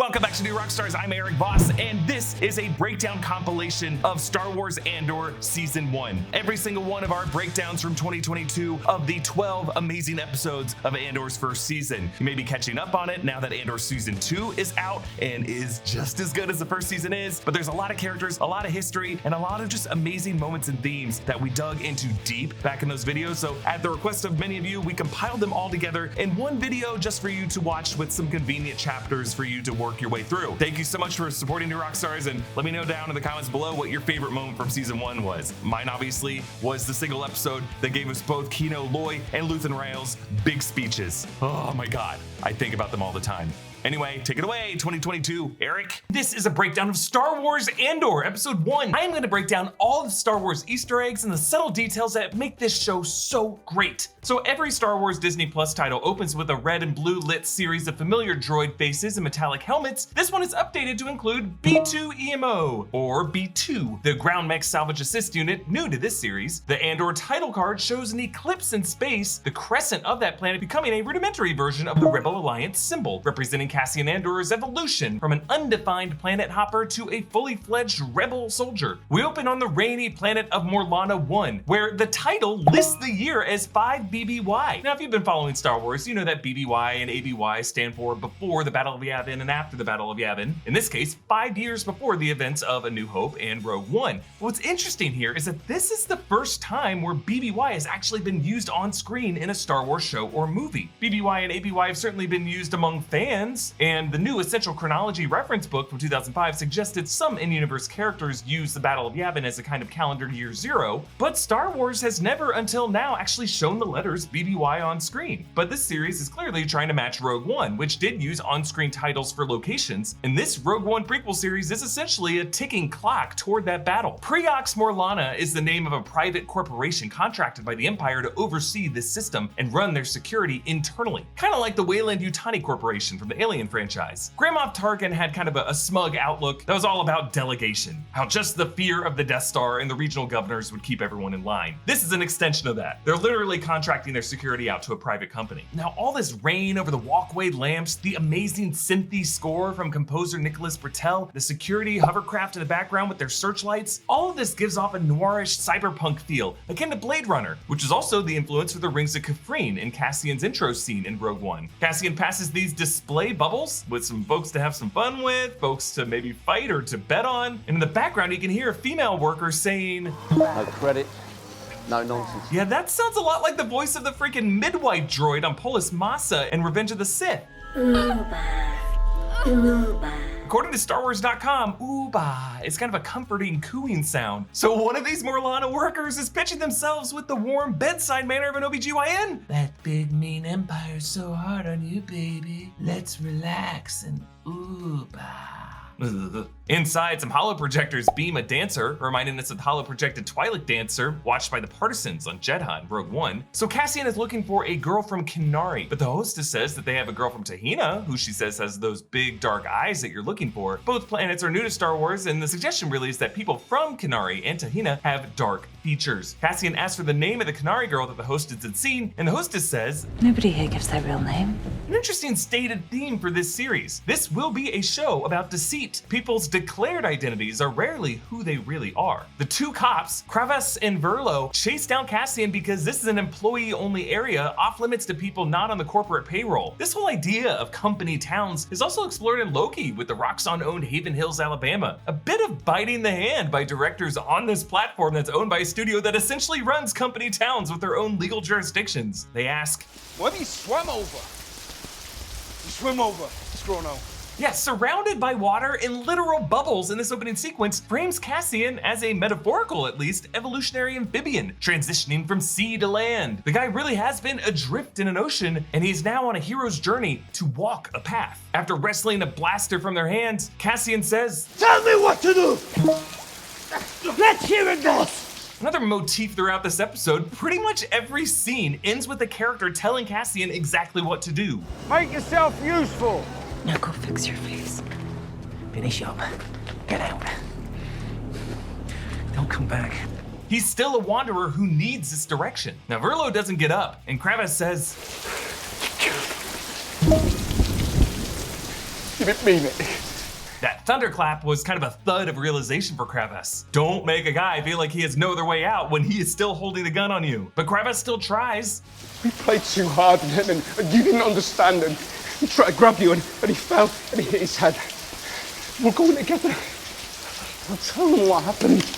Welcome back to New Rockstars. I'm Eric Voss, and this is a breakdown compilation of Star Wars Andor Season 1. Every single one of our breakdowns from 2022 of the 12 amazing episodes of Andor's first season. You may be catching up on it now that Andor Season 2 is out and is just as good as the first season is, but there's a lot of characters, a lot of history, and a lot of just amazing moments and themes that we dug into deep back in those videos. So at the request of many of you, we compiled them all together in one video just for you to watch with some convenient chapters for you to work your way through. Thank you so much for supporting New Rockstars, and let me know down in the comments below what your favorite moment from Season 1 was. Mine obviously was the single episode that gave us both Kino Loy and Luthen Rael's big speeches. Oh my god, I think about them all the time. Anyway, take it away, 2022, Eric. This is a breakdown of Star Wars Andor, Episode 1. I am going to break down all of the Star Wars Easter eggs and the subtle details that make this show so great. So every Star Wars Disney Plus title opens with a red and blue lit series of familiar droid faces and metallic helmets. This one is updated to include B2EMO, or B2, the ground mech salvage assist unit new to this series. The Andor title card shows an eclipse in space, the crescent of that planet becoming a rudimentary version of the Rebel Alliance symbol, representing Cassian Andor's evolution from an undefined planet hopper to a fully fledged rebel soldier. We open on the rainy planet of Morlana 1, where the title lists the year as 5 BBY. Now, if you've been following Star Wars, you know that BBY and ABY stand for before the Battle of Yavin and after the Battle of Yavin. In this case, 5 years before the events of A New Hope and Rogue One. What's interesting here is that this is the first time where BBY has actually been used on screen in a Star Wars show or movie. BBY and ABY have certainly been used among fans, and the new Essential Chronology reference book from 2005 suggested some in-universe characters use the Battle of Yavin as a kind of calendar year zero, but Star Wars has never until now actually shown the letters BBY on screen. But this series is clearly trying to match Rogue One, which did use on-screen titles for locations, and this Rogue One prequel series is essentially a ticking clock toward that battle. Preox Morlana is the name of a private corporation contracted by the Empire to oversee this system and run their security internally, kind of like the Weyland-Yutani Corporation from the Alien franchise. Grand Moff Tarkin had kind of a smug outlook that was all about delegation, how just the fear of the Death Star and the regional governors would keep everyone in line. This is an extension of that. They're literally contracting their security out to a private company. Now, all this rain over the walkway lamps, the amazing synthy score from composer Nicholas Bertel, the security hovercraft in the background with their searchlights, all of this gives off a noirish cyberpunk feel, akin to Blade Runner, which is also the influence for the Rings of Kafrene in Cassian's intro scene in Rogue One. Cassian passes these display bubbles with some folks to have some fun with, folks to maybe fight or to bet on, and in the background you can hear a female worker saying, "No credit, no nonsense." Yeah, that sounds a lot like the voice of the freaking midwife droid on Polis Massa in Revenge of the Sith. According to StarWars.com, Ooba is kind of a comforting cooing sound. So one of these Morlana workers is pitching themselves with the warm bedside manner of an OBGYN. That big mean empire's so hard on you, baby. Let's relax and Ooba. Inside, some holoprojectors beam a dancer, reminding us of the holoprojected Twi'lek dancer watched by the partisans on Jedha in Rogue One. So Cassian is looking for a girl from Kenari, but the hostess says that they have a girl from Tahina, who she says has those big dark eyes that you're looking for. Both planets are new to Star Wars, and the suggestion really is that people from Kenari and Tahina have dark features. Cassian asks for the name of the Kenari girl that the hostess had seen, and the hostess says, "Nobody here gives their real name." An interesting stated theme for this series. This will be a show about deceit. People's declared identities are rarely who they really are. The two cops, Kravas and Verlo, chase down Cassian because this is an employee-only area off limits to people not on the corporate payroll. This whole idea of company towns is also explored in Loki with the Roxxon-owned Haven Hills, Alabama. A bit of biting the hand by directors on this platform that's owned by a studio that essentially runs company towns with their own legal jurisdictions. They ask, "What he swam over? He swim over. What's going on?" Yeah, surrounded by water and literal bubbles in this opening sequence frames Cassian as a metaphorical, at least, evolutionary amphibian, transitioning from sea to land. The guy really has been adrift in an ocean, and he's now on a hero's journey to walk a path. After wrestling a blaster from their hands, Cassian says, "Tell me what to do! Let's hear it, boss!" Another motif throughout this episode, pretty much every scene ends with the character telling Cassian exactly what to do. Make yourself useful. Now go fix your face. Finish up. Get out. Don't come back. He's still a wanderer who needs this direction. Now Verlo doesn't get up, and Kravas says, didn't mean it. That thunderclap was kind of a thud of realization for Kravas. Don't make a guy feel like he has no other way out when he is still holding the gun on you. But Kravas still tries. We played too hard and you didn't understand, and he tried to grab you and he fell and he hit his head. We're going together. I'll tell him what happened.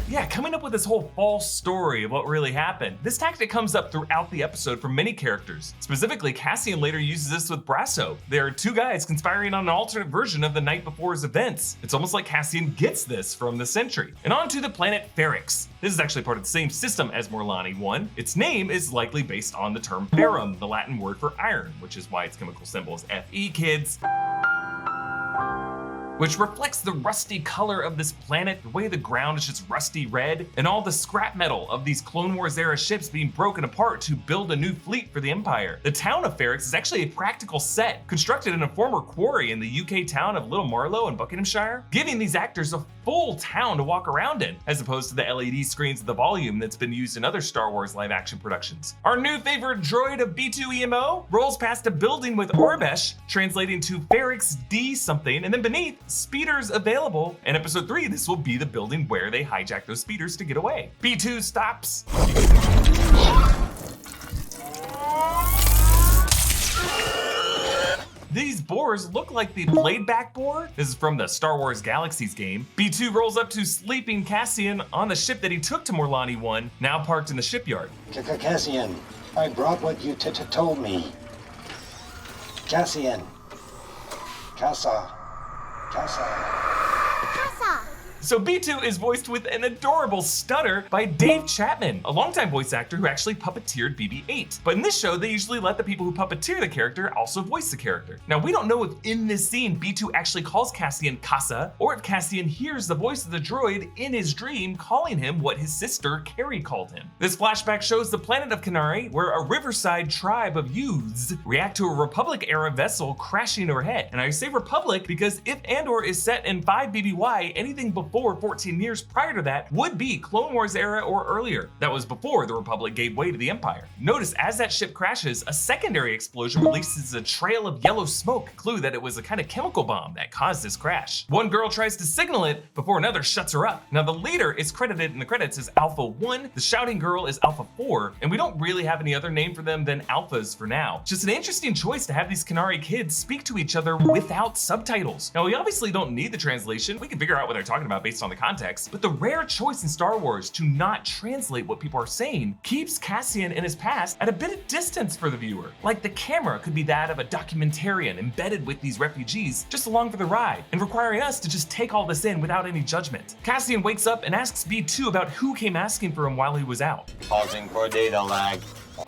Yeah, coming up with this whole false story of what really happened. This tactic comes up throughout the episode from many characters. Specifically, Cassian later uses this with Brasso. There are two guys conspiring on an alternate version of the night before's events. It's almost like Cassian gets this from the Sentry. And on to the planet Ferrix. This is actually part of the same system as S1.E1. Its name is likely based on the term ferrum, the Latin word for iron, which is why its chemical symbol is Fe, kids. Which reflects the rusty color of this planet, the way the ground is just rusty red, and all the scrap metal of these Clone Wars era ships being broken apart to build a new fleet for the Empire. The town of Ferrix is actually a practical set, constructed in a former quarry in the UK town of Little Marlow in Buckinghamshire, giving these actors a full town to walk around in, as opposed to the LED screens of the volume that's been used in other Star Wars live action productions. Our new favorite droid of B2EMO rolls past a building with Orbesh, translating to Ferrix D something, and then beneath, speeders available. In episode 3, this will be the building where they hijack those speeders to get away. B2 stops. These boars look like the Bladeback boar. This is from the Star Wars Galaxies game. B2 rolls up to sleeping Cassian on the ship that he took to S1.E1, now parked in the shipyard. Cassian, I brought what you told me. Cassian. Kassa. So B2 is voiced with an adorable stutter by Dave Chapman, a longtime voice actor who actually puppeteered BB-8. But in this show, they usually let the people who puppeteer the character also voice the character. Now, we don't know if in this scene B2 actually calls Cassian Kassa, or if Cassian hears the voice of the droid in his dream calling him what his sister Carrie called him. This flashback shows the planet of Kenari, where a riverside tribe of youths react to a Republic-era vessel crashing overhead. And I say Republic because if Andor is set in 5 BBY, anything before 14 years prior to that would be Clone Wars era or earlier. That was before the Republic gave way to the Empire. Notice as that ship crashes, a secondary explosion releases a trail of yellow smoke, a clue that it was a kind of chemical bomb that caused this crash. One girl tries to signal it before another shuts her up. Now the leader is credited in the credits as Alpha 1, the shouting girl is Alpha 4, and we don't really have any other name for them than Alphas for now. Just an interesting choice to have these Kenari kids speak to each other without subtitles. Now we obviously don't need the translation, we can figure out what they're talking about based on the context, but the rare choice in Star Wars to not translate what people are saying keeps Cassian and his past at a bit of distance for the viewer. Like the camera could be that of a documentarian embedded with these refugees just along for the ride, and requiring us to just take all this in without any judgment. Cassian wakes up and asks B2 about who came asking for him while he was out. Pausing for data lag.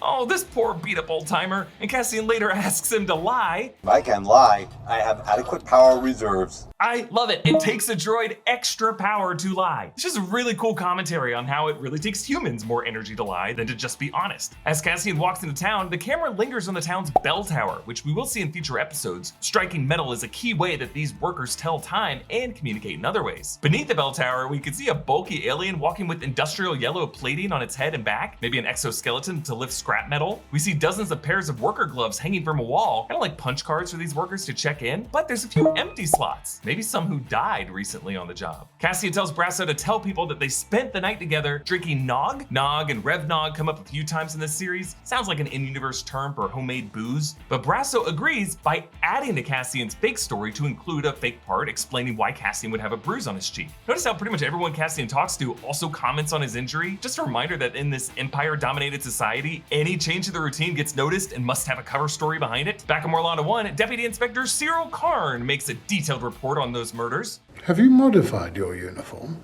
Oh, this poor beat-up old-timer, and Cassian later asks him to lie. I can lie. I have adequate power reserves. I love it. It takes a droid extra power to lie. It's just a really cool commentary on how it really takes humans more energy to lie than to just be honest. As Cassian walks into town, the camera lingers on the town's bell tower, which we will see in future episodes. Striking metal is a key way that these workers tell time and communicate in other ways. Beneath the bell tower, we can see a bulky alien walking with industrial yellow plating on its head and back, maybe an exoskeleton to lift scrap metal. We see dozens of pairs of worker gloves hanging from a wall, kind of like punch cards for these workers to check in, but there's a few empty slots. Maybe some who died recently on the job. Cassian tells Brasso to tell people that they spent the night together drinking nog. Nog and Rev Nog come up a few times in this series. Sounds like an in-universe term for homemade booze. But Brasso agrees by adding to Cassian's fake story to include a fake part explaining why Cassian would have a bruise on his cheek. Notice how pretty much everyone Cassian talks to also comments on his injury. Just a reminder that in this Empire-dominated society, any change to the routine gets noticed and must have a cover story behind it. Back in S1.E1, Deputy Inspector Cyril Karn makes a detailed report on those murders. Have you modified your uniform?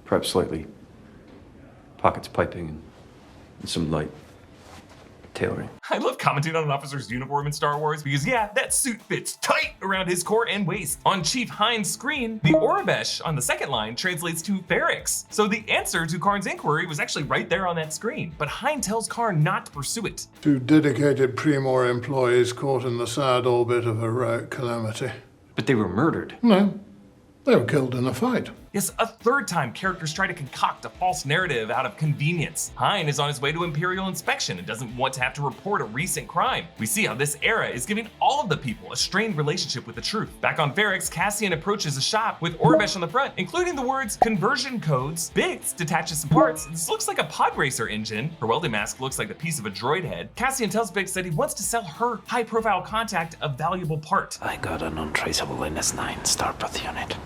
Perhaps slightly. Pockets piping and some light tailoring. I love commenting on an officer's uniform in Star Wars because yeah, that suit fits tight around his core and waist. On Chief Hines' screen, the Orbesh on the second line translates to Ferrix. So the answer to Karn's inquiry was actually right there on that screen, but Hines tells Karn not to pursue it. 2 dedicated Primor employees caught in the sad orbit of heroic calamity. But they were murdered. No, they were killed in a fight. Yes, a third time characters try to concoct a false narrative out of convenience. Hein is on his way to Imperial inspection and doesn't want to have to report a recent crime. We see how this era is giving all of the people a strained relationship with the truth. Back on Ferrix, Cassian approaches a shop with Orbesh on the front, including the words conversion codes. Biggs detaches some parts. This looks like a pod racer engine. Her welding mask looks like the piece of a droid head. Cassian tells Biggs that he wants to sell her high-profile contact a valuable part. I got an untraceable NS9 Starpath unit.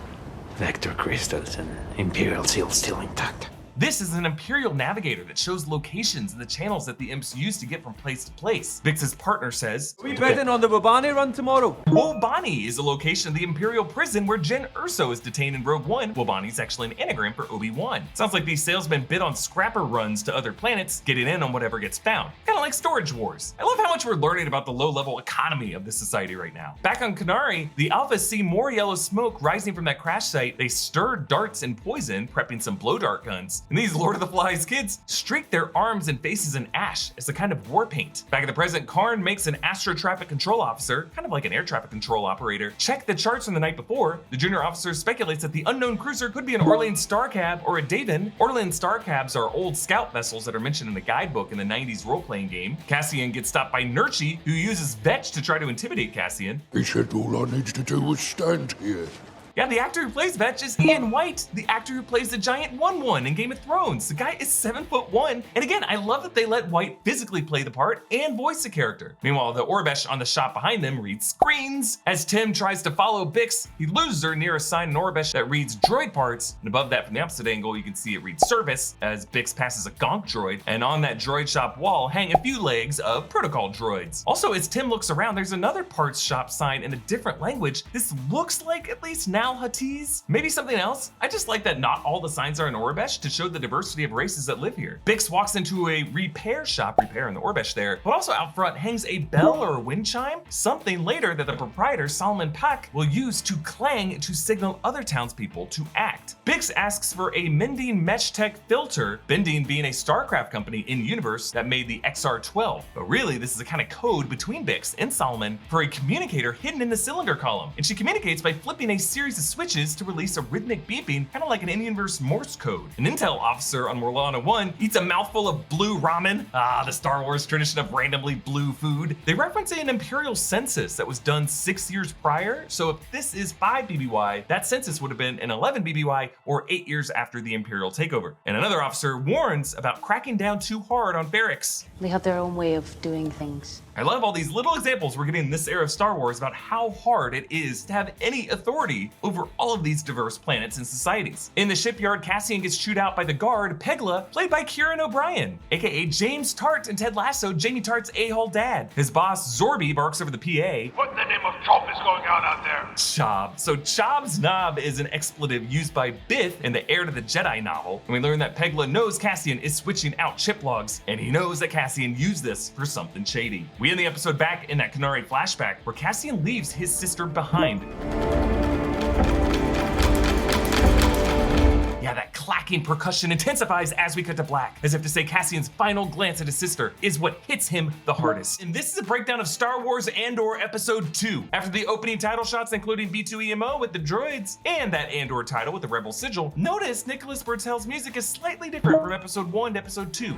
Vector crystals and Imperial seal still intact. This is an Imperial navigator that shows locations and the channels that the imps use to get from place to place. Biggs' partner says, We betting on the Wobani run tomorrow. Wobani is a location of the Imperial prison where Jyn Erso is detained in Rogue One. Wobani is actually an anagram for Obi-Wan. Sounds like these salesmen bid on scrapper runs to other planets, getting in on whatever gets found. Kind of like Storage Wars. I love how much we're learning about the low-level economy of this society right now. Back on Kenari, the Alphas see more yellow smoke rising from that crash site. They stir darts and poison, prepping some blow dart guns. And these Lord of the Flies kids streak their arms and faces in ash as a kind of war paint. Back at the present, Karn makes an astro traffic control officer, kind of like an air traffic control operator, check the charts from the night before. The junior officer speculates that the unknown cruiser could be an Orlean Star Cab or a Daven. Orlean Star Cabs are old scout vessels that are mentioned in the guidebook in the 90s role-playing game. Cassian gets stopped by Nurchi, who uses Vetch to try to intimidate Cassian. He said all I needed to do was stand here. Yeah, the actor who plays Vetch is Ian White, the actor who plays the giant 1/1 in Game of Thrones. The guy is 7'1", and again, I love that they let White physically play the part and voice the character. Meanwhile, the Orbesh on the shop behind them reads screens. As Tim tries to follow Bix, he loses her near a sign in Orbesh that reads droid parts, and above that from the opposite angle, you can see it reads service as Bix passes a gonk droid, and on that droid shop wall hang a few legs of protocol droids. Also, as Tim looks around, there's another parts shop sign in a different language. This looks like at least now Huttese, maybe something else. I just like that not all the signs are in Orbesh to show the diversity of races that live here. Bix walks into a repair shop, repair in the Orbesh there, but also out front hangs a bell or a wind chime, something later that the proprietor Solomon Pak will use to clang to signal other townspeople to act. Bix asks for a Bending Mesh Tech filter, Bending being a StarCraft company in universe that made the XR-12, but really this is a kind of code between Bix and Solomon for a communicator hidden in the cylinder column, and she communicates by flipping a series of switches to release a rhythmic beeping, kind of like an in-universe Morse code. An intel officer on Morlana 1 eats a mouthful of blue ramen, the Star Wars tradition of randomly blue food. They reference an Imperial census that was done 6 years prior, so if this is 5 BBY, that census would have been an 11 BBY or 8 years after the Imperial takeover. And another officer warns about cracking down too hard on Ferrix. They have their own way of doing things. I love all these little examples we're getting in this era of Star Wars about how hard it is to have any authority over all of these diverse planets and societies. In the shipyard, Cassian gets chewed out by the guard, Pegla, played by Kieran O'Brien, aka James Tart and Ted Lasso, Jamie Tart's a-hole dad. His boss, Zorby, barks over the PA. What in the name of Chop is going on out there? Chob. So Chob's knob is an expletive used by Biff in the Heir to the Jedi novel, and we learn that Pegla knows Cassian is switching out chip logs, and he knows that Cassian used this for something shady. We end the episode back in that Kenari flashback where Cassian leaves his sister behind. Yeah, that clacking percussion intensifies as we cut to black, as if to say Cassian's final glance at his sister is what hits him the hardest. And this is a breakdown of Star Wars Andor Episode 2. After the opening title shots, including B2EMO with the droids, and that Andor title with the Rebel sigil, notice Nicholas Bertel's music is slightly different from Episode 1 to Episode 2.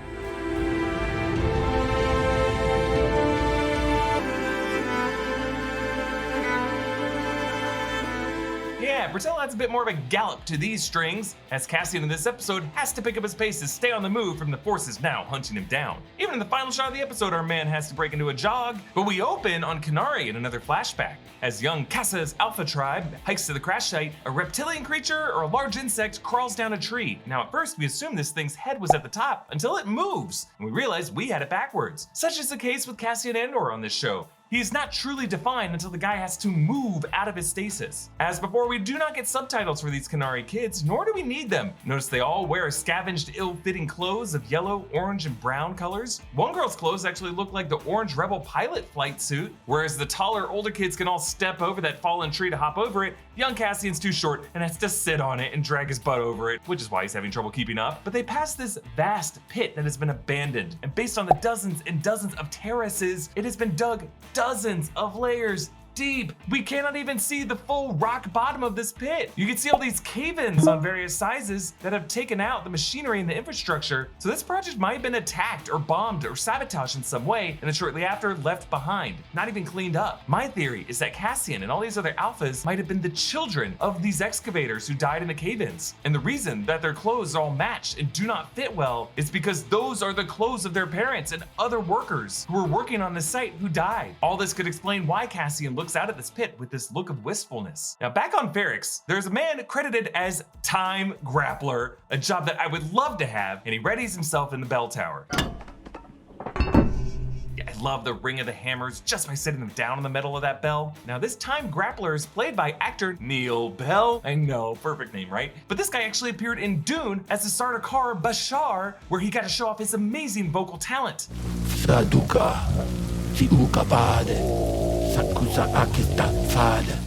Yeah, Bertel adds a bit more of a gallop to these strings, as Cassian in this episode has to pick up his pace to stay on the move from the forces now hunting him down. Even in the final shot of the episode, our man has to break into a jog, but we open on Kenari in another flashback. As young Kassa's Alpha tribe hikes to the crash site, a reptilian creature or a large insect crawls down a tree. Now at first we assume this thing's head was at the top until it moves, and we realize we had it backwards. Such is the case with Cassian Andor on this show. He is not truly defined until the guy has to move out of his stasis. As before, we do not get subtitles for these Kenari kids, nor do we need them. Notice they all wear scavenged, ill-fitting clothes of yellow, orange, and brown colors. One girl's clothes actually look like the orange Rebel pilot flight suit, whereas the taller, older kids can all step over that fallen tree to hop over it. Young Cassian's too short and has to sit on it and drag his butt over it, which is why he's having trouble keeping up. But they pass this vast pit that has been abandoned, and based on the dozens and dozens of terraces, it has been dug dozens of layers deep. We cannot even see the full rock bottom of this pit. You can see all these cave-ins on various sizes that have taken out the machinery and the infrastructure. So this project might have been attacked or bombed or sabotaged in some way, and then shortly after left behind, not even cleaned up. My theory is that Cassian and all these other alphas might have been the children of these excavators who died in the cave-ins. And the reason that their clothes are all matched and do not fit well is because those are the clothes of their parents and other workers who were working on this site who died. All this could explain why Cassian looks out at this pit with this look of wistfulness. Now back on Ferrix, there's a man credited as Time Grappler, a job that I would love to have, and he readies himself in the bell tower. I love the ring of the hammers just by setting them down on the metal of that bell. Now this Time Grappler is played by actor Neil Bell. I know, perfect name, right? But this guy actually appeared in Dune as the Sardaukar Bashar, where he got to show off his amazing vocal talent.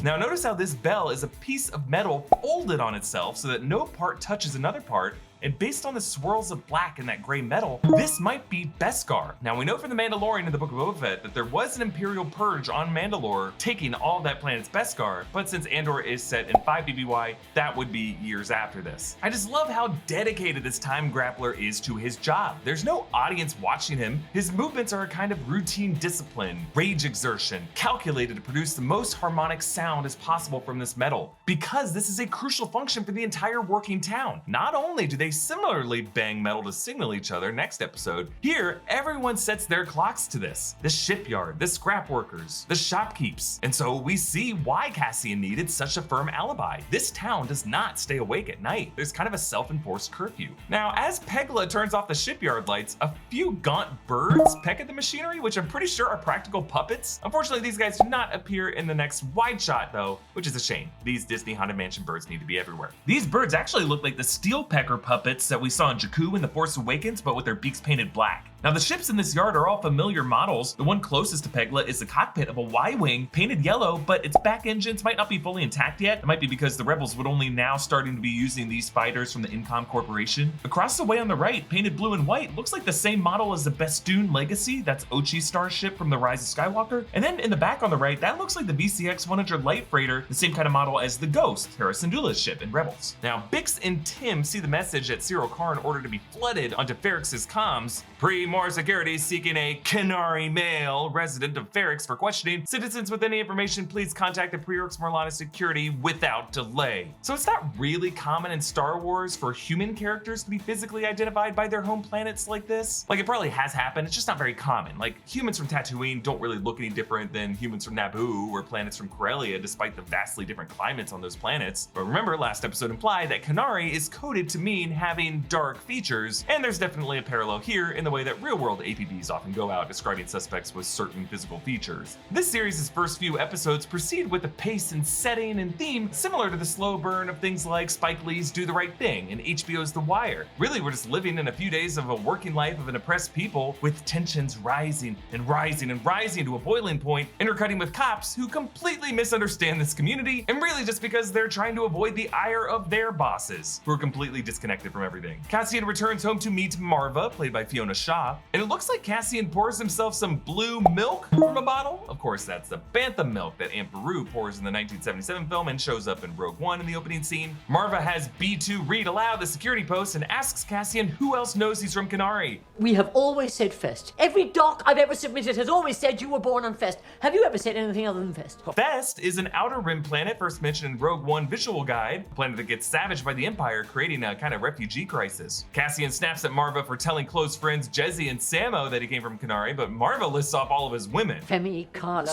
Now notice how this bell is a piece of metal folded on itself so that no part touches another part, and based on the swirls of black in that gray metal, this might be Beskar. Now we know from the Mandalorian in the Book of Boba Fett that there was an Imperial purge on Mandalore taking all that planet's Beskar, but since Andor is set in 5 BBY, that would be years after this. I just love how dedicated this Time Grappler is to his job. There's no audience watching him. His movements are a kind of routine discipline, rage exertion, calculated to produce the most harmonic sound as possible from this metal, because this is a crucial function for the entire working town. Not only do they similarly bang metal to signal each other next episode, here everyone sets their clocks to this. The shipyard, the scrap workers, the shopkeeps. And so we see why Cassian needed such a firm alibi. This town does not stay awake at night. There's kind of a self-enforced curfew. Now, as Pegla turns off the shipyard lights, a few gaunt birds peck at the machinery, which I'm pretty sure are practical puppets. Unfortunately, these guys do not appear in the next wide shot though, which is a shame. These Disney Haunted Mansion birds need to be everywhere. These birds actually look like the steel pecker puppets that we saw in Jakku in The Force Awakens, but with their beaks painted black. Now the ships in this yard are all familiar models. The one closest to Pegla is the cockpit of a Y-Wing painted yellow, but its back engines might not be fully intact yet. It might be because the Rebels would only now starting to be using these fighters from the Incom Corporation. Across the way on the right, painted blue and white, looks like the same model as the Bestoon Legacy, that's Ochi's starship from The Rise of Skywalker. And then in the back on the right, that looks like the VCX 100 Light Freighter, the same kind of model as the Ghost, Hera Syndulla's ship in Rebels. Now Bix and Tim see the message that Cyril Karn ordered to be flooded onto Ferrix's comms. More security seeking a Kenari male resident of Ferrix for questioning. Citizens with any information, please contact the Pre-Orcs Morlana security without delay. So it's not really common in Star Wars for human characters to be physically identified by their home planets like this. Like, it probably has happened, it's just not very common. Like, humans from Tatooine don't really look any different than humans from Naboo or planets from Corellia, despite the vastly different climates on those planets. But remember, last episode implied that Kenari is coded to mean having dark features, and there's definitely a parallel here in the way that real-world APBs often go out describing suspects with certain physical features. This series' first few episodes proceed with a pace and setting and theme similar to the slow burn of things like Spike Lee's Do the Right Thing and HBO's The Wire. Really, we're just living in a few days of a working life of an oppressed people with tensions rising and rising and rising to a boiling point, intercutting with cops who completely misunderstand this community, and really just because they're trying to avoid the ire of their bosses, who are completely disconnected from everything. Cassian returns home to meet Marva, played by Fiona Shaw, and it looks like Cassian pours himself some blue milk from a bottle. Of course, that's the Bantham milk that Aunt Beru pours in the 1977 film and shows up in Rogue One in the opening scene. Marva has B2 read aloud the security post and asks Cassian who else knows he's from Kenari. We have always said Fest. Every doc I've ever submitted has always said you were born on Fest. Have you ever said anything other than Fest? Fest is an outer rim planet first mentioned in Rogue One Visual Guide, a planet that gets savaged by the Empire, creating a kind of refugee crisis. Cassian snaps at Marva for telling close friends Jezzy and Samo that he came from Kenari, but Marva lists off all of his women. Femi, Carla,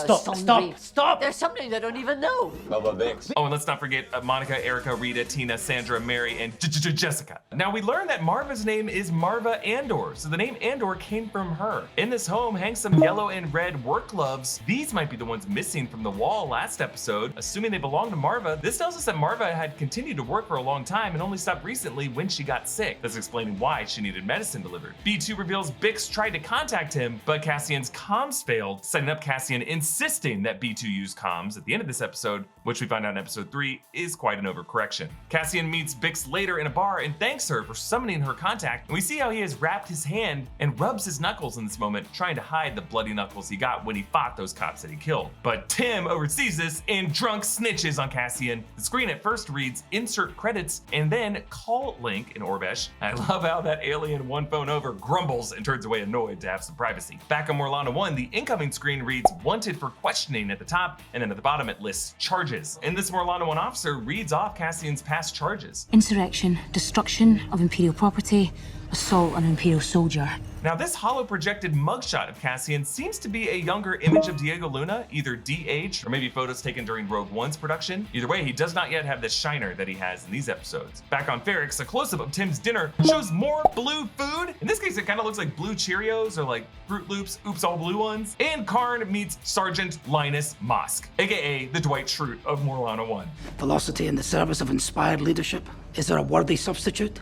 Stop! There's something they don't even know. Bubba Vix. Oh, and let's not forget Monica, Erica, Rita, Tina, Sandra, Mary, and Jessica. Now we learned that Marva's name is Marva Andor, so the name Andor came from her. In this home hang some yellow and red work gloves. These might be the ones missing from the wall last episode. Assuming they belong to Marva, this tells us that Marva had continued to work for a long time and only stopped recently when she got sick. That's explaining why she needed medicine delivered. B2 reveals Bix tried to contact him, but Cassian's comms failed, setting up Cassian insisting that B2 use comms at the end of this episode which we find out in episode 3 is quite an overcorrection. Cassian meets Bix later in a bar and thanks her for summoning her contact, and we see how he has wrapped his hand and rubs his knuckles in this moment, trying to hide the bloody knuckles he got when he fought those cops that he killed. But Tim oversees this and drunk snitches on Cassian. The screen at first reads insert credits and then call link in Orbesh. I love how that alien one phone over grumbles and turns away annoyed to have some privacy. Back on Morlana 1, the incoming screen reads wanted for questioning at the top, and then at the bottom it lists charges. And this Morlana 1 officer reads off Cassian's past charges. Insurrection, destruction of Imperial property, assault on an Imperial soldier. Now this holo-projected mugshot of Cassian seems to be a younger image of Diego Luna, either de-aged or maybe photos taken during Rogue One's production. Either way, he does not yet have the shiner that he has in these episodes. Back on Ferrix, a close-up of Tim's dinner shows more blue food. In this case, it kind of looks like blue Cheerios or like Fruit Loops, oops, all blue ones. And Karn meets Sergeant Linus Mosk, aka the Dwight Schrute of Morlana 1. Velocity in the service of inspired leadership? Is there a worthy substitute?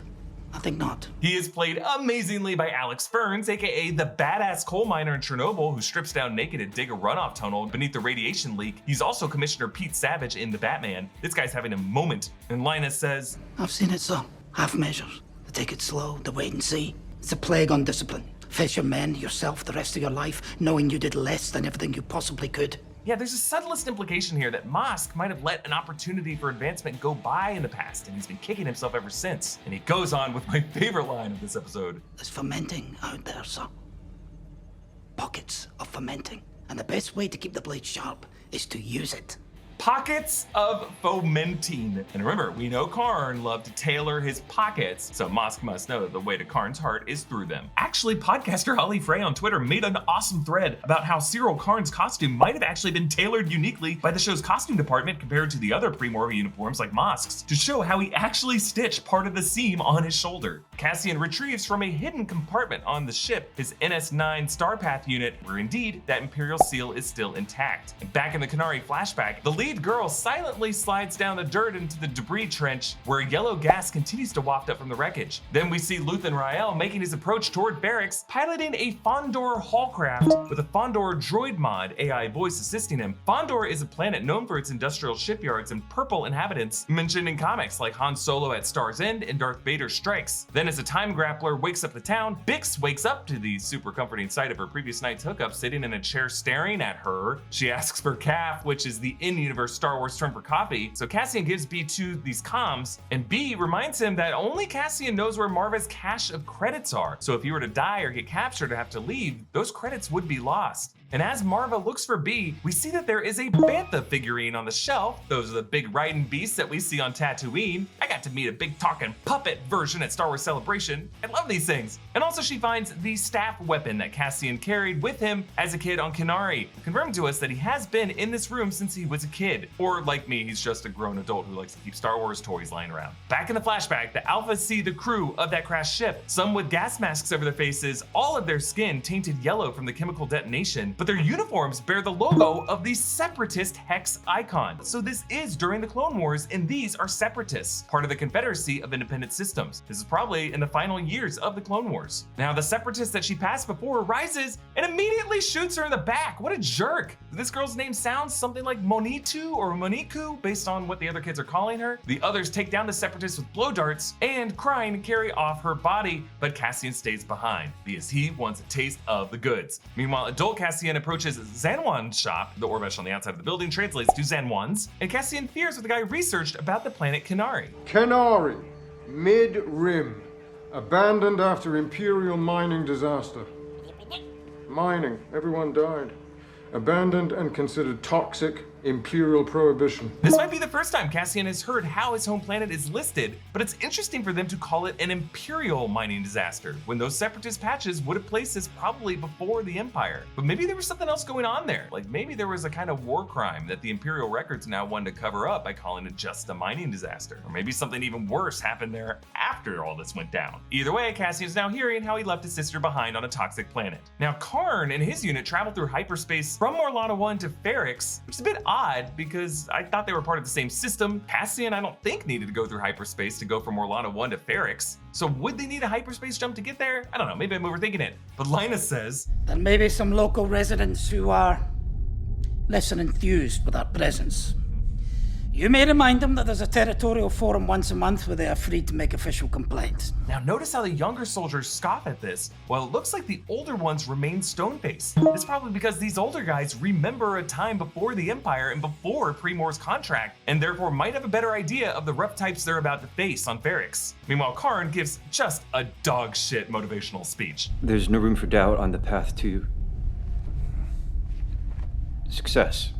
I think not. He is played amazingly by Alex Ferns, aka the badass coal miner in Chernobyl who strips down naked to dig a runoff tunnel beneath the radiation leak. He's also Commissioner Pete Savage in The Batman. This guy's having a moment, and Linus says, I've seen it so. Half measures. The take it slow, the wait and see. It's a plague on discipline. Face your men, yourself, the rest of your life, knowing you did less than everything you possibly could. Yeah, there's a subtlest implication here that Mosk might have let an opportunity for advancement go by in the past, and he's been kicking himself ever since. And he goes on with my favorite line of this episode. There's fermenting out there, sir. Pockets of fermenting. And the best way to keep the blade sharp is to use it. Pockets of fomenting. And remember, we know Karn loved to tailor his pockets, so Mosk must know that the way to Karn's heart is through them. Actually, podcaster Holly Frey on Twitter made an awesome thread about how Cyril Karn's costume might have actually been tailored uniquely by the show's costume department compared to the other Pre-Morva uniforms like Mosk's, to show how he actually stitched part of the seam on his shoulder. Cassian retrieves from a hidden compartment on the ship his NS9 Starpath unit, where indeed that Imperial seal is still intact. And back in the Kenari flashback, the lead girl silently slides down the dirt into the debris trench where yellow gas continues to waft up from the wreckage. Then we see Luthen Rael making his approach toward Ferrix, piloting a Fondor Hallcraft with a Fondor droid mod AI voice assisting him. Fondor is a planet known for its industrial shipyards and purple inhabitants mentioned in comics like Han Solo at Star's End and Darth Vader Strikes. Then as a time grappler wakes up the town, Bix wakes up to the super comforting sight of her previous night's hookup sitting in a chair staring at her. She asks for Calf, which is the in-universe Star Wars term for coffee, so Cassian gives B2 these comms, and B reminds him that only Cassian knows where Marva's cache of credits are, so if he were to die or get captured or have to leave, those credits would be lost. And as Marva looks for B, we see that there is a Bantha figurine on the shelf. Those are the big riding beasts that we see on Tatooine. I got to meet a big talking puppet version at Star Wars Celebration. I love these things. And also she finds the staff weapon that Cassian carried with him as a kid on Kenari, confirming to us that he has been in this room since he was a kid. Or like me, he's just a grown adult who likes to keep Star Wars toys lying around. Back in the flashback, the Alpha see the crew of that crashed ship, some with gas masks over their faces, all of their skin tainted yellow from the chemical detonation, but their uniforms bear the logo of the Separatist Hex icon. So this is during the Clone Wars, and these are Separatists, part of the Confederacy of Independent Systems. This is probably in the final years of the Clone Wars. Now, the Separatist that she passed before rises and immediately shoots her in the back. What a jerk. This girl's name sounds something like Monitu or Moniku, based on what the other kids are calling her. The others take down the Separatists with blow darts and, crying, carry off her body, but Cassian stays behind because he wants a taste of the goods. Meanwhile, adult Cassian approaches Zanwan's shop. The Orbesh on the outside of the building translates to Zanwan's, and Cassian fears what the guy researched about the planet Kenari. Kenari, mid-rim, abandoned after Imperial mining disaster. Mining, everyone died. Abandoned and considered toxic, Imperial prohibition. This might be the first time Cassian has heard how his home planet is listed, but it's interesting for them to call it an Imperial mining disaster, when those Separatist patches would have placed this probably before the Empire. But maybe there was something else going on there. Like maybe there was a kind of war crime that the Imperial records now wanted to cover up by calling it just a mining disaster. Or maybe something even worse happened there after all this went down. Either way, Cassian's now hearing how he left his sister behind on a toxic planet. Now Karn and his unit traveled through hyperspace from Morlana 1 to Ferrix, which is a bit odd because I thought they were part of the same system. Cassian, I don't think, needed to go through hyperspace to go from Morlana 1 to Ferrix. So would they need a hyperspace jump to get there? I don't know, maybe I'm overthinking it. But Linus says, There may be some local residents who are less than enthused with that presence. You may remind them that there's a territorial forum once a month where they are free to make official complaints. Now notice how the younger soldiers scoff at this, while it looks like the older ones remain stone-faced. It's probably because these older guys remember a time before the Empire and before Primor's contract, and therefore might have a better idea of the rough types they're about to face on Ferrix. Meanwhile, Karn gives just a dog shit motivational speech. There's no room for doubt on the path to success.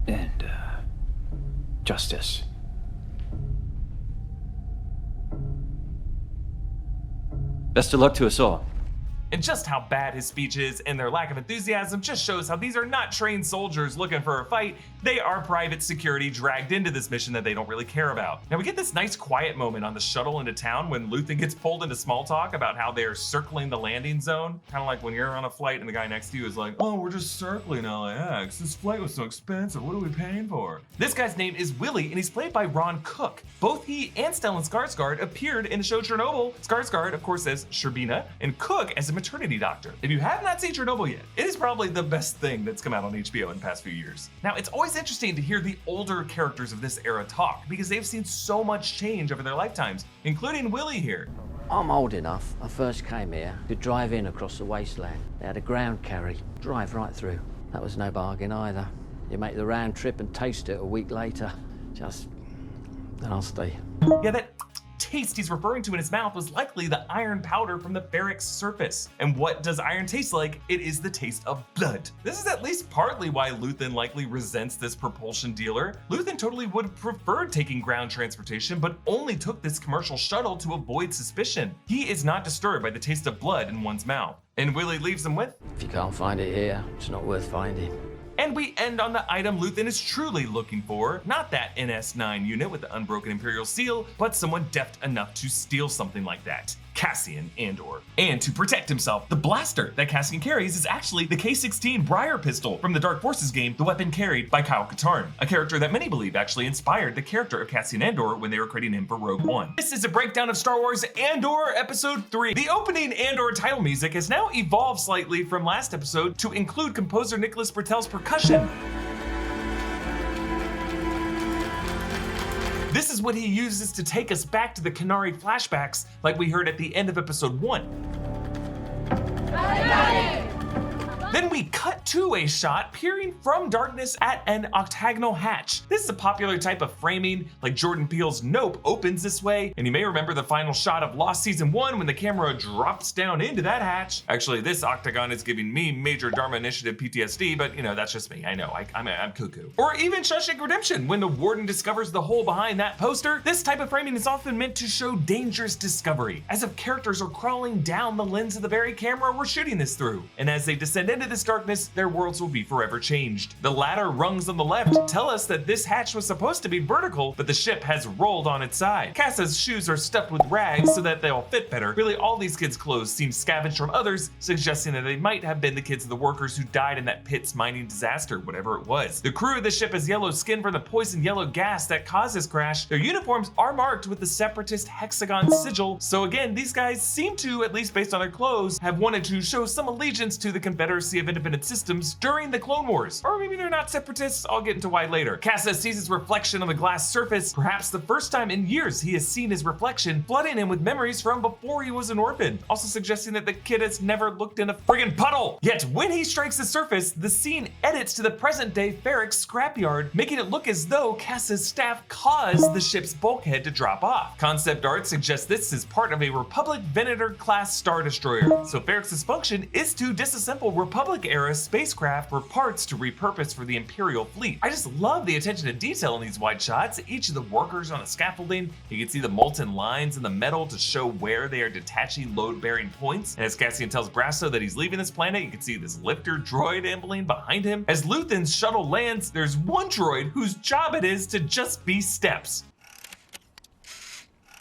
And, justice. Best of luck to us all. And just how bad his speech is and their lack of enthusiasm just shows how these are not trained soldiers looking for a fight. They are private security dragged into this mission that they don't really care about. Now we get this nice quiet moment on the shuttle into town when Luthen gets pulled into small talk about how they're circling the landing zone. Kind of like when you're on a flight and the guy next to you is like, oh, we're just circling LAX. This flight was so expensive. What are we paying for? This guy's name is Willie and he's played by Ron Cook. Both he and Stellan Skarsgård appeared in the show Chernobyl. Skarsgård, of course, as Sherbina and Cook as a maternity doctor. If you have not seen Chernobyl yet, it is probably the best thing that's come out on HBO in the past few years. Now, it's always interesting to hear the older characters of this era talk because they've seen so much change over their lifetimes, including Willie here. I'm old enough. I first came here to drive in across the wasteland. They had a ground carry, drive right through. That was no bargain either. You make the round trip and taste it a week later. Just nasty. Yeah, that taste he's referring to in his mouth was likely the iron powder from the Ferrix surface. And what does iron taste like? It is the taste of blood. This is at least partly why Luthen likely resents this propulsion dealer. Luthen totally would have preferred taking ground transportation, but only took this commercial shuttle to avoid suspicion. He is not disturbed by the taste of blood in one's mouth. And Willie leaves him with, if you can't find it here, it's not worth finding. And we end on the item Luthen is truly looking for, not that NS9 unit with the unbroken Imperial seal, but someone deft enough to steal something like that. Cassian Andor. And to protect himself, the blaster that Cassian carries is actually the K-16 Briar pistol from the Dark Forces game, the weapon carried by Kyle Katarn, a character that many believe actually inspired the character of Cassian Andor when they were creating him for Rogue One. This is a breakdown of Star Wars Andor Episode 3. The opening Andor title music has now evolved slightly from last episode to include composer Nicholas Bertel's percussion. This is what he uses to take us back to the Kenari flashbacks like we heard at the end of episode 1. Then we cut to a shot peering from darkness at an octagonal hatch. This is a popular type of framing, like Jordan Peele's Nope opens this way, and you may remember the final shot of Lost Season 1 when the camera drops down into that hatch. Actually, this octagon is giving me major Dharma Initiative PTSD, but you know, that's just me. I know, I'm cuckoo. Or even Shawshank Redemption, when the warden discovers the hole behind that poster. This type of framing is often meant to show dangerous discovery, as if characters are crawling down the lens of the very camera we're shooting this through. And as they descend into this darkness, their worlds will be forever changed. The ladder rungs on the left tell us that this hatch was supposed to be vertical, but the ship has rolled on its side. Kassa's shoes are stuffed with rags so that they'll fit better. Really, all these kids' clothes seem scavenged from others, suggesting that they might have been the kids of the workers who died in that pit's mining disaster, whatever it was. The crew of the ship has yellow skin from the poison yellow gas that caused this crash. Their uniforms are marked with the separatist hexagon sigil, so again, these guys seem to, at least based on their clothes, have wanted to show some allegiance to the Confederacy of Independent Systems during the Clone Wars. Or maybe they're not separatists, I'll get into why later. Kassa sees his reflection on the glass surface, perhaps the first time in years he has seen his reflection, flooding him with memories from before he was an orphan, also suggesting that the kid has never looked in a friggin' puddle. Yet when he strikes the surface, the scene edits to the present day Ferrix scrapyard, making it look as though Kassa's staff caused the ship's bulkhead to drop off. Concept art suggests this is part of a Republic Venator class Star Destroyer, so Ferrix's function is to disassemble Republic era spacecraft for parts to repurpose for the Imperial fleet. I just love the attention to detail in these wide shots. Each of the workers on the scaffolding, you can see the molten lines in the metal to show where they are detaching load-bearing points. And as Cassian tells Brasso that he's leaving this planet, you can see this lifter droid ambling behind him. As Luthen's shuttle lands, there's one droid whose job it is to just be steps.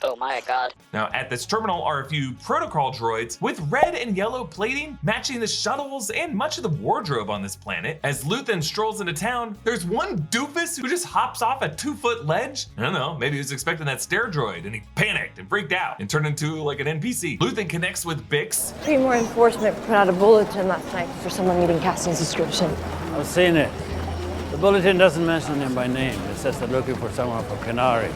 Oh my god. Now at this terminal are a few protocol droids with red and yellow plating matching the shuttles and much of the wardrobe on this planet. As Luthen strolls into town, there's one doofus who just hops off a 2-foot ledge. I don't know, maybe he was expecting that stair droid and he panicked and freaked out and turned into like an NPC. Luthen connects with Bix. More enforcement put out a bulletin last night for someone meeting Cassian's description. I've seen it. The bulletin doesn't mention him by name. It says they're looking for someone from Canary.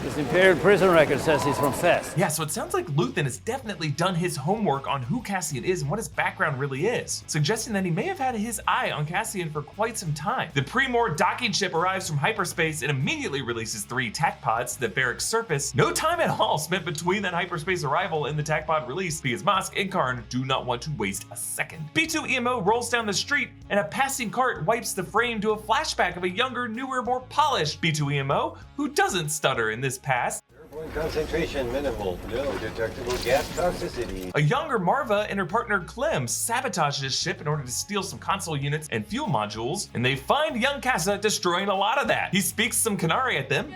His Imperial prison record says he's from Fest. Yeah, so it sounds like Luthen has definitely done his homework on who Cassian is and what his background really is, suggesting that he may have had his eye on Cassian for quite some time. The Primor docking ship arrives from hyperspace and immediately releases 3 tac pods to the Ferrix surface. No time at all spent between that hyperspace arrival and the tac pod release because Mosk and Karn do not want to waste a second. B2EMO rolls down the street and a passing cart wipes the frame to a flashback of a younger, newer, more polished B2EMO who doesn't stutter in this past. Airborne concentration minimal. No detectable gas toxicity. A younger Marva and her partner Clem sabotage this ship in order to steal some console units and fuel modules, and they find young Kassa destroying a lot of that. He speaks some Canary at them.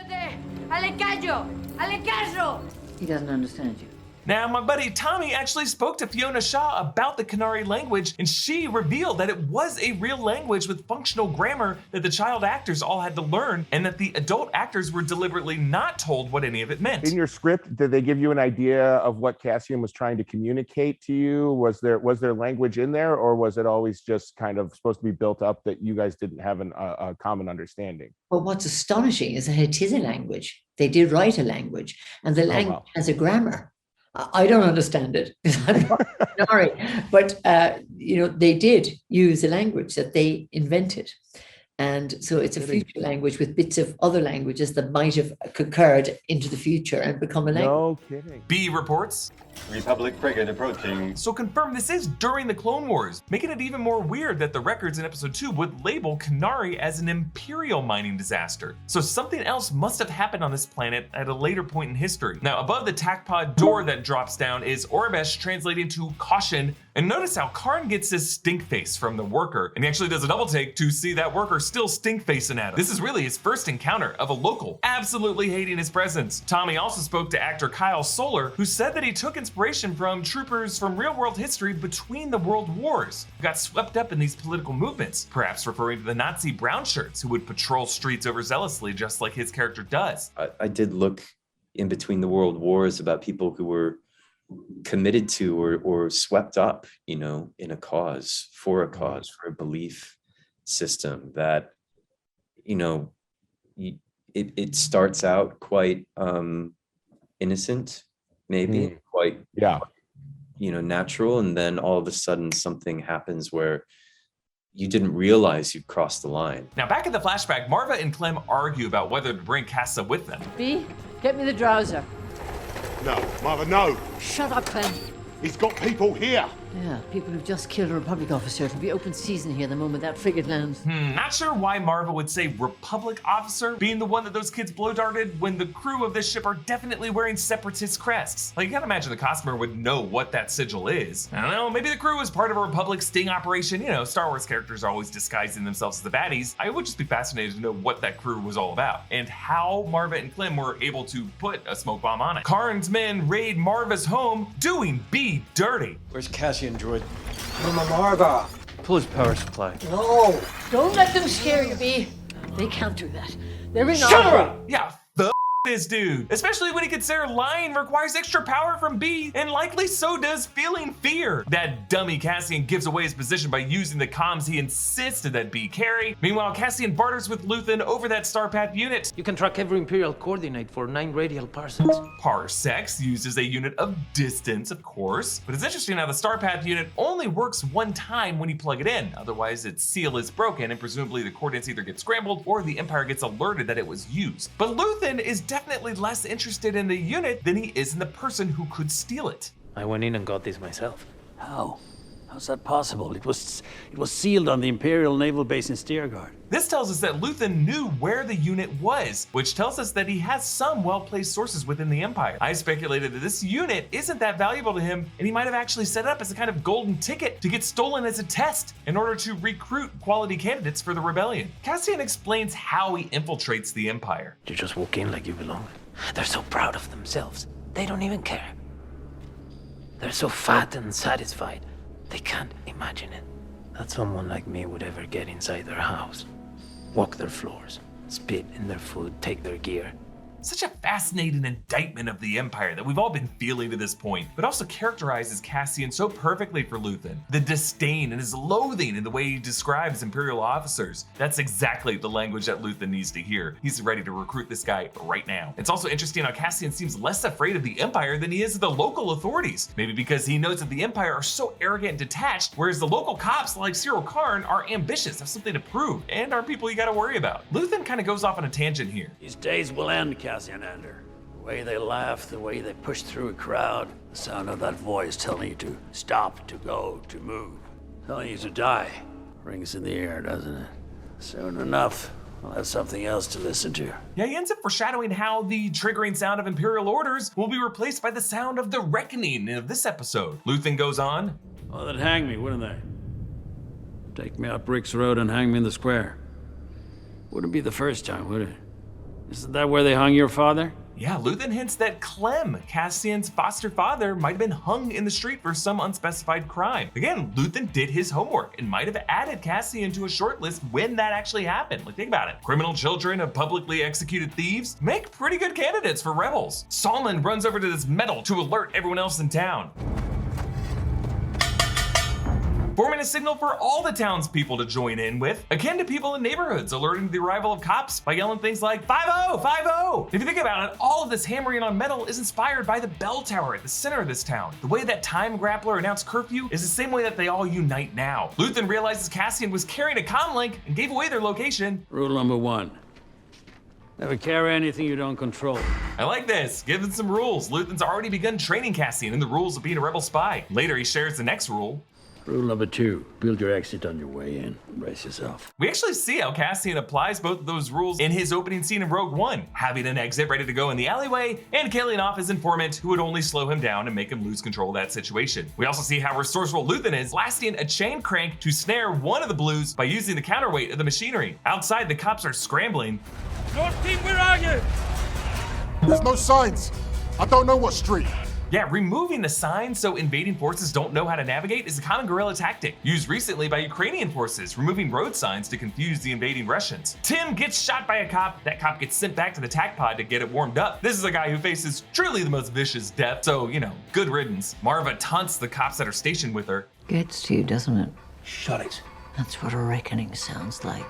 He doesn't understand you. Now, my buddy Tommy actually spoke to Fiona Shaw about the Canary language, and she revealed that it was a real language with functional grammar that the child actors all had to learn, and that the adult actors were deliberately not told what any of it meant. In your script, did they give you an idea of what Cassian was trying to communicate to you? Was there language in there, or was it always just kind of supposed to be built up that you guys didn't have a common understanding? Well, what's astonishing is that it is a language. They did write a language, and the language has a grammar. I don't understand it because I'm not Canary, but they did use a language that they invented, and so it's a future language with bits of other languages that might have concurred into the future and become a language. No kidding. B reports. Republic frigate approaching. So confirm this is during the Clone Wars, making it even more weird that the records in episode 2 would label Canary as an Imperial mining disaster. So something else must have happened on this planet at a later point in history. Now, above the tac pod door that drops down is Orbesh translating to caution, and notice how Karn gets his stink face from the worker, and he actually does a double take to see that worker still stink facing at him. This is really his first encounter of a local absolutely hating his presence. Tommy also spoke to actor Kyle Solar, who said that he took inspiration from troopers from real-world history between the world wars, who got swept up in these political movements, perhaps referring to the Nazi brown shirts who would patrol streets overzealously just like his character does. I did look in between the world wars about people who were committed to or swept up, in a cause, for a belief system that, it starts out quite innocent, maybe quite natural, and then all of a sudden something happens where you didn't realize you'd crossed the line. Now, back in the flashback, Marva and Clem argue about whether to bring Kassa with them. B, get me the drowser. No, Mother, no. Shut up, Clem. He's got people here. Yeah, people who've just killed a Republic officer. It'll be open season here the moment that frigate lands. Not sure why Marva would say Republic officer, being the one that those kids blow darted when the crew of this ship are definitely wearing separatist crests. Like, you gotta imagine the costumer would know what that sigil is. I don't know, maybe the crew was part of a Republic sting operation. Star Wars characters are always disguising themselves as the baddies. I would just be fascinated to know what that crew was all about and how Marva and Clem were able to put a smoke bomb on it. Karn's men raid Marva's home, doing B dirty. Where's Cassian, droid? Mama Marva. Pull his power supply. No. Don't let them scare you, B. They can't do that. They're in Shut our up! Yeah, this dude. Especially when he consider lying requires extra power from B, and likely so does feeling fear. That dummy Cassian gives away his position by using the comms he insisted that B carry. Meanwhile, Cassian barters with Luthen over that Starpath unit. You can track every Imperial coordinate for 9 radial parsecs. Parsecs used as a unit of distance, of course. But it's interesting how the Starpath unit only works one time when you plug it in. Otherwise, its seal is broken, and presumably the coordinates either get scrambled or the Empire gets alerted that it was used. But Luthen is definitely less interested in the unit than he is in the person who could steal it. I went in and got this myself. How? How's that possible? It was sealed on the Imperial Naval Base in Steergard. This tells us that Luthen knew where the unit was, which tells us that he has some well-placed sources within the Empire. I speculated that this unit isn't that valuable to him, and he might have actually set it up as a kind of golden ticket to get stolen as a test in order to recruit quality candidates for the rebellion. Cassian explains how he infiltrates the Empire. You just walk in like you belong. They're so proud of themselves. They don't even care. They're so fat and satisfied. They can't imagine it. That someone like me would ever get inside their house, walk their floors, spit in their food, take their gear. Such a fascinating indictment of the Empire that we've all been feeling to this point, but also characterizes Cassian so perfectly for Luthen. The disdain and his loathing in the way he describes Imperial officers. That's exactly the language that Luthen needs to hear. He's ready to recruit this guy right now. It's also interesting how Cassian seems less afraid of the Empire than he is of the local authorities. Maybe because he knows that the Empire are so arrogant and detached, whereas the local cops like Cyril Karn are ambitious, have something to prove, and are people you gotta worry about. Luthen kind of goes off on a tangent here. These days will end, Cassian Andor. The way they laugh, the way they push through a crowd, the sound of that voice telling you to stop, to go, to move, telling you to die. Rings in the air, doesn't it? Soon enough, I'll have something else to listen to. Yeah, he ends up foreshadowing how the triggering sound of Imperial orders will be replaced by the sound of the reckoning of this episode. Luthen goes on. Well, they'd hang me, wouldn't they? Take me up Rix Road and hang me in the square. Wouldn't be the first time, would it? Isn't that where they hung your father? Yeah, Luthen hints that Clem, Cassian's foster father, might have been hung in the street for some unspecified crime. Again, Luthen did his homework and might have added Cassian to a short list when that actually happened. Like, think about it. Criminal children of publicly executed thieves make pretty good candidates for rebels. Solomon runs over to this metal to alert everyone else in town, forming a signal for all the townspeople to join in with, akin to people in neighborhoods alerting the arrival of cops by yelling things like 5-0, 5-0. If you think about it, all of this hammering on metal is inspired by the bell tower at the center of this town. The way that Time Grappler announced curfew is the same way that they all unite now. Luthen realizes Cassian was carrying a comlink and gave away their location. Rule number 1. Never carry anything you don't control. I like this. Give them some rules. Luthen's already begun training Cassian in the rules of being a rebel spy. Later, he shares the next rule. Rule number 2, build your exit on your way in. Brace yourself. We actually see how Cassian applies both of those rules in his opening scene in Rogue One, having an exit ready to go in the alleyway and killing off his informant who would only slow him down and make him lose control of that situation. We also see how resourceful Luthen is, blasting a chain crank to snare one of the blues by using the counterweight of the machinery. Outside, the cops are scrambling. North team, where are you? There's no signs. I don't know what street. Yeah, removing the signs so invading forces don't know how to navigate is a common guerrilla tactic, used recently by Ukrainian forces, removing road signs to confuse the invading Russians. Tim gets shot by a cop. That cop gets sent back to the TAC pod to get it warmed up. This is a guy who faces truly the most vicious death, so, you know, good riddance. Marva taunts the cops that are stationed with her. Gets to you, doesn't it? Shut it. That's what a reckoning sounds like.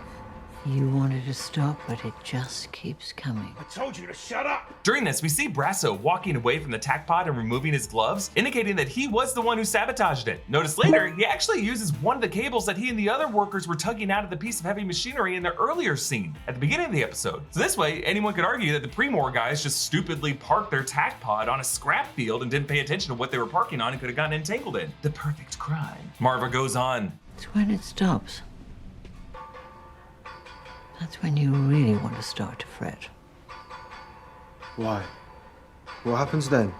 You wanted to stop, but it just keeps coming. I told you to shut up! During this, we see Brasso walking away from the TAC pod and removing his gloves, indicating that he was the one who sabotaged it. Notice later, he actually uses one of the cables that he and the other workers were tugging out of the piece of heavy machinery in the earlier scene, at the beginning of the episode. So this way, anyone could argue that the Primor guys just stupidly parked their TAC pod on a scrap field and didn't pay attention to what they were parking on and could have gotten entangled in. The perfect crime. Marva goes on. It's when it stops. That's when you really want to start to fret. Why? What happens then?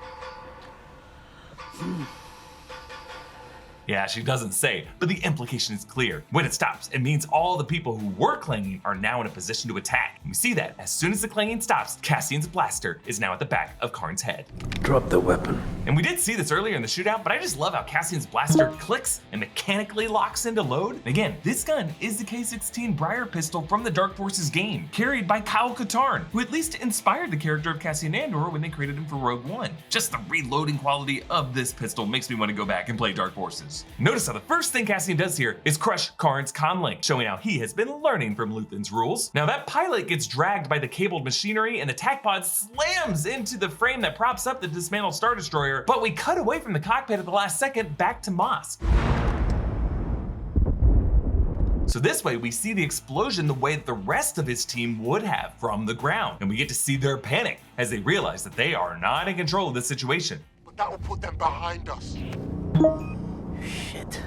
Yeah, she doesn't say, but the implication is clear. When it stops, it means all the people who were clanging are now in a position to attack. And we see that as soon as the clanging stops, Cassian's blaster is now at the back of Karn's head. Drop the weapon. And we did see this earlier in the shootout, but I just love how Cassian's blaster clicks and mechanically locks into load. And again, this gun is the K16 Briar pistol from the Dark Forces game, carried by Kyle Katarn, who at least inspired the character of Cassian Andor when they created him for Rogue One. Just the reloading quality of this pistol makes me want to go back and play Dark Forces. Notice how the first thing Cassian does here is crush Karn's comlink, showing how he has been learning from Luthen's rules. Now that pilot gets dragged by the cabled machinery and the TAC pod slams into the frame that props up the dismantled Star Destroyer, but we cut away from the cockpit at the last second back to Mosk. So this way we see the explosion the way that the rest of his team would have from the ground, and we get to see their panic as they realize that they are not in control of this situation. But that will put them behind us. Shit.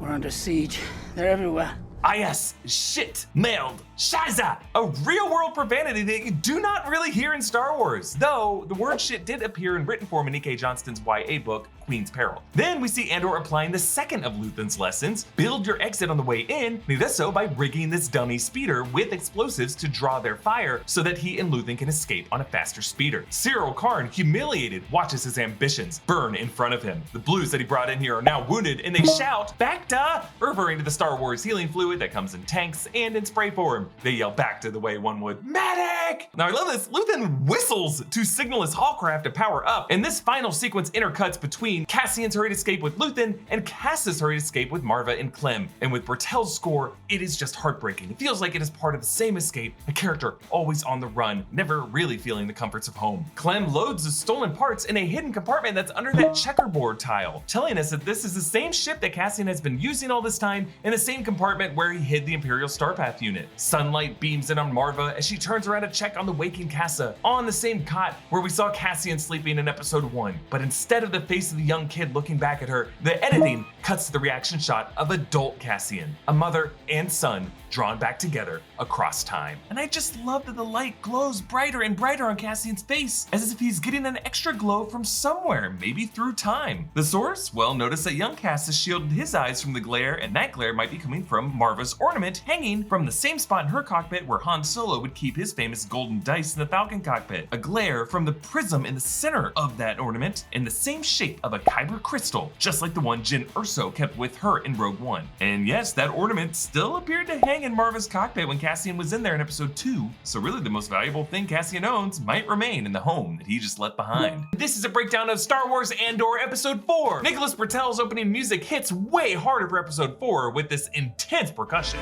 We're under siege. They're everywhere. Ah yes, shit, mailed, Shaza, a real-world profanity that you do not really hear in Star Wars, though the word shit did appear in written form in E.K. Johnston's YA book, Queen's Peril. Then we see Andor applying the second of Luthen's lessons, build your exit on the way in, and he does so by rigging this dummy speeder with explosives to draw their fire so that he and Luthen can escape on a faster speeder. Cyril Karn, humiliated, watches his ambitions burn in front of him. The blues that he brought in here are now wounded, and they shout, "Back to!" referring to the Star Wars healing fluid that comes in tanks and in spray form. They yell back to the way one would, "Medic!" Now I love this. Luthen whistles to signal his Hallcraft to power up, and this final sequence intercuts between Cassian's hurried escape with Luthen and Kassa's hurried escape with Marva and Clem. And with Bertel's score, it is just heartbreaking. It feels like it is part of the same escape, a character always on the run, never really feeling the comforts of home. Clem loads the stolen parts in a hidden compartment that's under that checkerboard tile, telling us that this is the same ship that Cassian has been using all this time in the same compartment where he hid the Imperial Starpath unit. Sunlight beams in on Marva as she turns around to check on the waking Kassa, on the same cot where we saw Cassian sleeping in episode 1. But instead of the face of the young kid looking back at her, the editing cuts to the reaction shot of adult Cassian, a mother and son drawn back together across time. And I just love that the light glows brighter and brighter on Cassian's face, as if he's getting an extra glow from somewhere, maybe through time. The source? Well, notice that young Cass has shielded his eyes from the glare, and that glare might be coming from Marva's ornament hanging from the same spot in her cockpit where Han Solo would keep his famous golden dice in the Falcon cockpit. A glare from the prism in the center of that ornament in the same shape of a Kyber crystal, just like the one Jyn Erso kept with her in Rogue One. And yes, that ornament still appeared to hang in Marva's cockpit when Cassian was in there in episode 2, so really the most valuable thing Cassian owns might remain in the home that he just left behind. This is a breakdown of Star Wars Andor episode 4. Nicholas Bertel's opening music hits way harder for episode 4 with this intense percussion.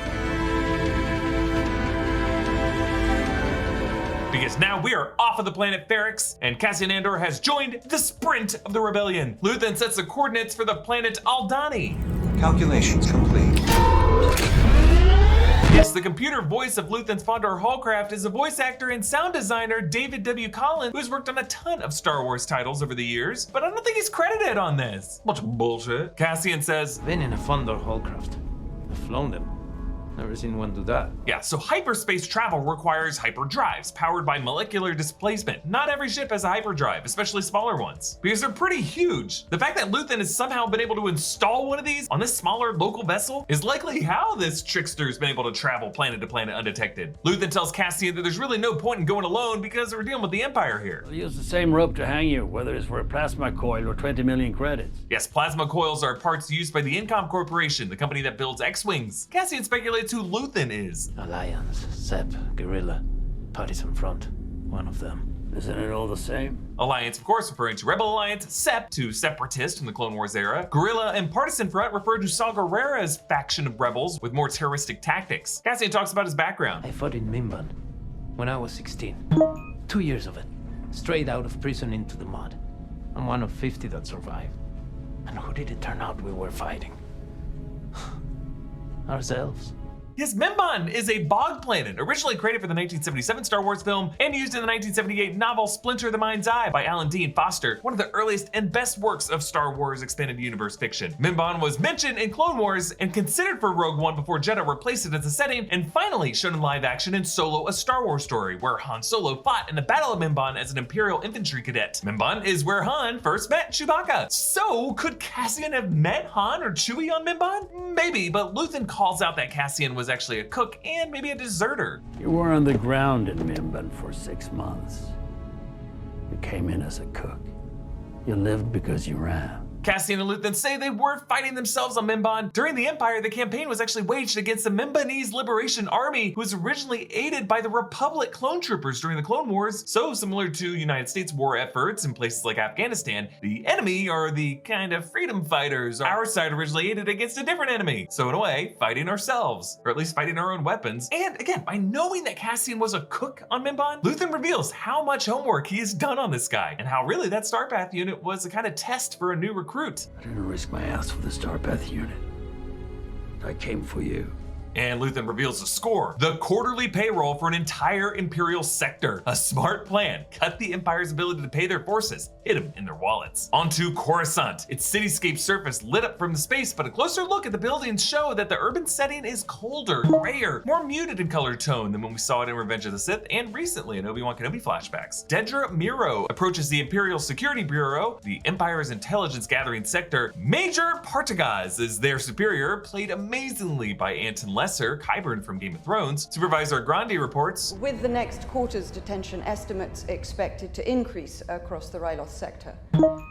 Because now we are off of the planet Ferrix, and Cassian Andor has joined the sprint of the rebellion. Luthen sets the coordinates for the planet Aldhani. Calculations complete. Yes, the computer voice of Luthen's Fondor Hallcraft is a voice actor and sound designer David W. Collins, who's worked on a ton of Star Wars titles over the years, but I don't think he's credited on this. Bunch of bullshit. Cassian says, Been in a Fondor Hallcraft. I've flown them. Never seen one do that. Yeah, so hyperspace travel requires hyperdrives powered by molecular displacement. Not every ship has a hyperdrive, especially smaller ones, because they're pretty huge. The fact that Luthen has somehow been able to install one of these on this smaller local vessel is likely how this trickster's been able to travel planet to planet undetected. Luthen tells Cassian that there's really no point in going alone because we're dealing with the Empire here. I'll use the same rope to hang you, whether it's for a plasma coil or 20 million credits. Yes, plasma coils are parts used by the Incom Corporation, the company that builds X-Wings. Cassian speculates who Luthen is. Alliance, Sep, Guerrilla, Partisan Front, one of them. Isn't it all the same? Alliance, of course, referring to Rebel Alliance, Sep to Separatist in the Clone Wars era. Guerrilla and Partisan Front refer to Saw Gerrera's faction of rebels with more terroristic tactics. Cassian talks about his background. I fought in Mimban when I was 16. 2 years of it, straight out of prison into the mud. I'm one of 50 that survived. And who did it turn out we were fighting? Ourselves. Yes, Mimban is a bog planet, originally created for the 1977 Star Wars film and used in the 1978 novel Splinter the Mind's Eye by Alan Dean Foster, one of the earliest and best works of Star Wars expanded universe fiction. Mimban was mentioned in Clone Wars and considered for Rogue One before Jedha replaced it as a setting, and finally shown in live action in Solo: A Star Wars Story, where Han Solo fought in the Battle of Mimban as an Imperial infantry cadet. Mimban is where Han first met Chewbacca. So could Cassian have met Han or Chewie on Mimban? Maybe, but Luthen calls out that Cassian was actually a cook and maybe a deserter. You were on the ground in Mimban for 6 months. You came in as a cook. You lived because you ran. Cassian and Luthen say they were fighting themselves on Mimban. During the Empire, the campaign was actually waged against the Mimbanese Liberation Army, who was originally aided by the Republic clone troopers during the Clone Wars. So similar to United States war efforts in places like Afghanistan, the enemy are the kind of freedom fighters. Our side originally aided against a different enemy. So in a way, fighting ourselves, or at least fighting our own weapons. And again, by knowing that Cassian was a cook on Mimban, Luthen reveals how much homework he has done on this guy, and how really that Starpath unit was a kind of test for a new recruit. I didn't risk my ass for the Starpath unit. I came for you. And Luthen reveals the score: the quarterly payroll for an entire Imperial sector. A smart plan. Cut the Empire's ability to pay their forces, hit them in their wallets. Onto Coruscant. Its cityscape surface lit up from the space, but a closer look at the buildings show that the urban setting is colder, grayer, more muted in color tone than when we saw it in Revenge of the Sith and recently in Obi-Wan Kenobi flashbacks. Dedra Miro approaches the Imperial Security Bureau, the Empire's intelligence gathering sector. Major Partagaz is their superior, played amazingly by Anton Lesser, Qyburn from Game of Thrones. Supervisor Grandi reports, with the next quarter's detention estimates expected to increase across the Ryloth sector,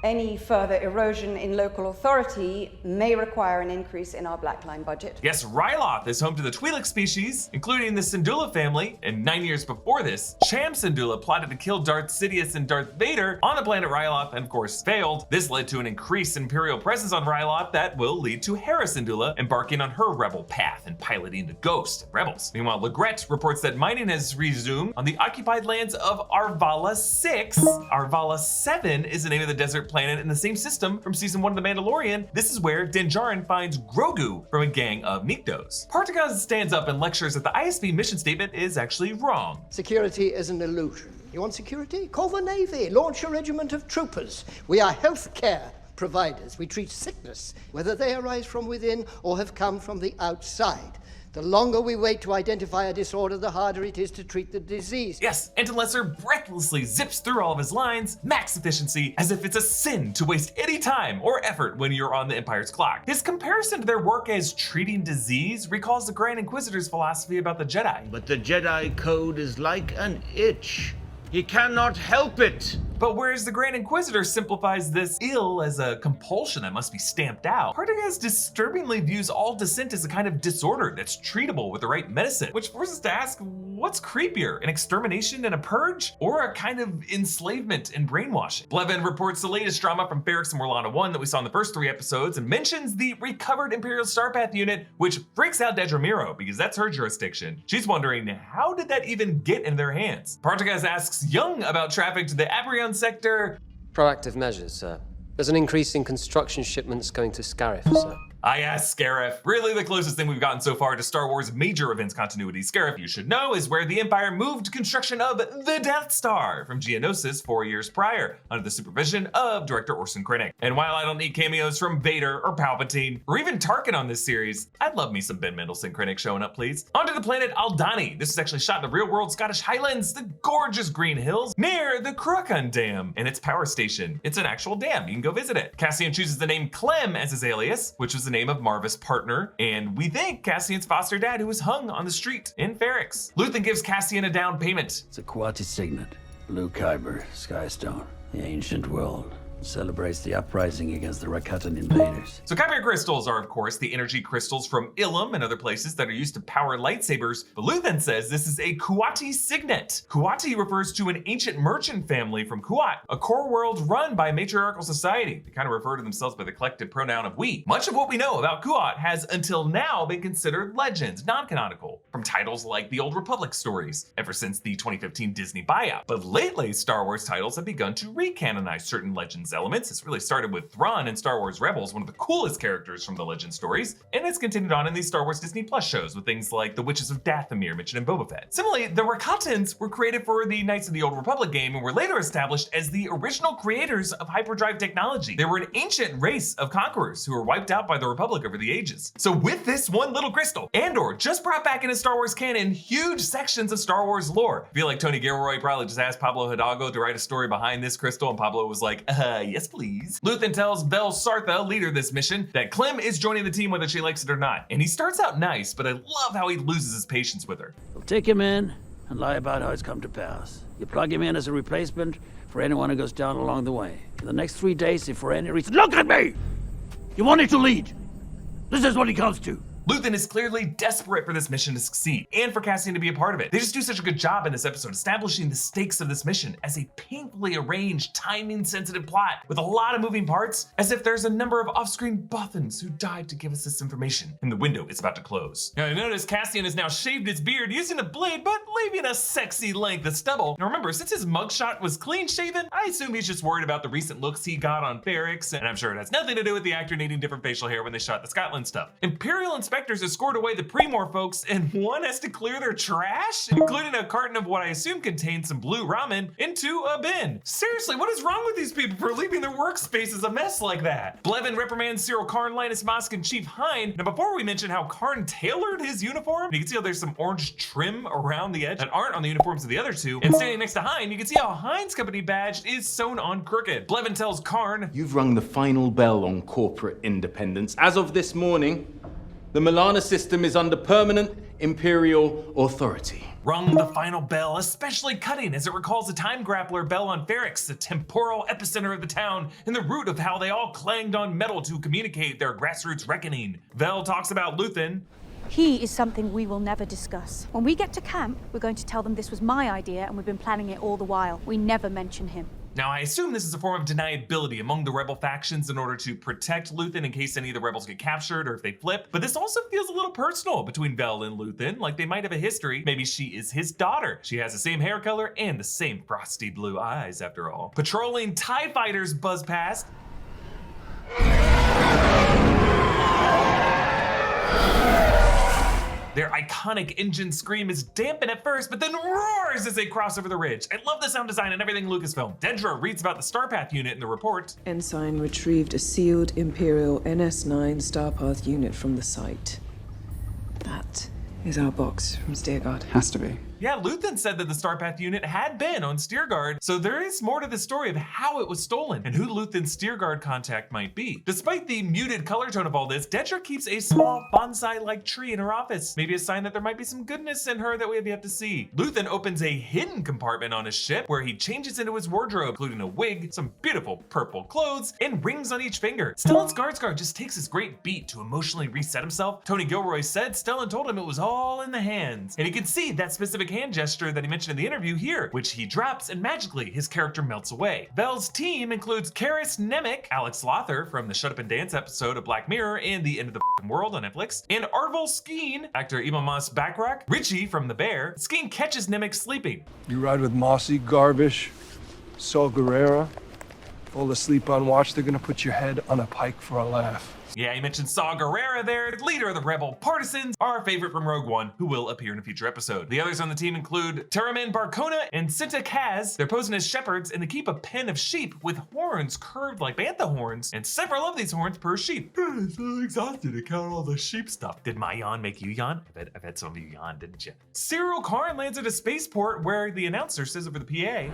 any further erosion in local authority may require an increase in our Black Line budget. Yes, Ryloth is home to the Twi'lek species, including the Syndulla family, and 9 years before this, Cham Syndulla plotted to kill Darth Sidious and Darth Vader on the planet Ryloth and of course failed. This led to an increased Imperial presence on Ryloth that will lead to Hera Syndulla embarking on her rebel path and piloting the Ghost rebels. Meanwhile, Legret reports that mining has resumed on the occupied lands of Arvala 6. Arvala 7 is the name of the desert planet in the same system from season 1 of The Mandalorian. This is where Din Djarin finds Grogu from a gang of Niktos. Partagaz stands up and lectures that the ISB mission statement is actually wrong. Security is an illusion. You want security? Call the Navy. Launch a regiment of troopers. We are healthcare providers. We treat sickness, whether they arise from within or have come from the outside. The longer we wait to identify a disorder, the harder it is to treat the disease. Yes, Anton Lesser breathlessly zips through all of his lines, max efficiency, as if it's a sin to waste any time or effort when you're on the Empire's clock. His comparison to their work as treating disease recalls the Grand Inquisitor's philosophy about the Jedi. But the Jedi Code is like an itch. He cannot help it. But whereas the Grand Inquisitor simplifies this ill as a compulsion that must be stamped out, Partagaz disturbingly views all dissent as a kind of disorder that's treatable with the right medicine, which forces us to ask, what's creepier, an extermination and a purge, or a kind of enslavement and brainwashing? Blevin reports the latest drama from Ferrix and Morlana 1 that we saw in the first 3 episodes and mentions the recovered Imperial Starpath unit, which freaks out Dedramiro because that's her jurisdiction. She's wondering, how did that even get in their hands? Partagaz asks Young about traffic to the Abrion sector. Proactive measures, sir. There's an increase in construction shipments going to Scarif, sir. Yes, Scarif. Really the closest thing we've gotten so far to Star Wars major events continuity. Scarif, you should know, is where the Empire moved construction of the Death Star from Geonosis 4 years prior, under the supervision of director Orson Krennic. And while I don't need cameos from Vader or Palpatine, or even Tarkin on this series, I'd love me some Ben Mendelsohn Krennic showing up, please. Onto the planet Aldhani. This is actually shot in the real-world Scottish Highlands, the gorgeous green hills near the Cruachan Dam and its power station. It's an actual dam. You can go visit it. Cassian chooses the name Clem as his alias, which was the name of Marva's partner, and we think Cassian's foster dad who was hung on the street in Ferrix. Luthen gives Cassian a down payment. It's a Quati signet. Blue Kyber, Skystone, the ancient world. Celebrates the uprising against the Rakatan invaders. So Kyber crystals are, of course, the energy crystals from Ilum and other places that are used to power lightsabers, but Luthen says this is a Quati signet. Quati refers to an ancient merchant family from Kuat, a core world run by a matriarchal society. They kind of refer to themselves by the collective pronoun of we. Much of what we know about Kuat has until now been considered legends, non-canonical, from titles like the Old Republic stories, ever since the 2015 Disney buyout. But lately, Star Wars titles have begun to recanonize certain legends elements. It's really started with Thrawn in Star Wars Rebels, one of the coolest characters from the legend stories, and it's continued on in these Star Wars Disney Plus shows with things like the Witches of Dathomir mentioned in Boba Fett. Similarly, the Rakatans were created for the Knights of the Old Republic game and were later established as the original creators of hyperdrive technology. They were an ancient race of conquerors who were wiped out by the Republic over the ages. So with this one little crystal, Andor just brought back into Star Wars canon huge sections of Star Wars lore. I feel like Tony Gilroy probably just asked Pablo Hidalgo to write a story behind this crystal, and Pablo was like, yes please. Luthen tells Vel Sartha, leader of this mission, that Clem is joining the team whether she likes it or not. And he starts out nice, but I love how he loses his patience with her. You'll take him in and lie about how it's come to pass. You plug him in as a replacement for anyone who goes down along the way. For the next 3 days, if for any reason— Look at me! You wanted to lead. This is what he comes to. Luthen is clearly desperate for this mission to succeed and for Cassian to be a part of it. They just do such a good job in this episode establishing the stakes of this mission as a painfully arranged, timing-sensitive plot with a lot of moving parts, as if there's a number of off-screen Bothans who died to give us this information, and the window is about to close. Now, I notice Cassian has now shaved his beard using a blade, but leaving a sexy length of stubble. Now remember, since his mugshot was clean-shaven, I assume he's just worried about the recent looks he got on Ferrix, and I'm sure it has nothing to do with the actor needing different facial hair when they shot the Scotland stuff. Imperial inspectors have scored away the Primor folks, and one has to clear their trash, including a carton of what I assume contains some blue ramen, into a bin. Seriously, what is wrong with these people for leaving their workspaces a mess like that? Blevin reprimands Cyril Karn, Linus Mosk, and Chief Hind. Now before we mention how Karn tailored his uniform, you can see how there's some orange trim around the edge that aren't on the uniforms of the other two, and standing next to Hind, you can see how Hind's company badge is sewn on crooked. Blevin tells Karn, "You've rung the final bell on corporate independence. As of this morning, The Milana system is under permanent Imperial authority. Rung the final bell, especially cutting as it recalls the time grappler bell on Ferrix, the temporal epicenter of the town, and the root of how they all clanged on metal to communicate their grassroots reckoning. Vel talks about Luthen. He is something we will never discuss. When we get to camp, we're going to tell them this was my idea and we've been planning it all the while. We never mention him. Now, I assume this is a form of deniability among the rebel factions in order to protect Luthen in case any of the rebels get captured or if they flip, but this also feels a little personal between Vel and Luthen, like they might have a history. Maybe she is his daughter. She has the same hair color and the same frosty blue eyes, after all. Patrolling TIE fighters buzz past. Their iconic engine scream is dampened at first, but then roars as they cross over the ridge. I love the sound design and everything Lucasfilm. Dedra reads about the Starpath unit in the report. Ensign retrieved a sealed Imperial NS9 Starpath unit from the site. That is our box from Steerguard. Has to be. Yeah, Luthen said that the Starpath unit had been on Steerguard, so there is more to the story of how it was stolen and who Luthen's Steerguard contact might be. Despite the muted color tone of all this, Dedra keeps a small bonsai-like tree in her office, maybe a sign that there might be some goodness in her that we have yet to see. Luthen opens a hidden compartment on his ship where he changes into his wardrobe, including a wig, some beautiful purple clothes, and rings on each finger. Stellan Skarsgård just takes his great beat to emotionally reset himself. Tony Gilroy said Stellan told him it was all in the hands, and he can see that specific hand gesture that he mentioned in the interview here, which he drops and magically his character melts away. Vel's team includes Karis Nemec, Alex Lothar from the Shut Up and Dance episode of Black Mirror and The End of the World on Netflix, and Arvel Skeen, actor Imamas Bakrak, Richie from The Bear. Skeen catches Nemec sleeping. You ride with Mossy, Garbish, Saul Guerrera, fall asleep on watch, they're gonna put your head on a pike for a laugh. Yeah, he mentioned Saw Gerrera there, leader of the Rebel Partisans, our favorite from Rogue One, who will appear in a future episode. The others on the team include Teramin Barcona and Cinta Kaz. They're posing as shepherds, and they keep a pen of sheep with horns curved like bantha horns, and several of these horns per sheep. I'm so exhausted to count all the sheep stuff. Did my yawn make you yawn? I've had some of you yawn, didn't you? Cyril Karn lands at a spaceport where the announcer says over the PA,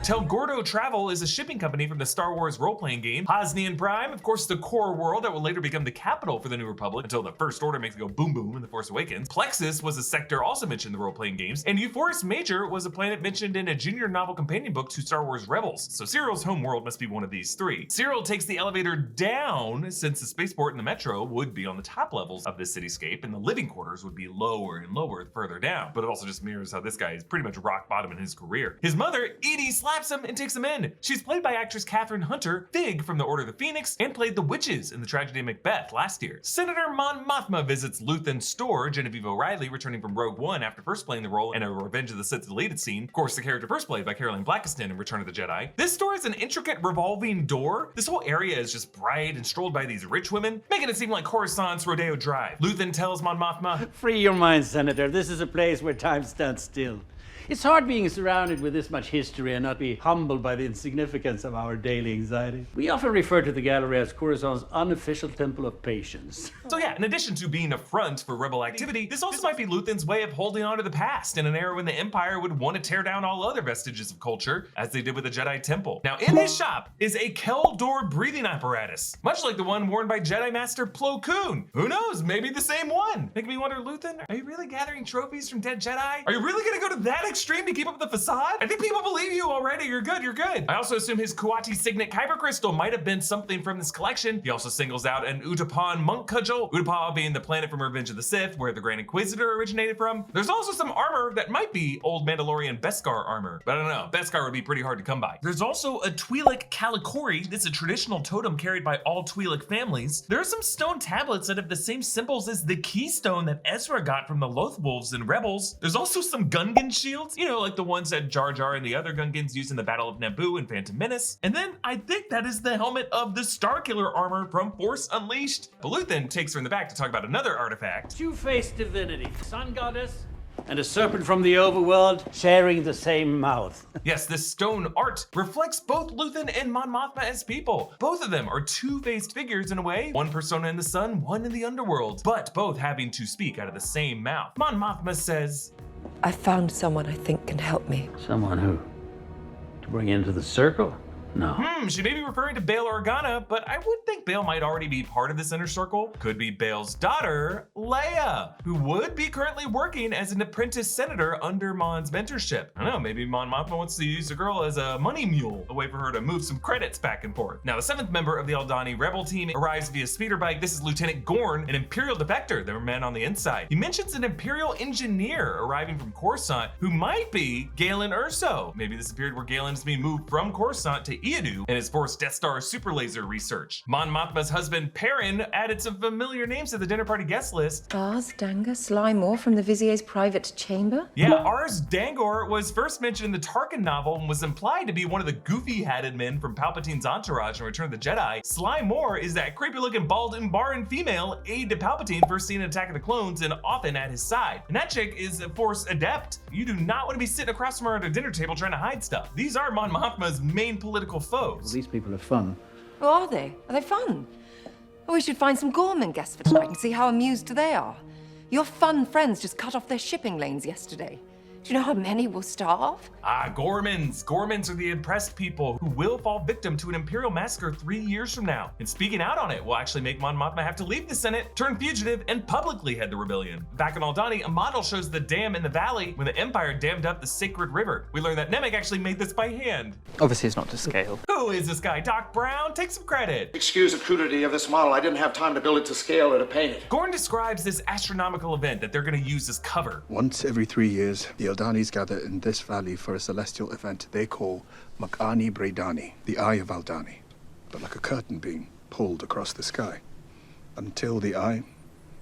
Tel Gordo Travel is a shipping company from the Star Wars role-playing game. Hosnian Prime, of course, the core world that will later become the capital for the New Republic until the First Order makes it go boom boom in The Force Awakens. Plexus was a sector also mentioned in the role-playing games, and Euphorus Major was a planet mentioned in a junior novel companion book to Star Wars Rebels. So Cyril's home world must be one of these three. Cyril takes the elevator down since the spaceport and the metro would be on the top levels of this cityscape, and the living quarters would be lower and lower further down. But it also just mirrors how this guy is pretty much rock bottom in his career. His mother, Edie, slaps him and takes him in. She's played by actress Catherine Hunter, Fig from the Order of the Phoenix, and played the witches in the tragedy of Macbeth last year. Senator Mon Mothma visits Luthen's store, Genevieve O'Reilly returning from Rogue One after first playing the role in a Revenge of the Sith deleted scene. Of course, the character first played by Caroline Blackiston in Return of the Jedi. This store is an intricate revolving door. This whole area is just bright and strolled by these rich women, making it seem like Coruscant's Rodeo Drive. Luthen tells Mon Mothma, "Free your mind, Senator. This is a place where time stands still. It's hard being surrounded with this much history and not be humbled by the insignificance of our daily anxiety. We often refer to the gallery as Coruscant's unofficial temple of patience." So yeah, in addition to being a front for rebel activity, this also might be Luthen's way of holding on to the past in an era when the Empire would want to tear down all other vestiges of culture, as they did with the Jedi Temple. Now, in his shop is a Kel Dor breathing apparatus, much like the one worn by Jedi Master Plo Koon. Who knows, maybe the same one. Making me wonder, Luthen, are you really gathering trophies from dead Jedi? Are you really gonna go to that extreme to keep up the facade? I think people believe you already. You're good, you're good. I also assume his Kuati Signet Kyber Crystal might have been something from this collection. He also singles out an Utapan monk cudgel, Utapau being the planet from Revenge of the Sith, where the Grand Inquisitor originated from. There's also some armor that might be old Mandalorian Beskar armor, but I don't know. Beskar would be pretty hard to come by. There's also a Twi'lek Kalikori. This is a traditional totem carried by all Twi'lek families. There are some stone tablets that have the same symbols as the keystone that Ezra got from the Loth Wolves in Rebels. There's also some Gungan shields, you know, like the ones that Jar Jar and the other Gungans used in the Battle of Naboo and Phantom Menace. And then I think that is the helmet of the Starkiller armor from Force Unleashed. But Luthen takes her in the back to talk about another artifact. Two-faced divinity, sun goddess, and a serpent from the overworld sharing the same mouth. Yes, this stone art reflects both Luthen and Mon Mothma as people. Both of them are two-faced figures in a way, one persona in the sun, one in the underworld, but both having to speak out of the same mouth. Mon Mothma says, "I found someone I think can help me." Someone who? To Bring into the circle? No. She may be referring to Bail Organa, but I would think Bail might already be part of this inner circle. Could be Bail's daughter, Leia, who would be currently working as an apprentice senator under Mon's mentorship. I don't know, maybe Mon Mothma wants to use the girl as a money mule, a way for her to move some credits back and forth. Now, the 7th member of the Aldhani rebel team arrives via speeder bike. This is Lieutenant Gorn, an Imperial defector. There were men on the inside. He mentions an Imperial engineer arriving from Coruscant who might be Galen Erso. Maybe this is a period where Galen is being moved from Coruscant to Eadu and is forced Death Star super laser research. Mon Mothma's husband Perrin added some familiar names to the dinner party guest list. Ars Danga Sly Moore from the Vizier's private chamber? Yeah, Ars Dangor was first mentioned in the Tarkin novel and was implied to be one of the goofy-hatted men from Palpatine's entourage in Return of the Jedi. Sly Moore is that creepy-looking bald Umbaran female aide to Palpatine first seen in Attack of the Clones and often at his side. And that chick is a Force adept. You do not want to be sitting across from her at a dinner table trying to hide stuff. These are Mon Mothma's main political foes. Well, these people are fun. Oh, are they? Are they fun? Oh, we should find some Gorman guests for tonight and see how amused they are. Your fun friends just cut off their shipping lanes yesterday. Do you know how many will starve? Gormans. Gormans are the oppressed people who will fall victim to an Imperial massacre 3 years from now. And speaking out on it will actually make Mon Mothma have to leave the Senate, turn fugitive, and publicly head the rebellion. Back in Aldhani, a model shows the dam in the valley when the Empire dammed up the sacred river. We learned that Nemec actually made this by hand. Obviously, it's not to scale. Who is this guy? Doc Brown? Take some credit. Excuse the crudity of this model. I didn't have time to build it to scale or to paint it. Gorn describes this astronomical event that they're going to use as cover. Once every 3 years, the Aldanis gather in this valley for a celestial event they call Makani Bredani, the Eye of Aldhani, but like a curtain being pulled across the sky. Until the eye,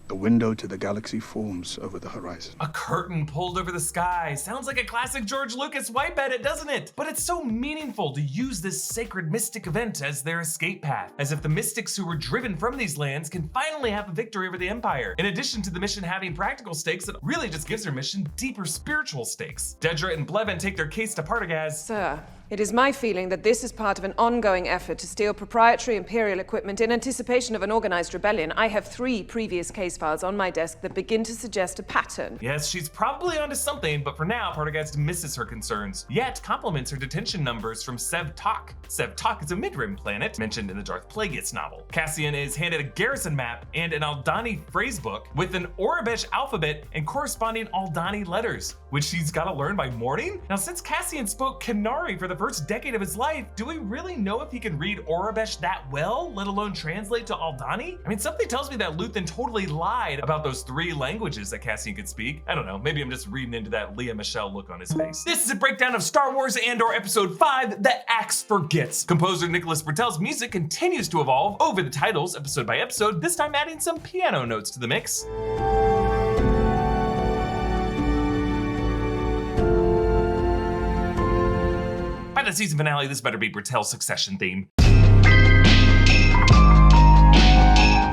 the window to the galaxy, forms over the horizon. A curtain pulled over the sky. Sounds like a classic George Lucas wipe edit, doesn't it? But it's so meaningful to use this sacred mystic event as their escape path, as if the mystics who were driven from these lands can finally have a victory over the Empire. In addition to the mission having practical stakes, it really just gives their mission deeper spiritual stakes. Dedra and Blevin take their case to Partagaz. Sir, it is my feeling that this is part of an ongoing effort to steal proprietary Imperial equipment in anticipation of an organized rebellion. I have 3 previous case files on my desk that begin to suggest a pattern. Yes, she's probably onto something, but for now, Partagaz dismisses her concerns, yet compliments her detention numbers from Sev Tak. Sev Tak is a mid-rim planet mentioned in the Darth Plagueis novel. Cassian is handed a garrison map and an Aldhani phrasebook with an Orabesh alphabet and corresponding Aldhani letters, which she's got to learn by morning. Now, since Cassian spoke Kenari for the first decade of his life, do we really know if he can read Orabesh that well, let alone translate to Aldhani? I mean, something tells me that Luthen totally lied about those 3 languages that Cassian could speak. I don't know, maybe I'm just reading into that Leah Michelle look on his face. This is a breakdown of Star Wars Andor Episode 5, The Axe Forgets. Composer Nicholas Bertel's music continues to evolve over the titles, episode by episode, this time adding some piano notes to the mix. By the season finale, this better be Bertel's Succession theme.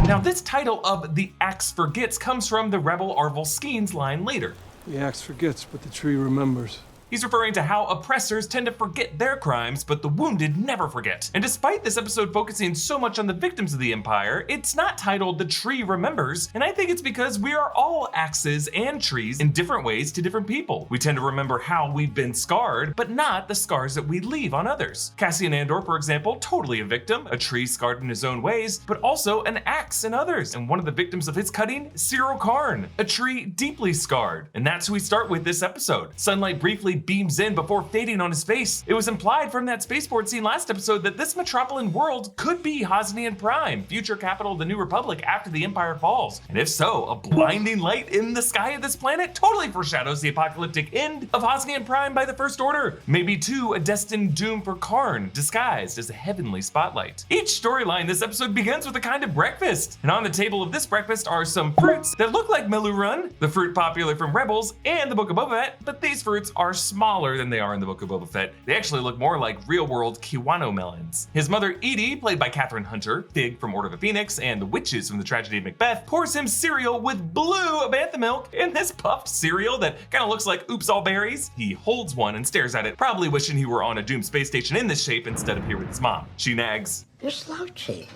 Now, this title of The Axe Forgets comes from the Rebel Arvel Skeens line later. The axe forgets, but the tree remembers. He's referring to how oppressors tend to forget their crimes, but the wounded never forget. And despite this episode focusing so much on the victims of the Empire, it's not titled The Tree Remembers, and I think it's because we are all axes and trees in different ways to different people. We tend to remember how we've been scarred, but not the scars that we leave on others. Cassian Andor, for example, totally a victim, a tree scarred in his own ways, but also an axe in others. And one of the victims of his cutting, Cyril Karn, a tree deeply scarred. And that's who we start with this episode. Sunlight briefly beams in before fading on his face. It was implied from that spaceport scene last episode that this Metropolitan world could be Hosnian Prime, future capital of the New Republic after the Empire falls. And if so, a blinding light in the sky of this planet totally foreshadows the apocalyptic end of Hosnian Prime by the First Order. Maybe too, a destined doom for Karn, disguised as a heavenly spotlight. Each storyline this episode begins with a kind of breakfast. And on the table of this breakfast are some fruits that look like Melurun, the fruit popular from Rebels and the Book of Boba Fett, but these fruits are smaller than they are in the Book of Boba Fett. They actually look more like real-world Kiwano melons. His mother, Edie, played by Catherine Hunter, Fig from Order of the Phoenix, and the witches from the Tragedy of Macbeth, pours him cereal with blue bantha milk in this puffed cereal that kind of looks like Oops All Berries. He holds one and stares at it, probably wishing he were on a doomed space station in this shape instead of here with his mom. She nags, "You're slouching.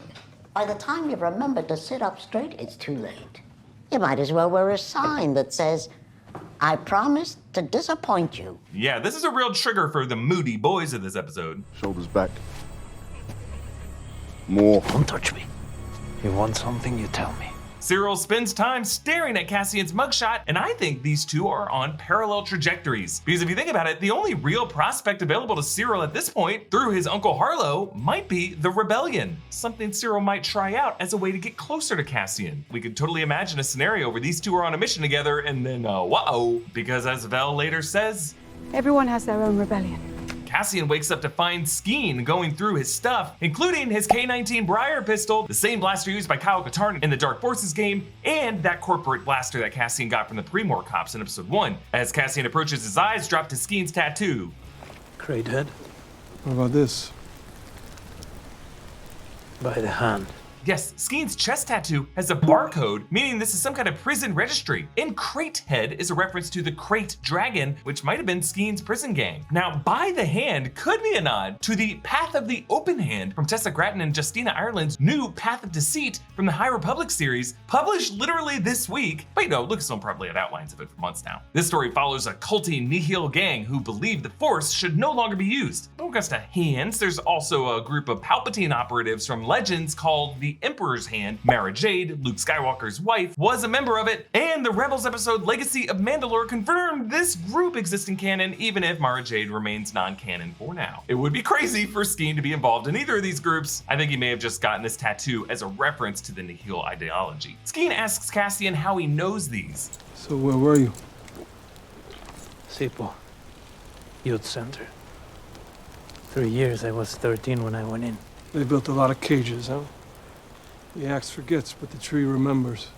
By the time you remember to sit up straight, it's too late. You might as well wear a sign that says, 'I promised to disappoint you. Yeah, this is a real trigger for the moody boys of this episode. Shoulders back. More. Don't touch me. You want something, you tell me. Cyril spends time staring at Cassian's mugshot, and I think these two are on parallel trajectories. Because if you think about it, the only real prospect available to Cyril at this point, through his Uncle Harlow, might be the rebellion. Something Cyril might try out as a way to get closer to Cassian. We could totally imagine a scenario where these two are on a mission together and then, whoa, because as Vel later says, Everyone has their own rebellion. Cassian wakes up to find Skeen going through his stuff, including his K-19 Briar pistol, the same blaster used by Kyle Katarn in the Dark Forces game, and that corporate blaster that Cassian got from the Pre-Mor cops in episode 1. As Cassian approaches, his eyes drop to Skeen's tattoo. Great head. What about this? By the hand. Yes, Skeen's chest tattoo has a barcode, meaning this is some kind of prison registry. And Crate Head is a reference to the Crate Dragon, which might have been Skeen's prison gang. Now, By the Hand could be a nod to the Path of the Open Hand from Tessa Gratton and Justina Ireland's new Path of Deceit from the High Republic series, published literally this week. But Lucasfilm probably had outlines of it for months now. This story follows a culty Nihil gang who believe the Force should no longer be used. Don't just hands, there's also a group of Palpatine operatives from Legends called the Emperor's Hand. Mara Jade, Luke Skywalker's wife, was a member of it, and the Rebels episode Legacy of Mandalore confirmed this group exists in canon, even if Mara Jade remains non-canon for now. It would be crazy for Skeen to be involved in either of these groups. I think he may have just gotten this tattoo as a reference to the Nihil ideology. Skeen asks Cassian how he knows these. So where were you? Sipo. Youth Center. 3 years, I was 13 when I went in. They built a lot of cages, huh? The axe forgets, but the tree remembers.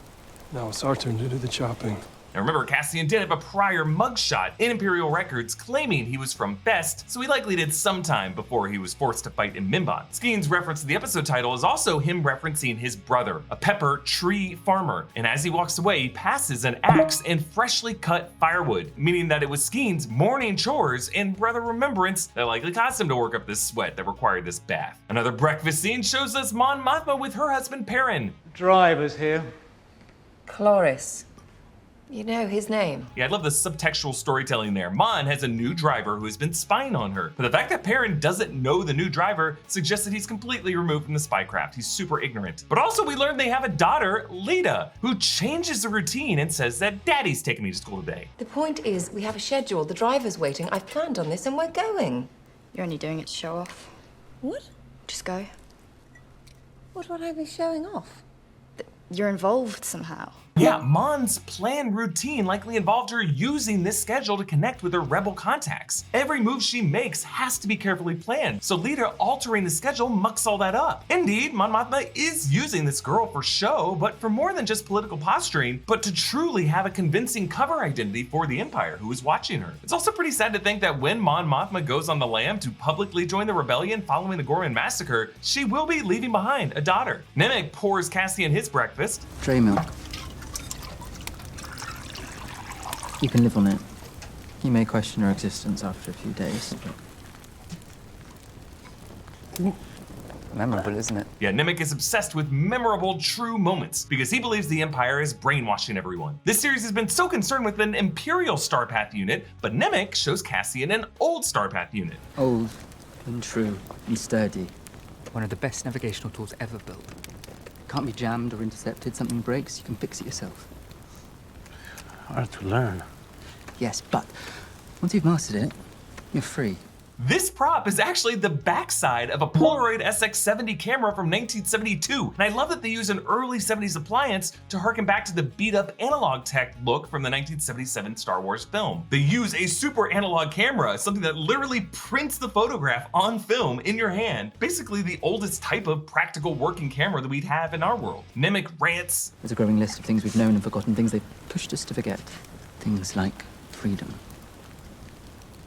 Now it's our turn to do the chopping. Now remember, Cassian did have a prior mugshot in Imperial records claiming he was from Best, so he likely did some time before he was forced to fight in Mimban. Skeen's reference to the episode title is also him referencing his brother, a pepper tree farmer, and as he walks away, he passes an axe and freshly cut firewood, meaning that it was Skeen's morning chores and brother remembrance that likely caused him to work up this sweat that required this bath. Another breakfast scene shows us Mon Mothma with her husband Perrin. Driver's here. Cloris. You know his name. Yeah, I love the subtextual storytelling there. Mon has a new driver who has been spying on her. But the fact that Perrin doesn't know the new driver suggests that he's completely removed from the spycraft. He's super ignorant. But also we learn they have a daughter, Lita, who changes the routine and says that daddy's taking me to school today. The point is, we have a schedule, the driver's waiting, I've planned on this and we're going. You're only doing it to show off. What? Just go. What would I be showing off? You're involved somehow. Yeah, Mon's planned routine likely involved her using this schedule to connect with her rebel contacts. Every move she makes has to be carefully planned, so Lita altering the schedule mucks all that up. Indeed, Mon Mothma is using this girl for show, but for more than just political posturing, but to truly have a convincing cover identity for the Empire who is watching her. It's also pretty sad to think that when Mon Mothma goes on the lam to publicly join the rebellion following the Gorman massacre, she will be leaving behind a daughter. Nemik pours Cassian his breakfast. Tray milk. You can live on it. You may question her existence after a few days. Memorable, isn't it? Yeah, Nemik is obsessed with memorable, true moments because he believes the Empire is brainwashing everyone. This series has been so concerned with an Imperial Starpath unit, but Nemik shows Cassian an old Starpath unit. Old and true and sturdy. One of the best navigational tools ever built. Can't be jammed or intercepted. Something breaks, you can fix it yourself. Hard to learn. Yes, but once you've mastered it, you're free. This prop is actually the backside of a Polaroid SX70 camera from 1972, and I love that they use an early 70s appliance to harken back to the beat-up analog tech look from the 1977 Star Wars film. They use a super analog camera, something that literally prints the photograph on film in your hand, basically the oldest type of practical working camera that we'd have in our world. Nemik rants. There's a growing list of things we've known and forgotten, things they've pushed us to forget. Things like freedom.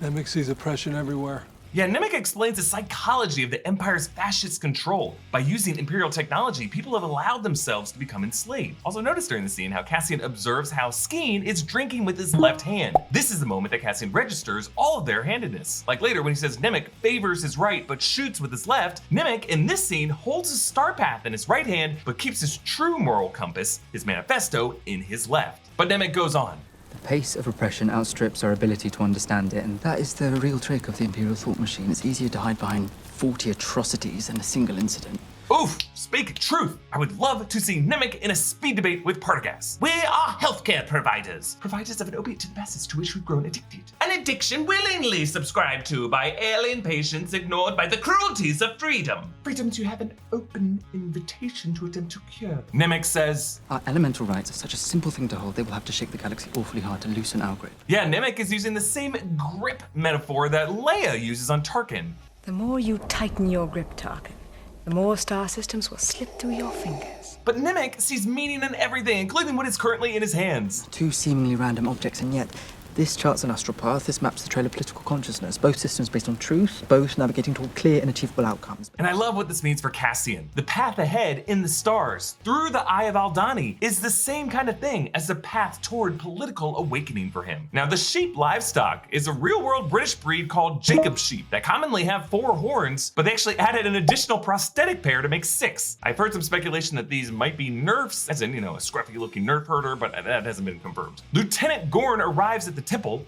Nemik sees oppression everywhere. Yeah, Nemik explains the psychology of the Empire's fascist control. By using Imperial technology, people have allowed themselves to become enslaved. Also notice during the scene how Cassian observes how Skeen is drinking with his left hand. This is the moment that Cassian registers all of their handedness. Like later when he says Nemik favors his right but shoots with his left, Nemik in this scene holds his Starpath in his right hand but keeps his true moral compass, his manifesto, in his left. But Nemik goes on. The pace of repression outstrips our ability to understand it, and that is the real trick of the Imperial thought machine. It's easier to hide behind 40 atrocities than a single incident. Oof, speak truth. I would love to see Nemec in a speed debate with Partagas. We are healthcare providers. Providers of an opiate to the masses to which we've grown addicted. An addiction willingly subscribed to by alien patients ignored by the cruelties of freedom. Freedoms you have an open invitation to attempt to cure. Nemec says, our elemental rights are such a simple thing to hold, they will have to shake the galaxy awfully hard to loosen our grip. Yeah, Nemec is using the same grip metaphor that Leia uses on Tarkin. The more you tighten your grip, Tarkin, the more star systems will slip through your fingers. But Nemec sees meaning in everything, including what is currently in his hands. Two seemingly random objects, and yet this charts an astral path, this maps the trail of political consciousness. Both systems based on truth, both navigating toward clear and achievable outcomes. And I love what this means for Cassian. The path ahead in the stars, through the Eye of Aldhani, is the same kind of thing as the path toward political awakening for him. Now, the sheep livestock is a real-world British breed called Jacob sheep that commonly have 4 horns, but they actually added an additional prosthetic pair to make 6. I've heard some speculation that these might be nerfs, as in, you know, a scruffy-looking nerf herder, but that hasn't been confirmed. Lieutenant Gorn arrives at the temple.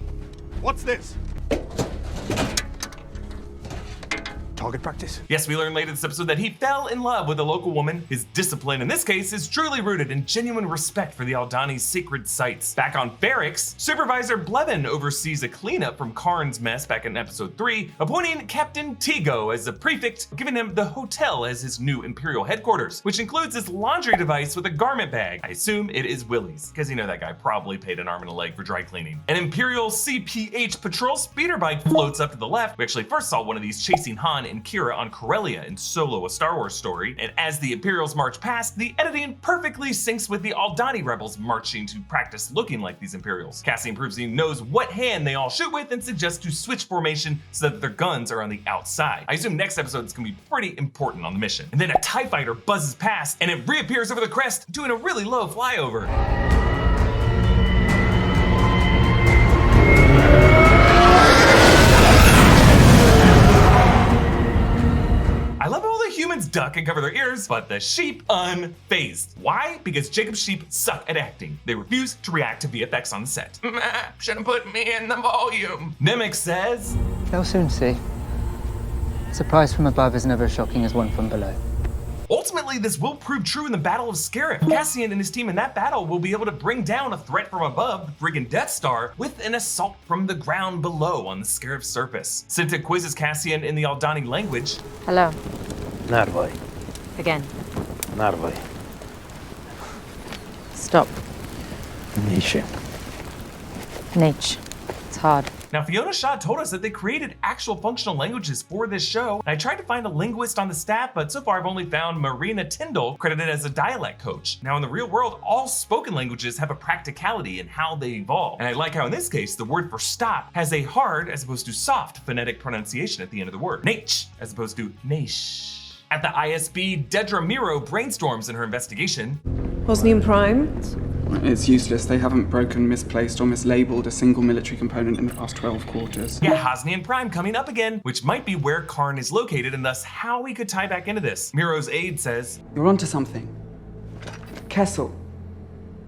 What's this? Target practice? Yes, we learn later this episode that he fell in love with a local woman. His discipline in this case is truly rooted in genuine respect for the Aldhani's sacred sites. Back on Ferrix, Supervisor Blevin oversees a cleanup from Karn's mess back in episode 3, appointing Captain Tigo as the prefect, giving him the hotel as his new Imperial headquarters, which includes his laundry device with a garment bag. I assume it is Willie's, because you know that guy probably paid an arm and a leg for dry cleaning. An Imperial CPH patrol speeder bike floats up to the left. We actually first saw one of these chasing Han and Kira on Corellia in Solo, a Star Wars story, and as the Imperials march past, the editing perfectly syncs with the Aldhani rebels marching to practice looking like these Imperials. Cassian proves he knows what hand they all shoot with and suggests to switch formation so that their guns are on the outside. I assume next episode is gonna be pretty important on the mission. And then a TIE fighter buzzes past and it reappears over the crest, doing a really low flyover. I love how the humans duck and cover their ears, but the sheep unfazed. Why? Because Jacob's sheep suck at acting. They refuse to react to VFX on the set. Should've put me in the volume. Nemec says, they'll soon see. A surprise from above is never as shocking as one from below. Ultimately, this will prove true in the Battle of Scarif. Cassian and his team in that battle will be able to bring down a threat from above, the brigand Death Star, with an assault from the ground below on the Scarif surface. Cinta quizzes Cassian in the Aldhani language. Hello. Narvai. Again. Narvai. Stop. Nisha. Nich. It's hard. Now, Fiona Shaw told us that they created actual functional languages for this show, and I tried to find a linguist on the staff, but so far I've only found Marina Tyndall credited as a dialect coach. Now, in the real world, all spoken languages have a practicality in how they evolve, and I like how in this case, the word for stop has a hard as opposed to soft phonetic pronunciation at the end of the word. Nach as opposed to naish. At the ISB, Dedra Miro brainstorms in her investigation. Hosnian Prime? It's useless. They haven't broken, misplaced, or mislabeled a single military component in the past 12 quarters. Yeah, Hosnian Prime coming up again, which might be where Karn is located and thus how we could tie back into this. Miro's aide says, you're onto something. Kessel.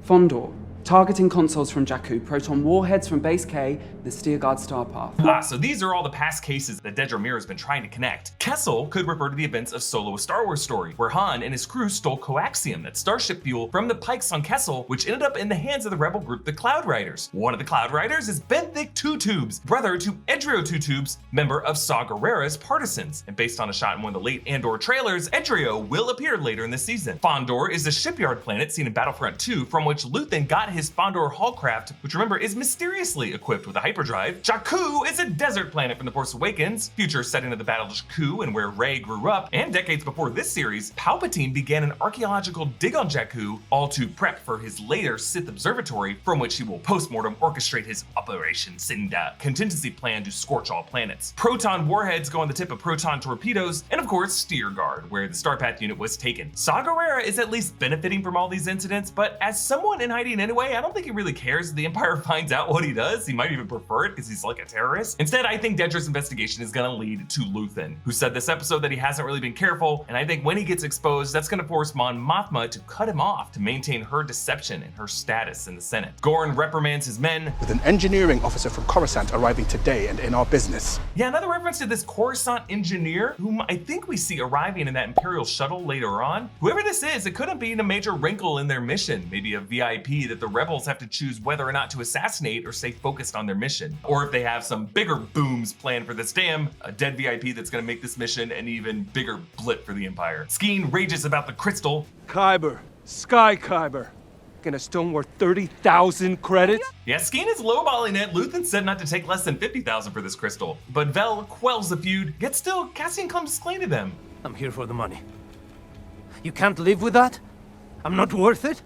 Fondor. Targeting consoles from Jakku, proton warheads from Base K, the Steerguard star path. So these are all the past cases that Dedra Miro's been trying to connect. Kessel could refer to the events of Solo, a Star Wars story, where Han and his crew stole coaxium, that starship fuel, from the pikes on Kessel, which ended up in the hands of the rebel group, the Cloud Riders. One of the Cloud Riders is Benthic Two Tubes, brother to Edrio Two Tubes, member of Saw Gerrera's partisans. And based on a shot in one of the late Andor trailers, Edrio will appear later in the season. Fondor is a shipyard planet seen in Battlefront 2, from which Luthen got his Fondor Hallcraft, which remember is mysteriously equipped with a hyperdrive. Jakku is a desert planet from The Force Awakens, future setting of the Battle of Jakku and where Rey grew up, and decades before this series, Palpatine began an archaeological dig on Jakku, all to prep for his later Sith Observatory, from which he will post-mortem orchestrate his Operation Cinder contingency plan to scorch all planets. Proton warheads go on the tip of proton torpedoes, and of course Steerguard, where the Starpath unit was taken. Saw Gerrera is at least benefiting from all these incidents, but as someone in hiding anyway, way, I don't think he really cares if the Empire finds out what he does. He might even prefer it because he's like a terrorist. Instead, I think Dedra's investigation is gonna lead to Luthen, who said this episode that he hasn't really been careful, and I think when he gets exposed, that's gonna force Mon Mothma to cut him off to maintain her deception and her status in the Senate. Gorn reprimands his men. With an engineering officer from Coruscant arriving today and in our business. Yeah, another reference to this Coruscant engineer, whom I think we see arriving in that Imperial shuttle later on. Whoever this is, it couldn't be a major wrinkle in their mission. Maybe a VIP that the rebels have to choose whether or not to assassinate or stay focused on their mission. Or if they have some bigger booms planned for this dam, a dead VIP that's gonna make this mission an even bigger blip for the Empire. Skeen rages about the crystal. Kyber, Sky Kyber. Get a stone worth 30,000 credits? Yeah, Skeen is lowballing it. Luthen said not to take less than 50,000 for this crystal. But Vel quells the feud, yet still, Cassian comes to explain to them. I'm here for the money. You can't live with that? I'm not worth it?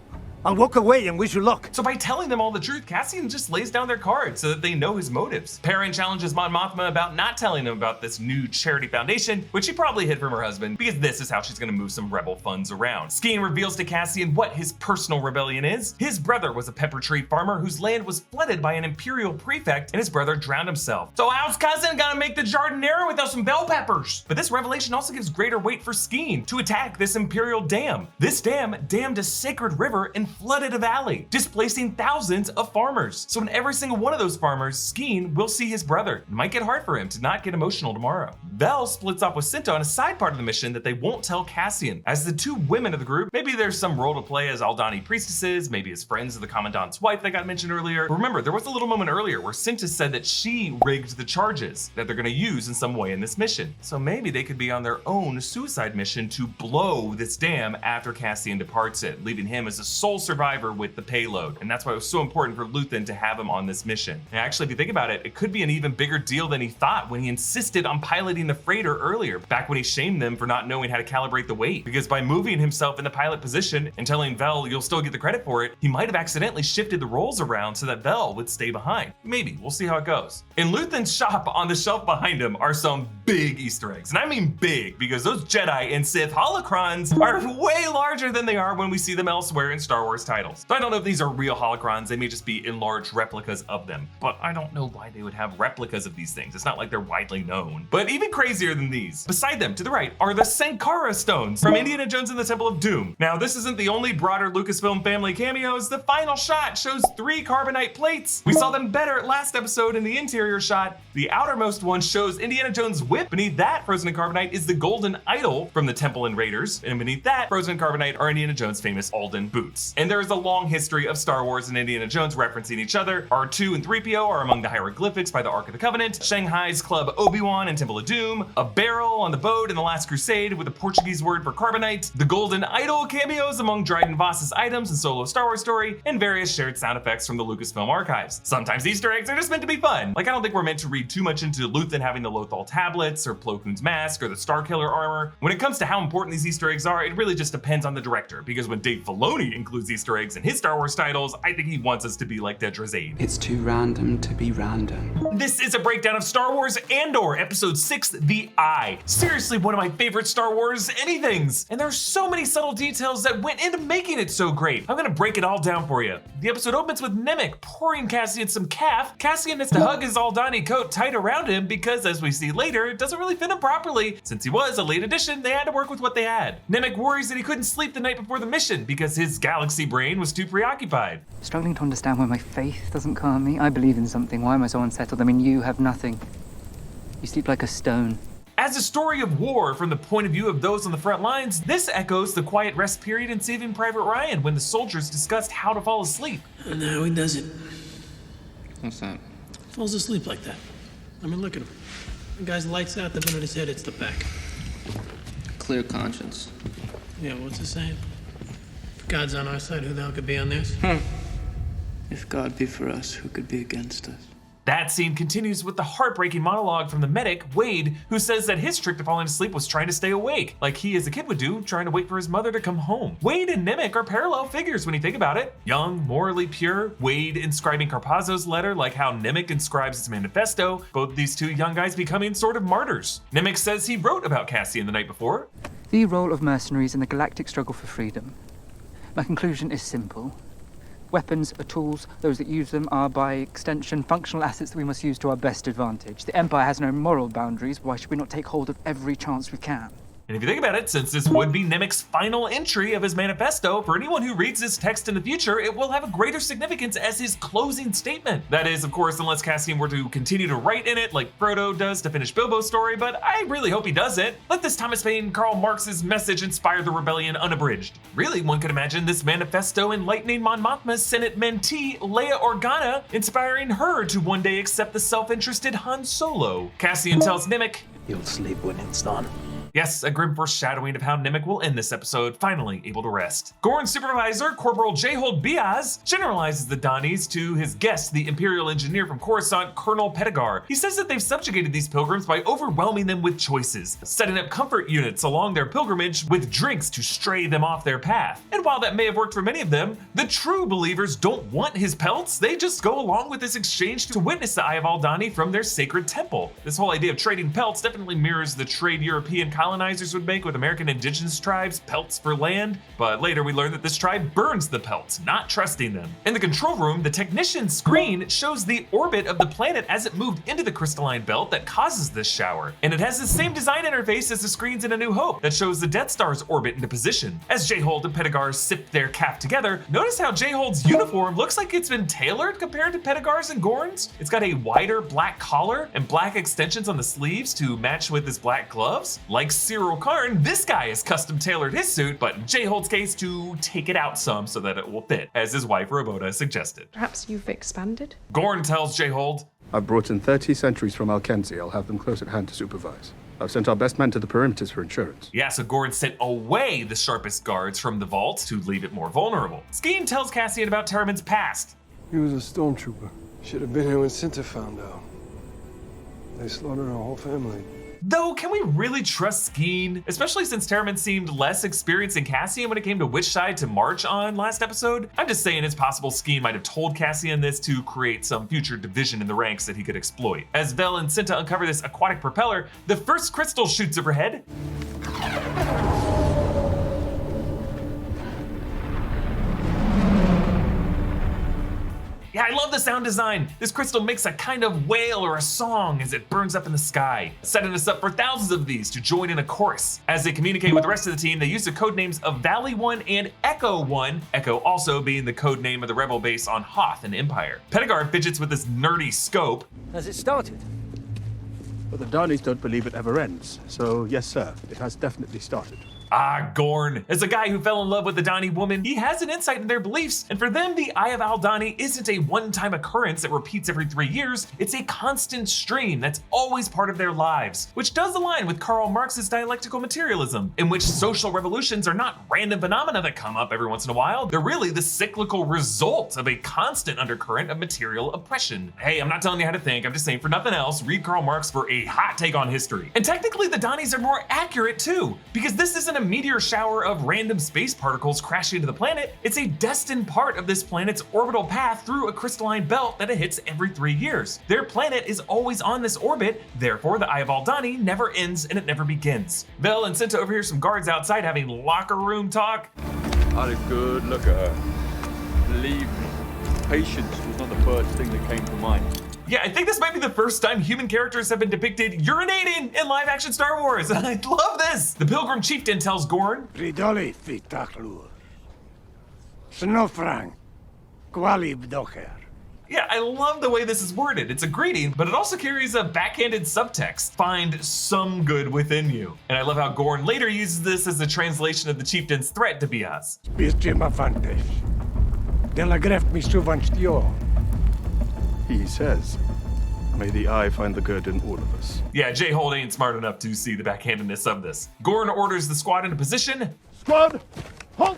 I'll walk away and wish you luck. So by telling them all the truth, Cassian just lays down their cards so that they know his motives. Perrin challenges Mon Mothma about not telling him about this new charity foundation, which she probably hid from her husband, because this is how she's gonna move some rebel funds around. Skeen reveals to Cassian what his personal rebellion is. His brother was a pepper tree farmer whose land was flooded by an Imperial prefect, and his brother drowned himself. So how's cousin gonna make the Jardinera without some bell peppers? But this revelation also gives greater weight for Skeen to attack this Imperial dam. This dam dammed a sacred river and flooded a valley, displacing thousands of farmers. So in every single one of those farmers, Skeen will see his brother. It might get hard for him to not get emotional tomorrow. Vel splits off with Cinta on a side part of the mission that they won't tell Cassian. As the two women of the group, maybe there's some role to play as Aldhani priestesses, maybe as friends of the Commandant's wife that got mentioned earlier. But remember, there was a little moment earlier where Cinta said that she rigged the charges that they're gonna use in some way in this mission. So maybe they could be on their own suicide mission to blow this dam after Cassian departs it, leaving him as a sole survivor with the payload. And that's why it was so important for Luthen to have him on this mission. And actually, if you think about it, it could be an even bigger deal than he thought when he insisted on piloting the freighter earlier, back when he shamed them for not knowing how to calibrate the weight. Because by moving himself in the pilot position and telling Vel you'll still get the credit for it, he might have accidentally shifted the roles around so that Vel would stay behind. Maybe, we'll see how it goes. In Luthen's shop, on the shelf behind him are some big Easter eggs. And I mean big, because those Jedi and Sith holocrons are way larger than they are when we see them elsewhere in Star Wars titles. So I don't know if these are real holocrons, they may just be enlarged replicas of them, but I don't know why they would have replicas of these things. It's not like they're widely known. But even crazier than these, beside them to the right are the Sankara stones from Indiana Jones and the Temple of Doom. Now this isn't the only broader Lucasfilm family cameos. The final shot shows 3 carbonite plates. We saw them better last episode in the interior shot. The outermost one shows Indiana Jones' whip. Beneath that, frozen in carbonite, is the golden idol from the Temple and Raiders. And beneath that, frozen in carbonite, are Indiana Jones' famous Alden boots. And there is a long history of Star Wars and Indiana Jones referencing each other. R2 and 3PO are among the hieroglyphics by the Ark of the Covenant. Shanghai's Club Obi-Wan and Temple of Doom. A barrel on the boat in The Last Crusade with a Portuguese word for carbonite. The golden idol cameos among Dryden Voss's items in Solo Star Wars Story, and various shared sound effects from the Lucasfilm archives. Sometimes Easter eggs are just meant to be fun. Like, I don't think we're meant to read too much into Luthen having the Lothal tablets, or Plo Koon's mask, or the Starkiller armor. When it comes to how important these Easter eggs are, it really just depends on the director, because when Dave Filoni includes Easter eggs in his Star Wars titles, I think he wants us to be like Dedra's aide. It's too random to be random. This is a breakdown of Star Wars Andor, Episode 6, The Eye. Seriously, one of my favorite Star Wars anythings. And there's so many subtle details that went into making it so great. I'm gonna break it all down for you. The episode opens with Nemik pouring Cassian some calf. Cassian has to hug his Aldhani coat tight around him because, as we see later, it doesn't really fit him properly. Since he was a late addition, they had to work with what they had. Nemik worries that he couldn't sleep the night before the mission because his galaxy brain was too preoccupied. Struggling to understand why my faith doesn't calm me. I believe in something. Why am I so unsettled? I mean, you have nothing. You sleep like a stone. As a story of war from the point of view of those on the front lines, this echoes the quiet rest period in Saving Private Ryan when the soldiers discussed how to fall asleep. And now he does it. What's that? Falls asleep like that. I mean, look at him. The guy's lights out, the minute his head hits the back. Clear conscience. Yeah, what's it saying? If God's on our side, who the hell could be on theirs? If God be for us, who could be against us? That scene continues with the heartbreaking monologue from the medic, Wade, who says that his trick to falling asleep was trying to stay awake, like he as a kid would do, trying to wait for his mother to come home. Wade and Nemik are parallel figures when you think about it. Young, morally pure, Wade inscribing Carpazzo's letter like how Nemik inscribes his manifesto, both these two young guys becoming sort of martyrs. Nemik says he wrote about Cassian the night before. The role of mercenaries in the galactic struggle for freedom. My conclusion is simple. Weapons are tools. Those that use them are, by extension, functional assets that we must use to our best advantage. The Empire has no moral boundaries. Why should we not take hold of every chance we can? And if you think about it, since this would be Nemik's final entry of his manifesto, for anyone who reads this text in the future, it will have a greater significance as his closing statement. That is, of course, unless Cassian were to continue to write in it like Frodo does to finish Bilbo's story, but I really hope he doesn't. Let this Thomas Paine Karl Marx's message inspire the rebellion unabridged. Really, one could imagine this manifesto enlightening Mon Mothma's Senate mentee, Leia Organa, inspiring her to one day accept the self-interested Han Solo. Cassian tells Nemik, "You'll sleep when it's done." Yes, a grim foreshadowing of how Nemik will end this episode, finally able to rest. Gorn's supervisor, Corporal J-Hold Biaz, generalizes the Donnies to his guest, the Imperial engineer from Coruscant, Colonel Pettigar. He says that they've subjugated these pilgrims by overwhelming them with choices, setting up comfort units along their pilgrimage with drinks to stray them off their path. And while that may have worked for many of them, the true believers don't want his pelts. They just go along with this exchange to witness the Eye of Aldhani from their sacred temple. This whole idea of trading pelts definitely mirrors the trade European colonizers would make with American indigenous tribes, pelts for land, but later we learn that this tribe burns the pelts, not trusting them. In the control room, the technician's screen shows the orbit of the planet as it moved into the crystalline belt that causes this shower, and it has the same design interface as the screens in A New Hope that shows the Death Star's orbit into position. As J-Hold and Pettigar sip their cap together, notice how J-Hold's uniform looks like it's been tailored compared to Pettigar's and Gorn's. It's got a wider black collar and black extensions on the sleeves to match with his black gloves. Like Cyril Karn, this guy has custom tailored his suit, but in J-Hold's case to take it out some so that it will fit, as his wife Roboda suggested. Perhaps you've expanded? Gorn tells J-Hold, "I've brought in 30 sentries from Alkenzi. I'll have them close at hand to supervise. I've sent our best men to the perimeters for insurance." Yeah, so Gorn sent away the sharpest guards from the vault to leave it more vulnerable. Skeen tells Cassian about Termin's past. He was a stormtrooper. Should have been here when Cinta found out. They slaughtered our whole family. Though, can we really trust Skeen? Especially since Termin seemed less experienced than Cassian when it came to which side to march on last episode? I'm just saying it's possible Skeen might have told Cassian this to create some future division in the ranks that he could exploit. As Vel and Cinta uncover this aquatic propeller, the first crystal shoots overhead. Yeah, I love the sound design. This crystal makes a kind of wail or a song as it burns up in the sky, setting us up for thousands of these to join in a chorus. As they communicate with the rest of the team, they use the code names of Valley 1 and Echo 1, Echo also being the code name of the rebel base on Hoth and Empire. Pettigar fidgets with this nerdy scope. Has it started? But the Donnies don't believe it ever ends, so yes, sir, it has definitely started. Ah, Gorn. As a guy who fell in love with the Donnie woman, he has an insight into their beliefs, and for them, the Eye of Aldhani isn't a one-time occurrence that repeats every 3 years, it's a constant stream that's always part of their lives, which does align with Karl Marx's dialectical materialism, in which social revolutions are not random phenomena that come up every once in a while, they're really the cyclical result of a constant undercurrent of material oppression. Hey, I'm not telling you how to think, I'm just saying for nothing else, read Karl Marx for a hot take on history. And technically, the Donnies are more accurate too, because this isn't a meteor shower of random space particles crashing into the planet. It's a destined part of this planet's orbital path through a crystalline belt that it hits every 3 years. Their planet is always on this orbit, therefore the Eye of Aldhani never ends and it never begins. Vel and Cinta overhear some guards outside having locker room talk. I had a good look at her. Believe me, patience was not the first thing that came to mind. Yeah, I think this might be the first time human characters have been depicted urinating in live-action Star Wars. I love this. The Pilgrim Chieftain tells Gorn, Pridoli fitaklu. Snofrang. Gwalib docher. Yeah, I love the way this is worded. It's a greeting, but it also carries a backhanded subtext. Find some good within you. And I love how Gorn later uses this as a translation of the chieftain's threat to Biaz. He says, "May the Eye find the good in all of us." Yeah, J-Hold ain't smart enough to see the backhandedness of this. Gorn orders the squad into position. Squad, halt!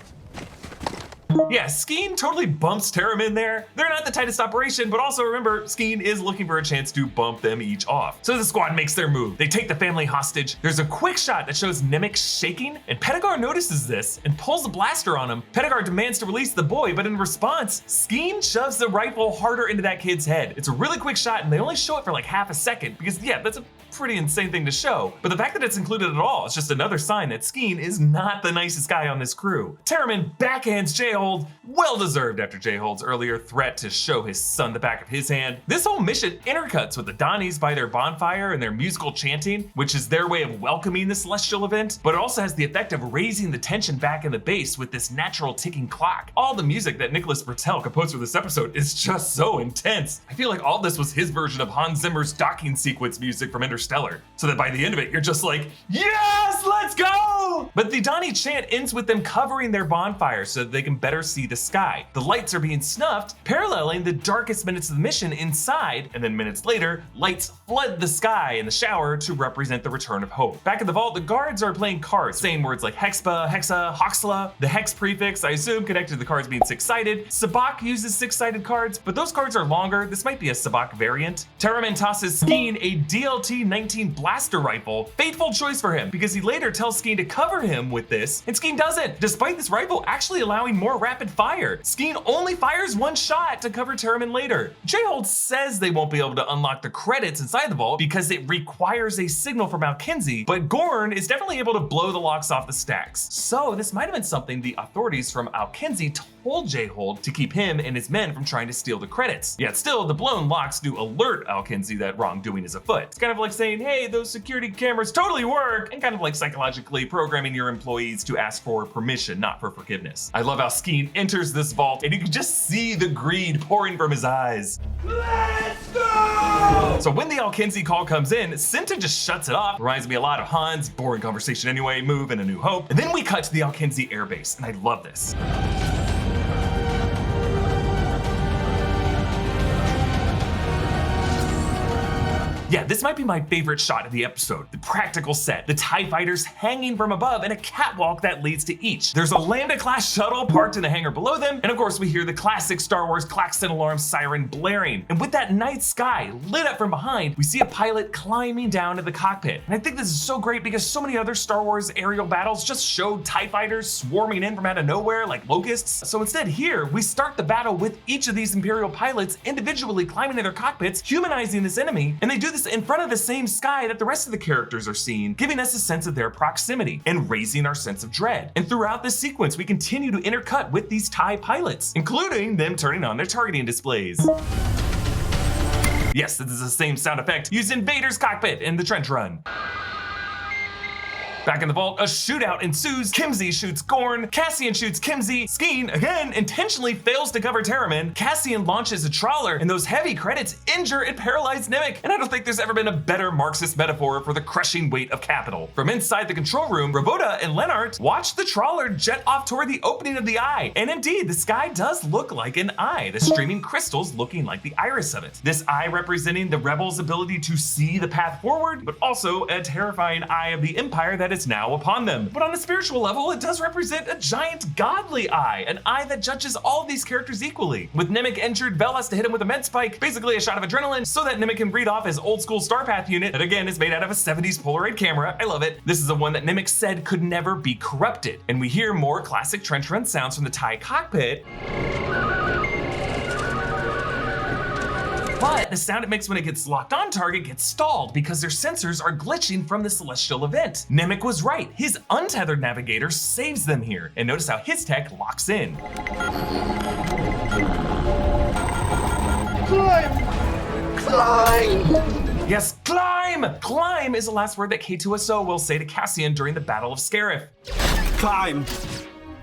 Yeah, Skeen totally bumps Tarim in there. They're not the tightest operation, but also remember, Skeen is looking for a chance to bump them each off. So the squad makes their move. They take the family hostage. There's a quick shot that shows Nemik shaking, and Pettigar notices this and pulls the blaster on him. Pettigar demands to release the boy, but in response, Skeen shoves the rifle harder into that kid's head. It's a really quick shot, and they only show it for like half a second, because yeah, that's a pretty insane thing to show. But the fact that it's included at all is just another sign that Skeen is not the nicest guy on this crew. Tarim backhands J-Hold J-Hold. Well deserved after J-Hold's earlier threat to show his son the back of his hand. This whole mission intercuts with the Donnies by their bonfire and their musical chanting, which is their way of welcoming the celestial event, but it also has the effect of raising the tension back in the base with this natural ticking clock. All the music that Nicholas Bertel composed for this episode is just so intense. I feel like all this was his version of Hans Zimmer's docking sequence music from Interstellar, so that by the end of it, you're just like, yes, let's go! But the Donnie chant ends with them covering their bonfire so that they can better see the sky. The lights are being snuffed, paralleling the darkest minutes of the mission inside, and then minutes later, lights flood the sky in the shower to represent the return of hope. Back in the vault, the guards are playing cards, saying words like Hexpa, Hexa, Hoxla. The Hex prefix, I assume, connected to the cards being six-sided. Sabak uses six-sided cards, but those cards are longer. This might be a Sabak variant. Terraman tosses Skeen a DLT-19 blaster rifle. Fateful choice for him, because he later tells Skeen to cover him with this, and Skeen doesn't, despite this rifle actually allowing more rapid fire. Skeen only fires one shot to cover Terraman later. J-Hold says they won't be able to unlock the credits inside the vault because it requires a signal from Alkinzi, but Gorn is definitely able to blow the locks off the stacks. So this might have been something the authorities from Alkinzi told J-Hold to keep him and his men from trying to steal the credits. Yet still, the blown locks do alert Alkinzi that wrongdoing is afoot. It's kind of like saying, hey, those security cameras totally work, and kind of like psychologically programming your employees to ask for permission, not for forgiveness. I love how Skeen enters this vault and you can just see the greed pouring from his eyes. Let's go! So when the Alkinzi call comes in, Cinta just shuts it off. Reminds me a lot of Hans, boring conversation anyway, move and A New Hope. And then we cut to the Alkinzi airbase, and I love this. Yeah, this might be my favorite shot of the episode. The practical set, the TIE fighters hanging from above, and a catwalk that leads to each. There's a Lambda-class shuttle parked in the hangar below them, and of course we hear the classic Star Wars klaxon alarm siren blaring. And with that night sky lit up from behind, we see a pilot climbing down to the cockpit. And I think this is so great because so many other Star Wars aerial battles just showed TIE fighters swarming in from out of nowhere like locusts. So instead here, we start the battle with each of these Imperial pilots individually climbing in their cockpits, humanizing this enemy, and they do this in front of the same sky that the rest of the characters are seeing, giving us a sense of their proximity and raising our sense of dread. And throughout this sequence, we continue to intercut with these TIE pilots, including them turning on their targeting displays. Yes, this is the same sound effect used in Vader's cockpit in the trench run. Back in the vault, a shootout ensues. Kimsey shoots Gorn, Cassian shoots Kimsey, Skeen again intentionally fails to cover Terraman, Cassian launches a trawler, and those heavy credits injure and paralyze Nemik. And I don't think there's ever been a better Marxist metaphor for the crushing weight of capital. From inside the control room, Roboda and Lennart watch the trawler jet off toward the opening of the eye. And indeed, the sky does look like an eye, the streaming crystals looking like the iris of it. This eye representing the rebels' ability to see the path forward, but also a terrifying eye of the Empire that is now upon them. But on a spiritual level, it does represent a giant godly eye, an eye that judges all of these characters equally. With Nemik injured, Vel has to hit him with a med spike, basically a shot of adrenaline, so that Nemik can read off his old school Starpath unit that again is made out of a 70s Polaroid camera. I love it. This is the one that Nemik said could never be corrupted. And we hear more classic trench run sounds from the TIE cockpit. But the sound it makes when it gets locked on target gets stalled because their sensors are glitching from the celestial event. Nemik was right. His untethered navigator saves them here. And notice how his tech locks in. Climb! Climb! Yes, climb! Climb is the last word that K2SO will say to Cassian during the Battle of Scarif. Climb!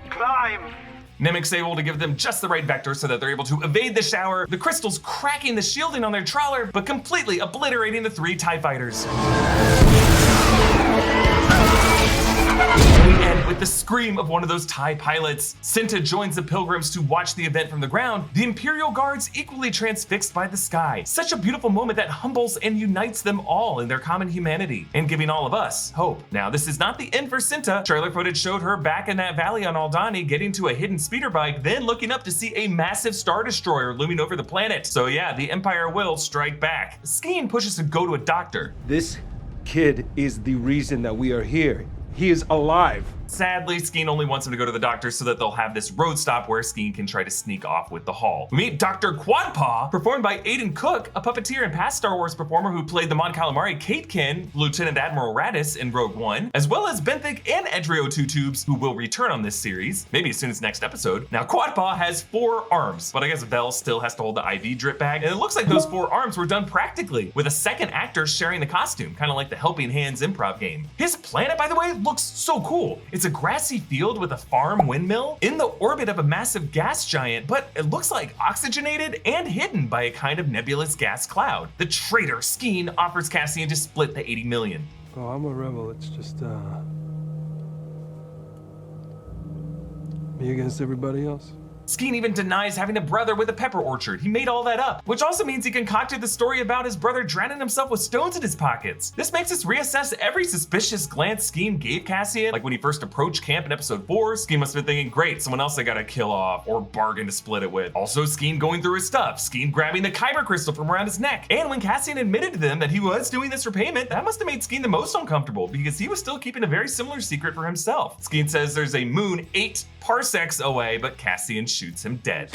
Climb! Nemik's able to give them just the right vector so that they're able to evade the shower, the crystals cracking the shielding on their trawler, but completely obliterating the 3 TIE fighters. We end with the scream of one of those TIE pilots. Cinta joins the pilgrims to watch the event from the ground, the Imperial Guards equally transfixed by the sky. Such a beautiful moment that humbles and unites them all in their common humanity, and giving all of us hope. Now, this is not the end for Cinta. Trailer footage showed her back in that valley on Aldhani getting to a hidden speeder bike, then looking up to see a massive Star Destroyer looming over the planet. So yeah, the Empire will strike back. Skeen pushes to go to a doctor. This kid is the reason that we are here. He is alive. Sadly, Skeen only wants him to go to the doctor so that they'll have this road stop where Skeen can try to sneak off with the haul. We meet Dr. Quadpaw, performed by Aiden Cook, a puppeteer and past Star Wars performer who played the Mon Calamari Katekin, Lieutenant Admiral Raddus in Rogue One, as well as Benthic and Edrio Two Tubes, who will return on this series, maybe as soon as next episode. Now, Quadpaw has 4 arms, but I guess Vel still has to hold the IV drip bag, and it looks like those 4 arms were done practically, with a second actor sharing the costume, kind of like the Helping Hands improv game. His planet, by the way, looks so cool. It's a grassy field with a farm windmill in the orbit of a massive gas giant, but it looks like oxygenated and hidden by a kind of nebulous gas cloud. The traitor Skeen offers Cassian to split the 80 million. Oh, I'm a rebel. It's just, me against everybody else. Skeen even denies having a brother with a pepper orchard. He made all that up, which also means he concocted the story about his brother drowning himself with stones in his pockets. This makes us reassess every suspicious glance Skeen gave Cassian, like when he first approached camp in episode 4, Skeen must have been thinking, great, someone else I gotta kill off or bargain to split it with. Also, Skeen going through his stuff, Skeen grabbing the Kyber crystal from around his neck, and when Cassian admitted to them that he was doing this for payment, that must have made Skeen the most uncomfortable because he was still keeping a very similar secret for himself. Skeen says there's a moon 8 parsecs away, but Cassian shoots him dead.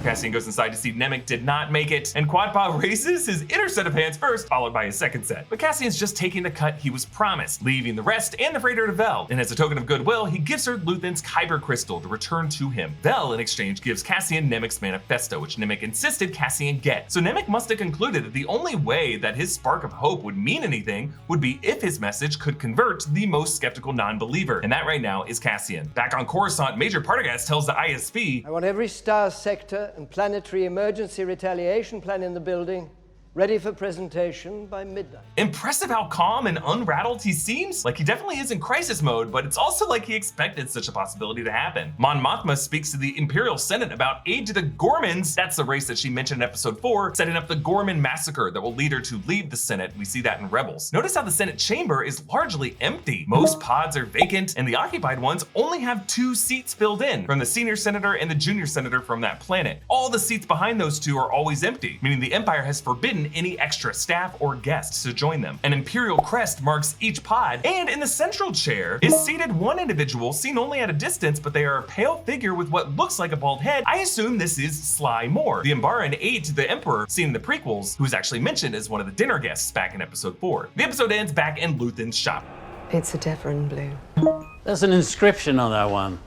Cassian goes inside to see Nemec did not make it, and Quadpaw raises his inner set of hands first, followed by his second set. But Cassian's just taking the cut he was promised, leaving the rest and the freighter to Vel. And as a token of goodwill, he gives her Luthen's Kyber crystal to return to him. Vel, in exchange, gives Cassian Nemec's manifesto, which Nemec insisted Cassian get. So Nemec must have concluded that the only way that his spark of hope would mean anything would be if his message could convert the most skeptical non-believer. And that right now is Cassian. Back on Coruscant, Major Partagas tells the ISB, I want every star sector and planetary emergency retaliation plan in the building ready for presentation by midnight. Impressive how calm and unrattled he seems. Like he definitely is in crisis mode, but it's also like he expected such a possibility to happen. Mon Mothma speaks to the Imperial Senate about aid to the Gormans. That's the race that she mentioned in episode 4, setting up the Gorman massacre that will lead her to leave the Senate. We see that in Rebels. Notice how the Senate chamber is largely empty. Most pods are vacant, and the occupied ones only have 2 seats filled in, from the senior senator and the junior senator from that planet. All the seats behind those 2 are always empty, meaning the Empire has forbidden any extra staff or guests to join them. An Imperial crest marks each pod, and in the central chair is seated one individual seen only at a distance, but they are a pale figure with what looks like a bald head. I assume this is Sly Moore, the Umbaran aide to the Emperor seen in the prequels, who is actually mentioned as one of the dinner guests back in episode 4. The episode ends back in Luthen's shop. It's a Devon blue. There's an inscription on that one,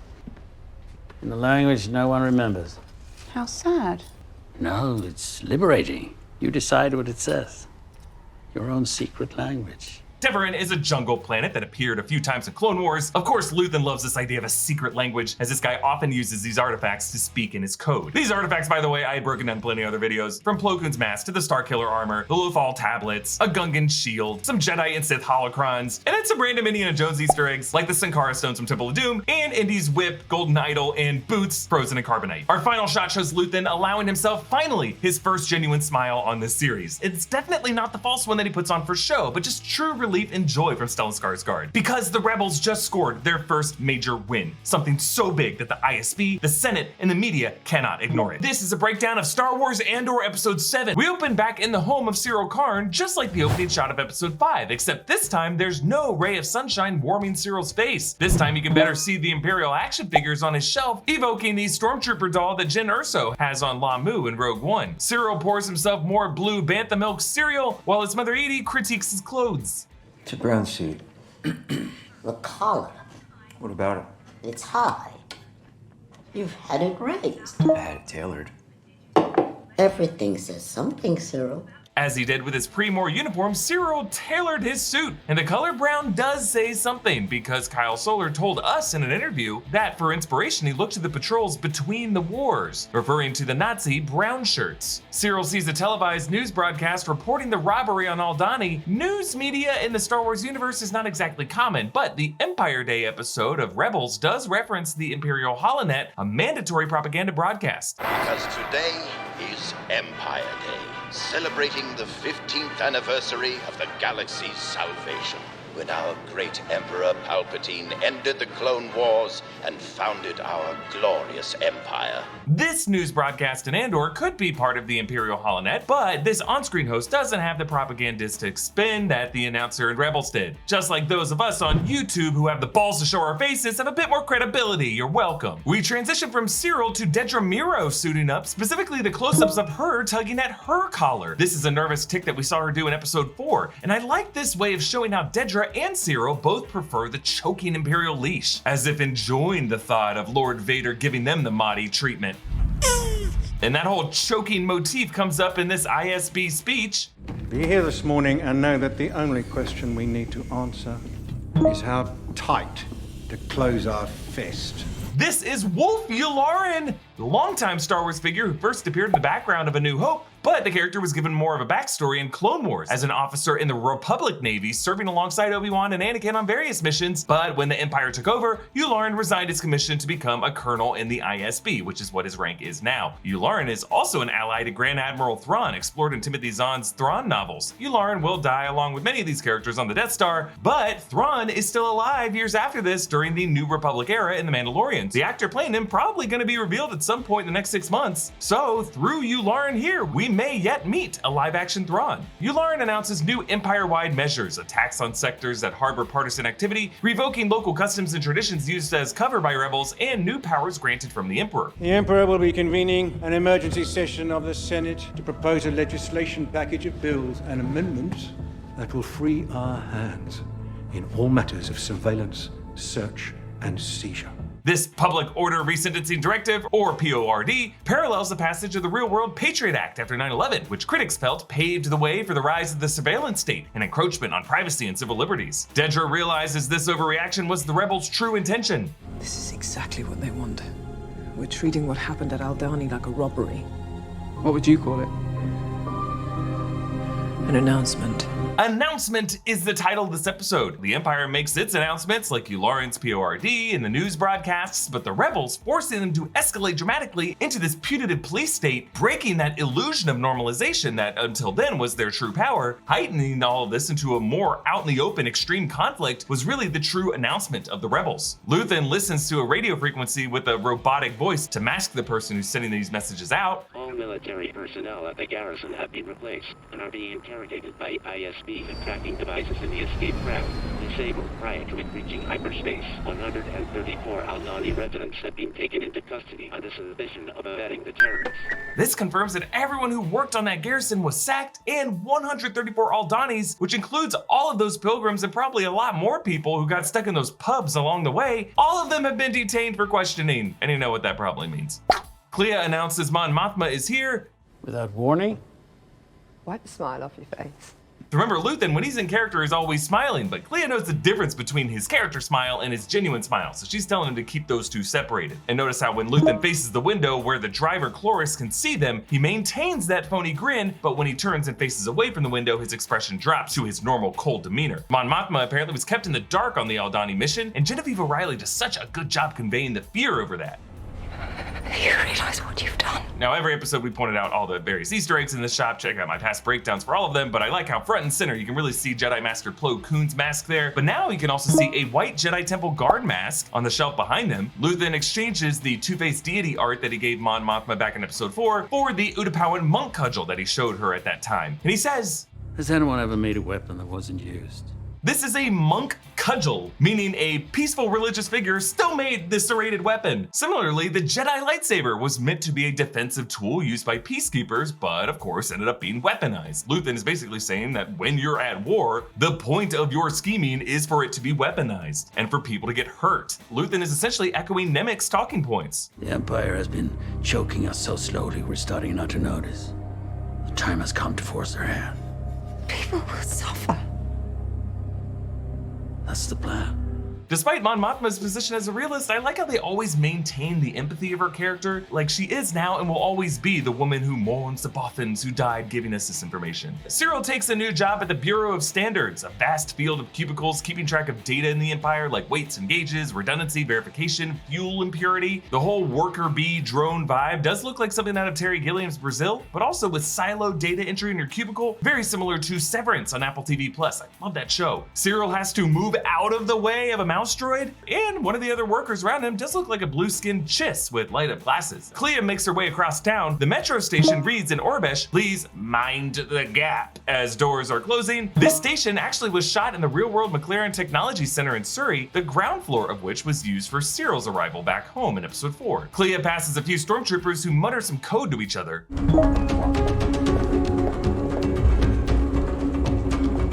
in a language no one remembers. How sad. No, it's liberating. You decide what it says. Your own secret language. Teverin is a jungle planet that appeared a few times in Clone Wars. Of course, Luthen loves this idea of a secret language, as this guy often uses these artifacts to speak in his code. These artifacts, by the way, I had broken down plenty of other videos, from Plo Koon's mask to the Starkiller armor, the Lothal tablets, a Gungan shield, some Jedi and Sith holocrons, and then some random Indiana Jones Easter eggs, like the Sankara stones from Temple of Doom, and Indy's whip, golden idol, and boots frozen in carbonite. Our final shot shows Luthen allowing himself, finally, his first genuine smile on this series. It's definitely not the false one that he puts on for show, but just true relief and joy from Stellan Skarsgård, because the rebels just scored their first major win, something so big that the ISB, the Senate, and the media cannot ignore it. This is a breakdown of Star Wars Andor Episode 7. We open back in the home of Cyril Karn, just like the opening shot of Episode 5, except this time there's no ray of sunshine warming Cyril's face. This time you can better see the Imperial action figures on his shelf, evoking the Stormtrooper doll that Jyn Erso has on Lamu in Rogue One. Cyril pours himself more blue bantha milk cereal, while his mother Edie critiques his clothes. It's a brown suit. The collar. What about it? It's high. You've had it raised. I had it tailored. Everything says something, Cyril. As he did with his pre-Moore uniform, Cyril tailored his suit, and the color brown does say something, because Kyle Solar told us in an interview that for inspiration he looked to the patrols between the wars, referring to the Nazi brown shirts. Cyril sees a televised news broadcast reporting the robbery on Aldhani. News media in the Star Wars universe is not exactly common, but the Empire Day episode of Rebels does reference the Imperial Holonet, a mandatory propaganda broadcast. Because today is Empire Day, celebrating the 15th anniversary of the galaxy's salvation. when our great Emperor Palpatine ended the Clone Wars and founded our glorious empire. This news broadcast in Andor could be part of the Imperial Holonet, but this on-screen host doesn't have the propagandistic spin that the announcer in Rebels did. Just like those of us on YouTube who have the balls to show our faces have a bit more credibility, you're welcome. We transition from Cyril to Dedra Meero suiting up, specifically the close-ups of her tugging at her collar. This is a nervous tick that we saw her do in episode 4, and I like this way of showing how Dedra and Cyril both prefer the choking Imperial leash, as if enjoying the thought of Lord Vader giving them the Mahdi treatment. And that whole choking motif comes up in this ISB speech. Be here this morning and know that the only question we need to answer is how tight to close our fist. This is Wolf Yularen, the longtime Star Wars figure who first appeared in the background of A New Hope, but the character was given more of a backstory in Clone Wars as an officer in the Republic Navy serving alongside Obi-Wan and Anakin on various missions, but when the Empire took over, Yularen resigned his commission to become a colonel in the ISB, which is what his rank is now. Yularen is also an ally to Grand Admiral Thrawn, explored in Timothy Zahn's Thrawn novels. Yularen will die along with many of these characters on the Death Star, but Thrawn is still alive years after this during the New Republic era in The Mandalorian. The actor playing him probably going to be revealed at some point in the next 6 months. So through Yularen here, we may yet meet a live-action Thrawn. Yularen announces new empire-wide measures, attacks on sectors that harbor partisan activity, revoking local customs and traditions used as cover by rebels, and new powers granted from the Emperor. The Emperor will be convening an emergency session of the Senate to propose a legislation package of bills and amendments that will free our hands in all matters of surveillance, search, and seizure. This Public Order Resentencing Directive, or PORD, parallels the passage of the Real-World Patriot Act after 9/11, which critics felt paved the way for the rise of the surveillance state and encroachment on privacy and civil liberties. Dedra realizes this overreaction was the rebels' true intention. This is exactly what they want. We're treating what happened at Aldhani like a robbery. What would you call it? An announcement. Announcement is the title of this episode. The Empire makes its announcements like Yularen's PORD and the news broadcasts, but the rebels forcing them to escalate dramatically into this putative police state, breaking that illusion of normalization that until then was their true power. Heightening all of this into a more out in the open extreme conflict was really the true announcement of the rebels. Luthen listens to a radio frequency with a robotic voice to mask the person who's sending these messages out. All military personnel at the garrison have been replaced and are being interrogated by ISB and tracking devices in the escape route. Disabled prior to it reaching hyperspace. 134 Aldhani residents have been taken into custody under suspicion of abetting the terrorists. This confirms that everyone who worked on that garrison was sacked, and 134 Aldhanis, which includes all of those pilgrims and probably a lot more people who got stuck in those pubs along the way, all of them have been detained for questioning, and you know what that probably means. Clea announces Mon Mothma is here. Without warning? Wipe the smile off your face. Remember, Luthen, when he's in character, is always smiling, but Clea knows the difference between his character smile and his genuine smile, so she's telling him to keep those two separated. And notice how when Luthen faces the window where the driver Cloris can see them, he maintains that phony grin, but when he turns and faces away from the window, his expression drops to his normal cold demeanor. Mon Mothma apparently was kept in the dark on the Aldhani mission, and Genevieve O'Reilly does such a good job conveying the fear over that. You realize what you've done? Now, every episode we pointed out all the various Easter eggs in this shop. Check out my past breakdowns for all of them, but I like how front and center you can really see Jedi Master Plo Koon's mask there. But now you can also see a white Jedi Temple guard mask on the shelf behind them. Luthen exchanges the two-faced deity art that he gave Mon Mothma back in episode 4 for the Utapawan monk cudgel that he showed her at that time. And he says, has anyone ever made a weapon that wasn't used? This is a monk cudgel, meaning a peaceful religious figure still made this serrated weapon. Similarly, the Jedi lightsaber was meant to be a defensive tool used by peacekeepers, but of course ended up being weaponized. Luthen is basically saying that when you're at war, the point of your scheming is for it to be weaponized and for people to get hurt. Luthen is essentially echoing Nemik's talking points. The Empire has been choking us so slowly we're starting not to notice. The time has come to force their hand. People will suffer. That's the plan. Despite Mon Mothma's position as a realist, I like how they always maintain the empathy of her character, like she is now and will always be the woman who mourns the Bothans who died giving us this information. Cyril takes a new job at the Bureau of Standards, a vast field of cubicles keeping track of data in the Empire like weights and gauges, redundancy, verification, fuel impurity. The whole worker bee drone vibe does look like something out of Terry Gilliam's Brazil, but also with siloed data entry in your cubicle, very similar to Severance on Apple TV+. I love that show. Cyril has to move out of the way of a mouse droid, and one of the other workers around him does look like a blue-skinned chiss with light-up glasses. Clea makes her way across town. The metro station reads in Orbesh, "Please mind the gap," as doors are closing. This station actually was shot in the real-world McLaren Technology Center in Surrey, the ground floor of which was used for Cyril's arrival back home in episode 4. Clea passes a few stormtroopers who mutter some code to each other.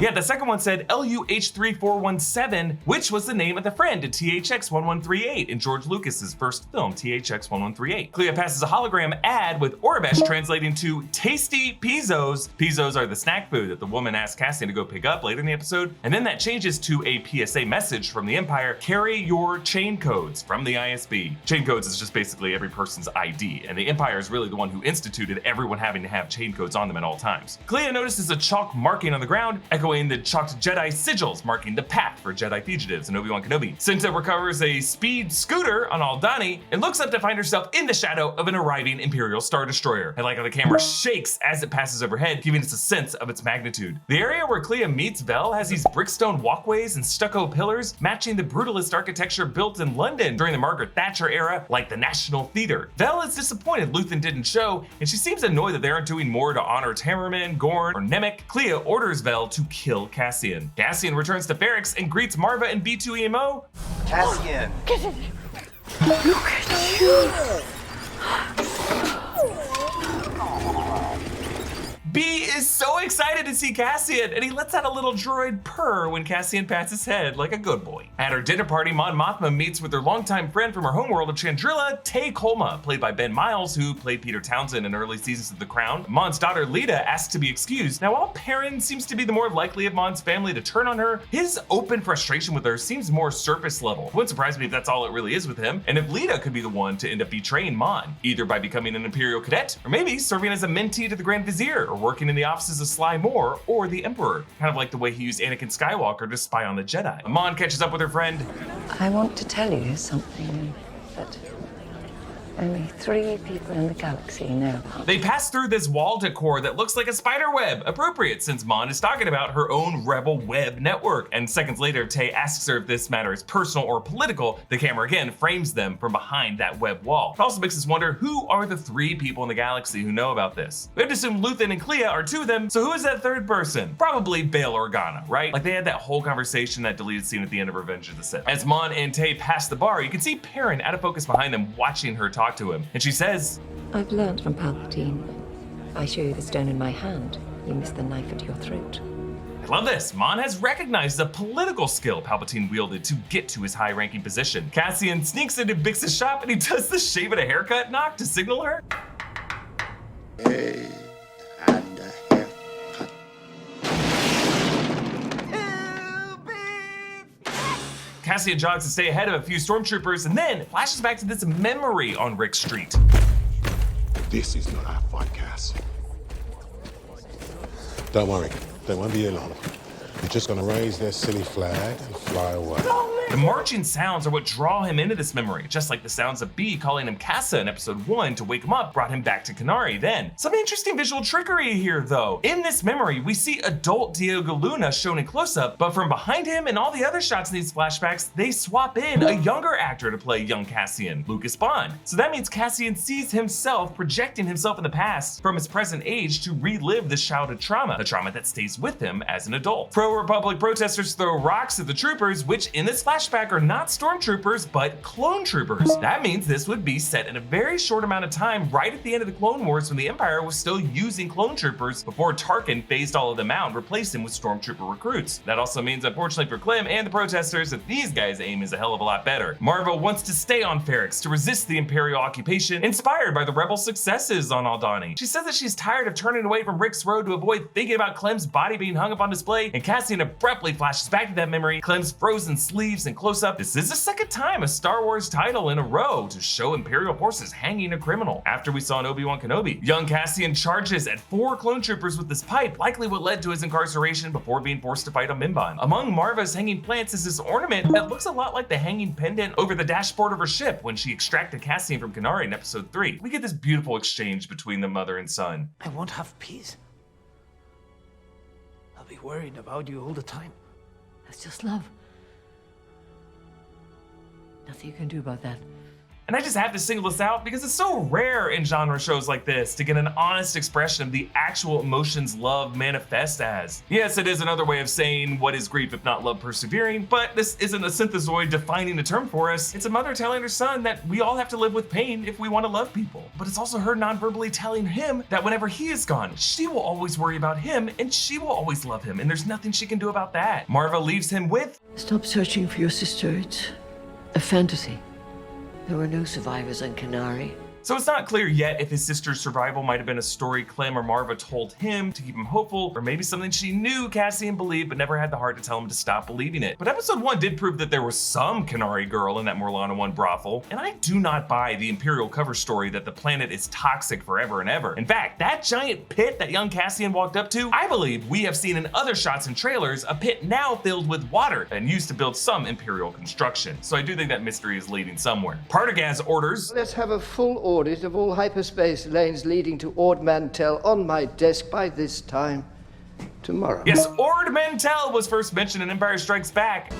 Yeah, the second one said LUH3417, which was the name of the friend to THX-1138 in George Lucas's first film, THX-1138. Clea passes a hologram ad with Orbesh translating to tasty pizzos. Pizzos are the snack food that the woman asked Cassian to go pick up later in the episode. And then that changes to a PSA message from the Empire, carry your chain codes from the ISB. Chain codes is just basically every person's ID, and the Empire is really the one who instituted everyone having to have chain codes on them at all times. Clea notices a chalk marking on the ground, echoing the chalked Jedi sigils marking the path for Jedi fugitives in Obi-Wan Kenobi. Cinta recovers a speed scooter on Aldhani and looks up to find herself in the shadow of an arriving Imperial Star Destroyer. I like how the camera shakes as it passes overhead, giving us a sense of its magnitude. The area where Clea meets Vel has these brickstone walkways and stucco pillars matching the brutalist architecture built in London during the Margaret Thatcher era, like the National Theatre. Vel is disappointed Luthen didn't show, and she seems annoyed that they aren't doing more to honor Tamerman, Gorn, or Nemec. Clea orders Vel to kill Cassian. Cassian returns to Ferrix and greets Marva and B2EMO. Cassian! Look at you! B is so excited to see Cassian, and he lets out a little droid purr when Cassian pats his head like a good boy. At her dinner party, Mon Mothma meets with her longtime friend from her homeworld of Chandrila, Tay Kolma, played by Ben Miles, who played Peter Townsend in early seasons of The Crown. Mon's daughter, Lita, asks to be excused. Now, while Perrin seems to be the more likely of Mon's family to turn on her, his open frustration with her seems more surface level. It wouldn't surprise me if that's all it really is with him, and if Lita could be the one to end up betraying Mon, either by becoming an Imperial cadet, or maybe serving as a mentee to the Grand Vizier, or working in the offices of Sly Moore or the Emperor, kind of like the way he used Anakin Skywalker to spy on the Jedi. Mon catches up with her friend. I want to tell you something that only 3 people in the galaxy know about. They pass through this wall decor that looks like a spider web, appropriate since Mon is talking about her own rebel web network. And seconds later, Tay asks her if this matter is personal or political. The camera again frames them from behind that web wall. It also makes us wonder, who are the 3 people in the galaxy who know about this? We have to assume Luthen and Clea are 2 of them, so who is that 3rd person? Probably Bail Organa, right? Like they had that whole conversation, that deleted scene at the end of Revenge of the Sith. As Mon and Tay pass the bar, you can see Perrin out of focus behind them watching her talk to him. And she says, I've learned from Palpatine. If I show you the stone in my hand, you miss the knife at your throat. I love this. Mon has recognized the political skill Palpatine wielded to get to his high-ranking position. Cassian sneaks into Bix's shop and he does the shave and a haircut knock to signal her. Hey, and a haircut. Cassian jogs to stay ahead of a few stormtroopers and then flashes back to this memory on Rick Street. This is not our fight, Cass. Don't worry, they won't be alone. They're just gonna raise their silly flag and fly away. The marching sounds are what draw him into this memory, just like the sounds of B calling him Kassa in episode 1 to wake him up brought him back to Kenari then. Some interesting visual trickery here though. In this memory, we see adult Diego Luna shown in close-up, but from behind him and all the other shots in these flashbacks, they swap in a younger actor to play young Cassian, Lucas Bond. So that means Cassian sees himself projecting himself in the past from his present age to relive this childhood trauma, a trauma that stays with him as an adult. Pro-Republic protesters throw rocks at the troopers, which in this flashback are not stormtroopers, but clone troopers. That means this would be set in a very short amount of time right at the end of the Clone Wars when the Empire was still using clone troopers before Tarkin phased all of them out and replaced them with stormtrooper recruits. That also means, unfortunately for Clem and the protesters, that these guys' aim is a hell of a lot better. Marva wants to stay on Ferrix to resist the Imperial occupation, inspired by the rebel successes on Aldhani. She says that she's tired of turning away from Rix Road to avoid thinking about Clem's body being hung up on display, and Cassian abruptly flashes back to that memory. Clem's frozen sleeve magnificent close-up. This is the second time a Star Wars title in a row to show Imperial forces hanging a criminal. After we saw in Obi-Wan Kenobi, young Cassian charges at 4 clone troopers with this pipe, likely what led to his incarceration before being forced to fight a Mimban. Among Marva's hanging plants is this ornament that looks a lot like the hanging pendant over the dashboard of her ship when she extracted Cassian from Kenari in episode 3. We get this beautiful exchange between the mother and son. I won't have peace. I'll be worried about you all the time. That's just love. Nothing you can do about that. And I just have to single this out because it's so rare in genre shows like this to get an honest expression of the actual emotions love manifests as. Yes, it is another way of saying what is grief if not love persevering, but this isn't a synthezoid defining the term for us. It's a mother telling her son that we all have to live with pain if we want to love people. But it's also her non-verbally telling him that whenever he is gone, she will always worry about him and she will always love him, and there's nothing she can do about that. Marva leaves him with, "Stop searching for your sister. It's a fantasy. There were no survivors on Kenari." So it's not clear yet if his sister's survival might have been a story Clem or Marva told him to keep him hopeful, or maybe something she knew Cassian believed but never had the heart to tell him to stop believing it. But episode 1 did prove that there was some Kenari girl in that Morlana 1 brothel, and I do not buy the Imperial cover story that the planet is toxic forever and ever. In fact, that giant pit that young Cassian walked up to, I believe we have seen in other shots and trailers, a pit now filled with water and used to build some Imperial construction. So I do think that mystery is leading somewhere. Partagaz orders, "Let's have a full audit of all hyperspace lanes leading to Ord Mantell on my desk by this time tomorrow." Yes, Ord Mantell was first mentioned in Empire Strikes Back.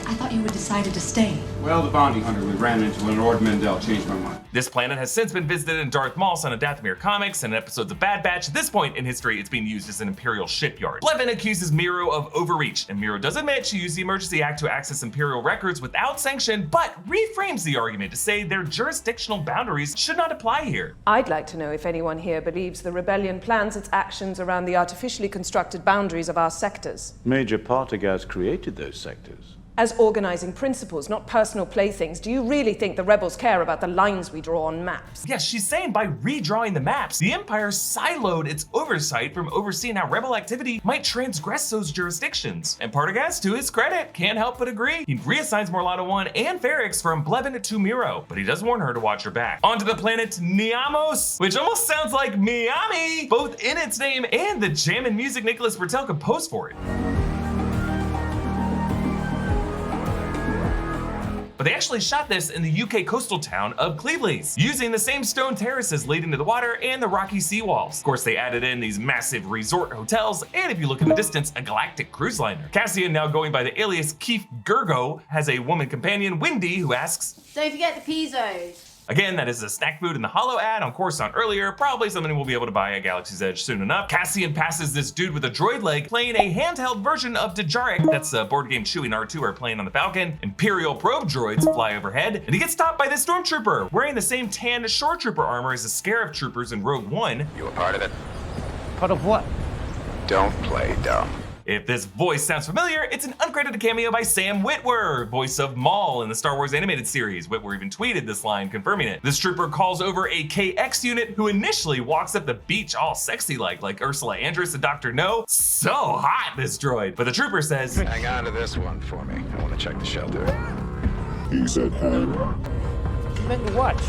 I thought you had decided to stay. Well, the bounty hunter we ran into when Ord Mantell changed my mind. This planet has since been visited in Darth Maul, son of Dathomir comics, and in episodes of Bad Batch. At this point in history, it's being used as an Imperial shipyard. Blevin accuses Miro of overreach, and Miro does admit she used the Emergency Act to access Imperial records without sanction, but reframes the argument to say their jurisdictional boundaries should not apply here. I'd like to know if anyone here believes the rebellion plans its actions around the artificially constructed boundaries of our sectors. Major Partagaz created those sectors. As organizing principles, not personal playthings, do you really think the rebels care about the lines we draw on maps? Yes, she's saying by redrawing the maps, the Empire siloed its oversight from overseeing how rebel activity might transgress those jurisdictions. And Partagaz, to his credit, can't help but agree. He reassigns Morlana 1 and Ferrix from Blevin to Miro, but he does warn her to watch her back. Onto the planet Niamos, which almost sounds like Miami, both in its name and the jam and music Nicholas Bertel composed for it. But they actually shot this in the UK coastal town of Cleveleys, using the same stone terraces leading to the water and the rocky seawalls. Of course, they added in these massive resort hotels, and if you look in the distance, a galactic cruise liner. Cassian, now going by the alias Keith Gergo, has a woman companion, Wendy, who asks, "Don't forget the pizzos." Again, that is a snack food in the Hollow ad on Coruscant earlier, probably something we'll be able to buy at Galaxy's Edge soon enough. Cassian passes this dude with a droid leg playing a handheld version of Dejarik, that's a board game Chewie and R2 are playing on the Falcon. Imperial probe droids fly overhead, and he gets stopped by this stormtrooper, wearing the same tan shore trooper armor as the Scarab troopers in Rogue One. You a part of it? Part of what? Don't play dumb. If this voice sounds familiar, it's an uncredited cameo by Sam Witwer, voice of Maul in the Star Wars animated series. Witwer even tweeted this line confirming it. This trooper calls over a KX unit who initially walks up the beach all sexy like Ursula Andress and Dr. No. So hot, this droid. But the trooper says, "Hang on to this one for me. I want to check the shelter." He said hang. He meant what?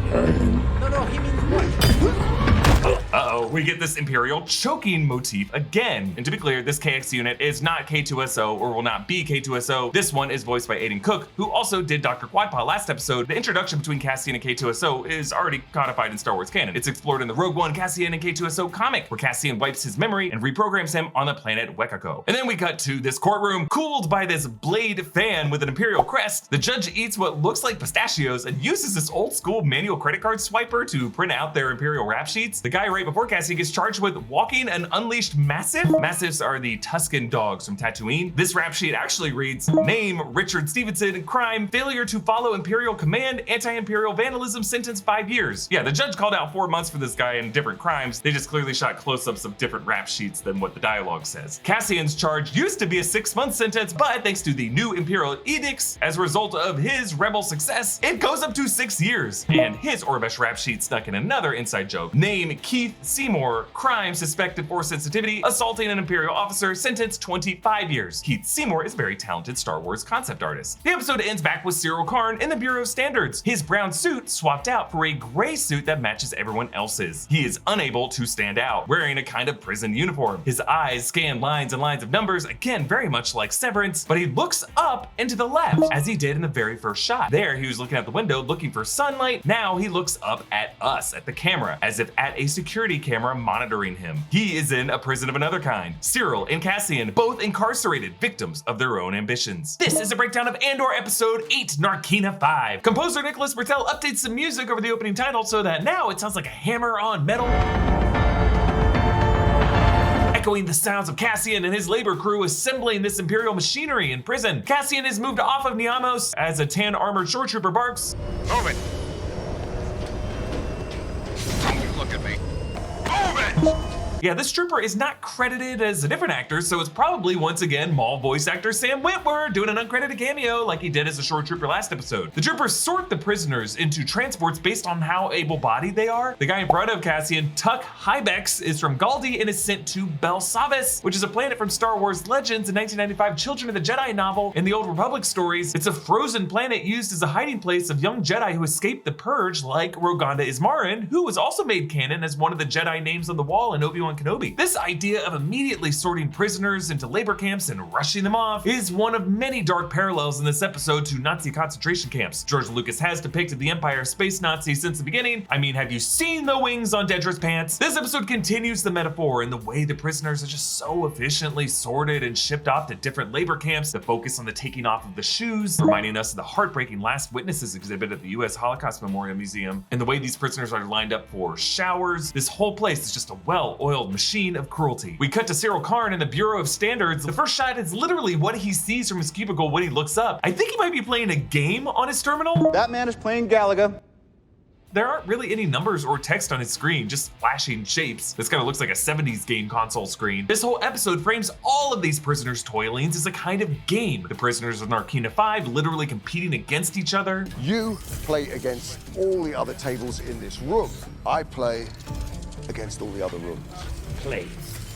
Hang. No, he means what? Uh-oh, we get this Imperial choking motif again. And to be clear, this KX unit is not K2SO or will not be K2SO. This one is voiced by Aiden Cook, who also did Dr. Quadpaw last episode. The introduction between Cassian and K2SO is already codified in Star Wars canon. It's explored in the Rogue One Cassian and K2SO comic, where Cassian wipes his memory and reprograms him on the planet Wekako. And then we cut to this courtroom, cooled by this blade fan with an Imperial crest. The judge eats what looks like pistachios and uses this old school manual credit card swiper to print out their Imperial rap sheets. The guy right before Cassian gets charged with walking an unleashed Massive. Massives are the Tusken dogs from Tatooine. This rap sheet actually reads, name Richard Stevenson, crime, failure to follow Imperial command, anti-Imperial vandalism, sentence 5 years. Yeah, the judge called out 4 months for this guy in different crimes. They just clearly shot close-ups of different rap sheets than what the dialogue says. Cassian's charge used to be a 6-month sentence, but thanks to the new Imperial edicts, as a result of his rebel success, it goes up to 6 years. And his Orbesh rap sheet snuck in another inside joke. Name Keith Seymour. Crime suspected for sensitivity, assaulting an Imperial officer, sentenced 25 years. Keith Seymour is a very talented Star Wars concept artist. The episode ends back with Cyril Karn in the Bureau of Standards. His brown suit swapped out for a gray suit that matches everyone else's. He is unable to stand out, wearing a kind of prison uniform. His eyes scan lines and lines of numbers, again very much like Severance, but he looks up and to the left, as he did in the very first shot. There, he was looking out the window looking for sunlight. Now he looks up at us, at the camera, as if at a security camera monitoring him. He is in a prison of another kind. Cyril and Cassian, both incarcerated, victims of their own ambitions. This is a breakdown of Andor Episode 8, Narkina 5. Composer Nicholas Bertel updates the music over the opening title so that now it sounds like a hammer on metal, echoing the sounds of Cassian and his labor crew assembling this Imperial machinery in prison. Cassian is moved off of Niamos as a tan armored shore trooper barks. Move it! Don't look at me. Move it! Yeah, this trooper is not credited as a different actor, so it's probably once again Maul voice actor Sam Witwer doing an uncredited cameo like he did as a shore trooper last episode. The troopers sort the prisoners into transports based on how able-bodied they are. The guy in front of Cassian, Tuck Hybex, is from Galdi and is sent to Belsavis, which is a planet from Star Wars Legends, a 1995 Children of the Jedi novel. In the Old Republic stories, it's a frozen planet used as a hiding place of young Jedi who escaped the Purge, like Roganda Ismarin, who was also made canon as one of the Jedi names on the wall in Obi-Wan Kenobi. This idea of immediately sorting prisoners into labor camps and rushing them off is one of many dark parallels in this episode to Nazi concentration camps. George Lucas has depicted the Empire space Nazi since the beginning. I mean, have you seen the wings on Dedra's pants? This episode continues the metaphor in the way the prisoners are just so efficiently sorted and shipped off to different labor camps. The focus on the taking off of the shoes, reminding us of the heartbreaking Last Witnesses exhibit at the US Holocaust Memorial Museum, and the way these prisoners are lined up for showers. This whole place is just a well-oiled machine of cruelty. We cut to Cyril Karn in the Bureau of Standards. The first shot is literally what he sees from his cubicle when he looks up. I think he might be playing a game on his terminal. That man is playing Galaga. There aren't really any numbers or text on his screen, just flashing shapes. This kind of looks like a 70s game console screen. This whole episode frames all of these prisoners' toilings as a kind of game. The prisoners of Narkina 5 literally competing against each other. You play against all the other tables in this room. I play against all the other rooms. Play.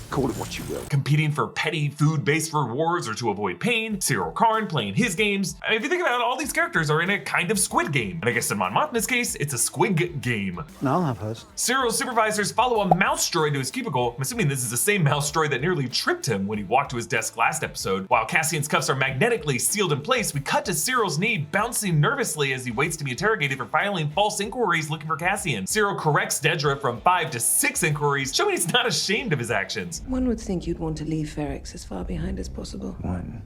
Call it what you will. Competing for petty food-based rewards or to avoid pain. Cyril Karn playing his games. I mean, if you think about it, all these characters are in a kind of Squid Game. And I guess in Mon Mothma's case, it's a Squig game. No, I'll have hers. Cyril's supervisors follow a mouse droid to his cubicle. I'm assuming this is the same mouse droid that nearly tripped him when he walked to his desk last episode. While Cassian's cuffs are magnetically sealed in place, we cut to Cyril's knee bouncing nervously as he waits to be interrogated for filing false inquiries looking for Cassian. Cyril corrects Dedra from 5 to 6 inquiries, showing he's not ashamed of his actions. One would think you'd want to leave Ferrix as far behind as possible. One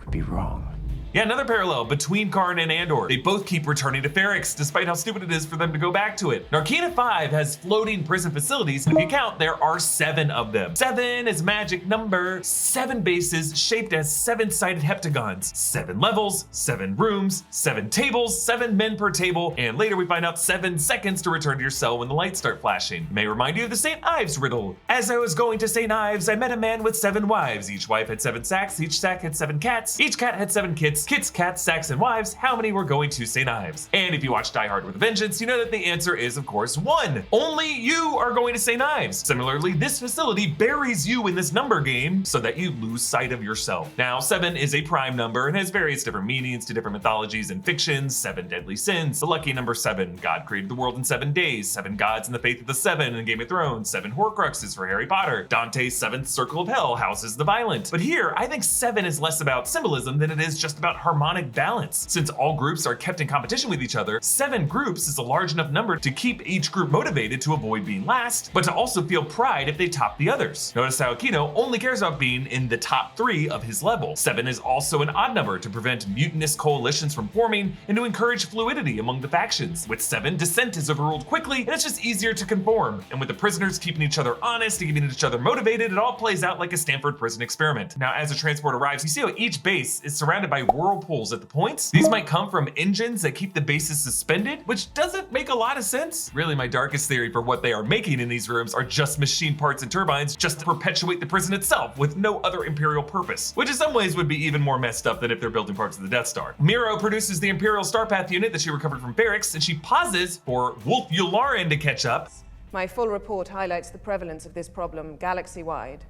would be wrong. Yeah, another parallel between Karn and Andor. They both keep returning to Ferrix, despite how stupid it is for them to go back to it. Narkina 5 has floating prison facilities, and if you count, there are 7 of them. 7 is a magic number. 7 bases shaped as 7-sided heptagons. 7 levels, 7 rooms, 7 tables, 7 men per table, and later we find out 7 seconds to return to your cell when the lights start flashing. It may remind you of the St. Ives riddle. As I was going to St. Ives, I met a man with 7 wives. Each wife had 7 sacks, each sack had 7 cats, each cat had 7 kits. Kits, cats, sacks, and wives, how many were going to St. Ives? And if you watch Die Hard with a Vengeance, you know that the answer is, of course, 1. Only you are going to St. Ives. Similarly, this facility buries you in this number game so that you lose sight of yourself. Now, 7 is a prime number and has various different meanings to different mythologies and fictions. 7 deadly sins, the lucky number 7. God created the world in 7 days. 7 gods in the faith of the 7 in Game of Thrones. 7 Horcruxes for Harry Potter. Dante's 7th circle of hell houses the violent. But here, I think 7 is less about symbolism than it is just about harmonic balance. Since all groups are kept in competition with each other, 7 groups is a large enough number to keep each group motivated to avoid being last, but to also feel pride if they top the others. Notice how Aquino only cares about being in the top 3 of his level. 7 is also an odd number to prevent mutinous coalitions from forming and to encourage fluidity among the factions. With 7, dissent is overruled quickly and it's just easier to conform. And with the prisoners keeping each other honest and keeping each other motivated, it all plays out like a Stanford prison experiment. Now, as the transport arrives, you see how each base is surrounded by whirlpools at the points. These might come from engines that keep the bases suspended, which doesn't make a lot of sense. Really, my darkest theory for what they are making in these rooms are just machine parts and turbines just to perpetuate the prison itself with no other Imperial purpose, which in some ways would be even more messed up than if they're building parts of the Death Star. Miro produces the Imperial Starpath unit that she recovered from Ferrix, and she pauses for Wolf Yularen to catch up. My full report highlights the prevalence of this problem galaxy-wide.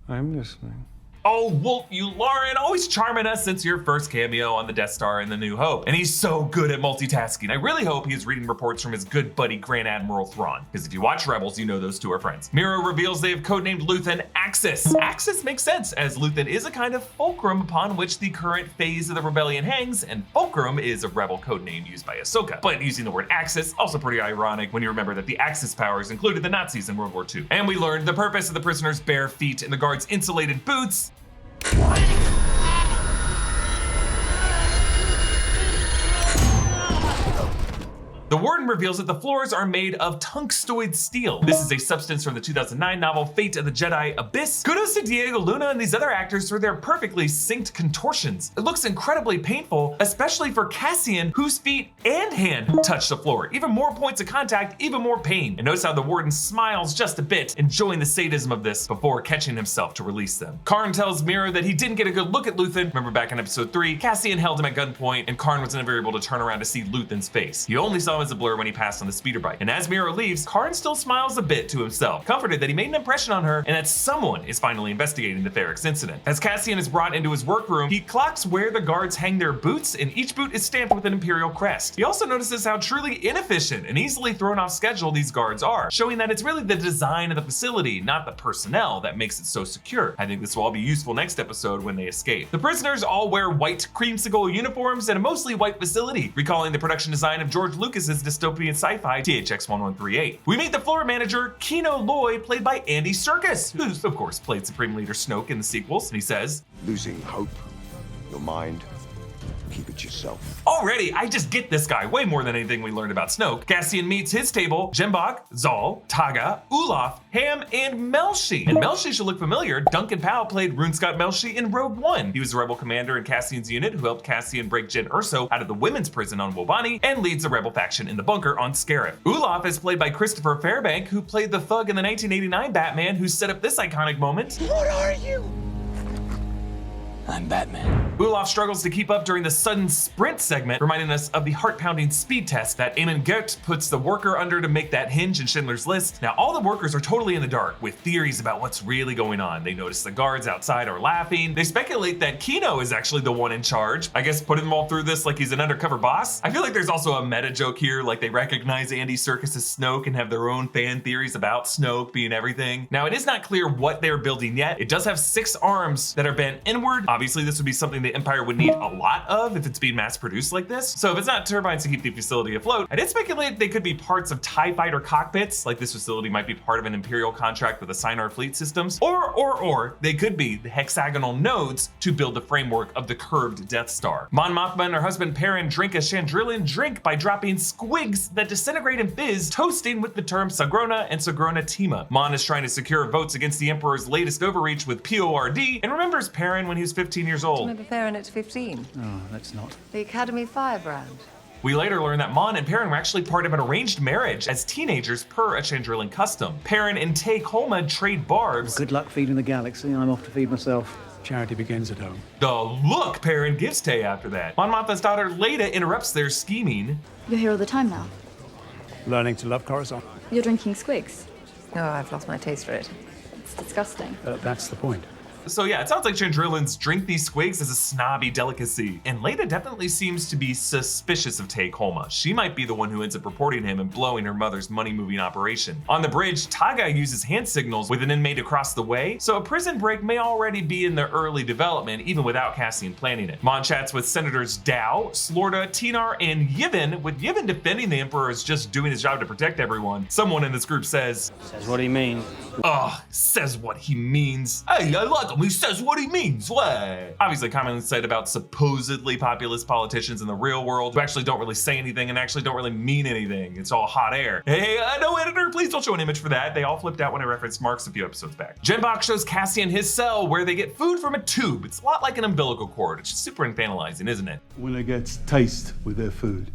I'm listening. Oh, Wolf, you Lauren, always charming us since your first cameo on the Death Star in The New Hope. And he's so good at multitasking. I really hope he's reading reports from his good buddy Grand Admiral Thrawn, because if you watch Rebels, you know those two are friends. Miro reveals they have codenamed Luthen Axis. Axis makes sense, as Luthen is a kind of fulcrum upon which the current phase of the rebellion hangs, and fulcrum is a rebel codename used by Ahsoka. But using the word Axis, also pretty ironic when you remember that the Axis powers included the Nazis in World War II. And we learned the purpose of the prisoner's bare feet and the guard's insulated boots. The warden reveals that the floors are made of tungstoid steel. This is a substance from the 2009 novel Fate of the Jedi Abyss. Kudos to Diego Luna and these other actors for their perfectly synced contortions. It looks incredibly painful, especially for Cassian, whose feet and hand touch the floor. Even more points of contact, even more pain. And notice how the warden smiles just a bit, enjoying the sadism of this before catching himself to release them. Karn tells Miro that he didn't get a good look at Luthen. Remember back in episode 3, Cassian held him at gunpoint and Karn was never able to turn around to see Luthen's face. He only saw him as a blur when he passed on the speeder bike. And as Miro leaves, Karn still smiles a bit to himself, comforted that he made an impression on her and that someone is finally investigating the Ferrix incident. As Cassian is brought into his workroom, he clocks where the guards hang their boots, and each boot is stamped with an Imperial crest. He also notices how truly inefficient and easily thrown off schedule these guards are, showing that it's really the design of the facility, not the personnel, that makes it so secure. I think this will all be useful next episode when they escape. The prisoners all wear white creamsicle uniforms and a mostly white facility, recalling the production design of George Lucas's dystopian sci-fi THX 1138. We meet the floor manager, Kino Loy, played by Andy Serkis, who's of course played Supreme Leader Snoke in the sequels, and he says, "Losing hope, your mind, keep it yourself." Already, I just get this guy way more than anything we learned about Snoke. Cassian meets his table, Jembach, Zal, Taga, Ulaf, Ham, and Melshi. And Melshi should look familiar. Duncan Powell played Rune Scott Melshi in Rogue One. He was the rebel commander in Cassian's unit who helped Cassian break Jyn Erso out of the women's prison on Wobani and leads the rebel faction in the bunker on Scarif. Ulaf is played by Christopher Fairbank, who played the thug in the 1989 Batman who set up this iconic moment. What are you? I'm Batman. Ulaf struggles to keep up during the sudden sprint segment, reminding us of the heart-pounding speed test that Eamon Gert puts the worker under to make that hinge in Schindler's List. Now, all the workers are totally in the dark with theories about what's really going on. They notice the guards outside are laughing. They speculate that Kino is actually the one in charge. I guess putting them all through this like he's an undercover boss. I feel like there's also a meta joke here, like they recognize Andy Serkis as Snoke and have their own fan theories about Snoke being everything. Now, it is not clear what they're building yet. It does have 6 arms that are bent inward. Obviously, this would be something the Empire would need a lot of if it's being mass produced like this. So if it's not turbines to keep the facility afloat, I did speculate they could be parts of TIE fighter cockpits, like this facility might be part of an Imperial contract with the Sinar fleet systems, or they could be the hexagonal nodes to build the framework of the curved Death Star. Mon Mothma and her husband Perrin drink a Chandrillan drink by dropping squigs that disintegrate and fizz, toasting with the term Sagrona and Sagrona Tima. Mon is trying to secure votes against the Emperor's latest overreach with PORD and remembers Perrin when he was 15 years old. Remember Perrin at 15? Oh, let's not. The Academy Firebrand. We later learn that Mon and Perrin were actually part of an arranged marriage as teenagers per a Chandrillan custom. Perrin and Tay Kolma trade barbs. Good luck feeding the galaxy. I'm off to feed myself. Charity begins at home. The look Perrin gives Tay after that. Mon Mothma's daughter Leda interrupts their scheming. You're here all the time now. Learning to love Coruscant. You're drinking squigs. Oh, I've lost my taste for it. It's disgusting. That's the point. So yeah, it sounds like Chandrillans drink these squigs as a snobby delicacy. And Leda definitely seems to be suspicious of Tay Kolma. She might be the one who ends up reporting him and blowing her mother's money-moving operation. On the bridge, Taga uses hand signals with an inmate across the way, so a prison break may already be in the early development, even without Cassian planning it. Mon chats with Senators Dow, Slorda, Tinar, and Yivin, with Yivin defending the Emperor as just doing his job to protect everyone. Someone in this group says what he means. Ugh, says what he means. Hey, I like him. He says what he means. What? Obviously, commonly said about supposedly populist politicians in the real world who actually don't really say anything and actually don't really mean anything. It's all hot air. Hey, no editor, please don't show an image for that. They all flipped out when I referenced Marx a few episodes back. Jembach shows Cassian his cell where they get food from a tube. It's a lot like an umbilical cord. It's super infantilizing, isn't it? Winner gets taste with their food.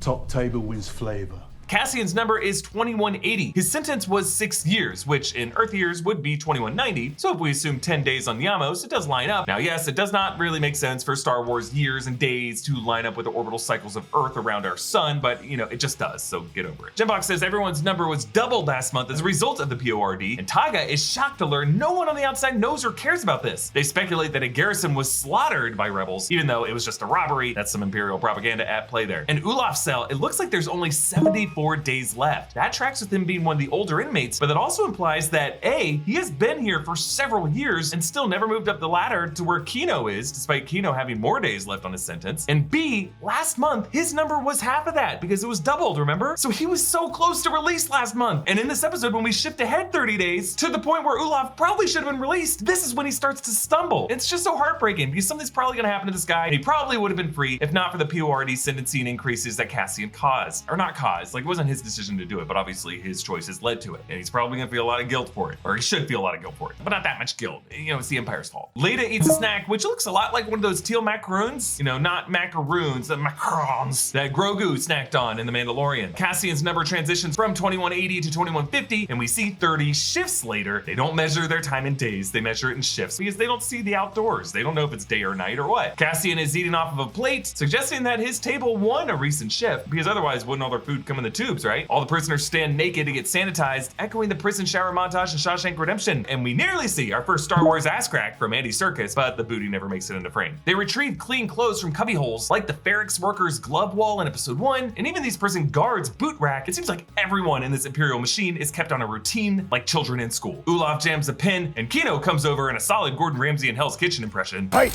Top table wins flavor. Cassian's number is 2180. His sentence was 6 years, which in Earth years would be 2190, so if we assume 10 days on Yamos, it does line up. Now yes, it does not really make sense for Star Wars years and days to line up with the orbital cycles of Earth around our sun, but you know, it just does, so get over it. Gembox says everyone's number was doubled last month as a result of the PORD, and Taga is shocked to learn no one on the outside knows or cares about this. They speculate that a garrison was slaughtered by rebels, even though it was just a robbery. That's some Imperial propaganda at play there. And Ulaf's cell, it looks like there's only 74 days left. That tracks with him being one of the older inmates, but that also implies that A, he has been here for several years and still never moved up the ladder to where Kino is, despite Kino having more days left on his sentence. And B, last month, his number was half of that because it was doubled, remember? So he was so close to release last month. And in this episode, when we shift ahead 30 days to the point where Ulaf probably should have been released, this is when he starts to stumble. It's just so heartbreaking because something's probably gonna happen to this guy and he probably would have been free if not for the PORD sentencing increases that Cassian caused. Or not caused, like it wasn't his decision to do it, but obviously his choices led to it. And he's probably gonna feel a lot of guilt for it, or he should feel a lot of guilt for it, but not that much guilt. You know, it's the Empire's fault. Leda eats a snack, which looks a lot like one of those teal macaroons. You know, not macaroons, the macarons that Grogu snacked on in The Mandalorian. Cassian's number transitions from 2180 to 2150, and we see 30 shifts later. They don't measure their time in days, they measure it in shifts because they don't see the outdoors. They don't know if it's day or night or what. Cassian is eating off of a plate, suggesting that his table won a recent shift because otherwise wouldn't all their food come in the tubes, right? All the prisoners stand naked to get sanitized, echoing the prison shower montage in Shawshank Redemption, and we nearly see our first Star Wars ass crack from Andy Serkis, but the booty never makes it into frame. They retrieve clean clothes from cubby holes, like the Ferrix workers' glove wall in episode 1, and even these prison guards' boot rack. It seems like everyone in this Imperial machine is kept on a routine like children in school. Ulaf jams a pin, and Kino comes over in a solid Gordon Ramsay in Hell's Kitchen impression. Hey!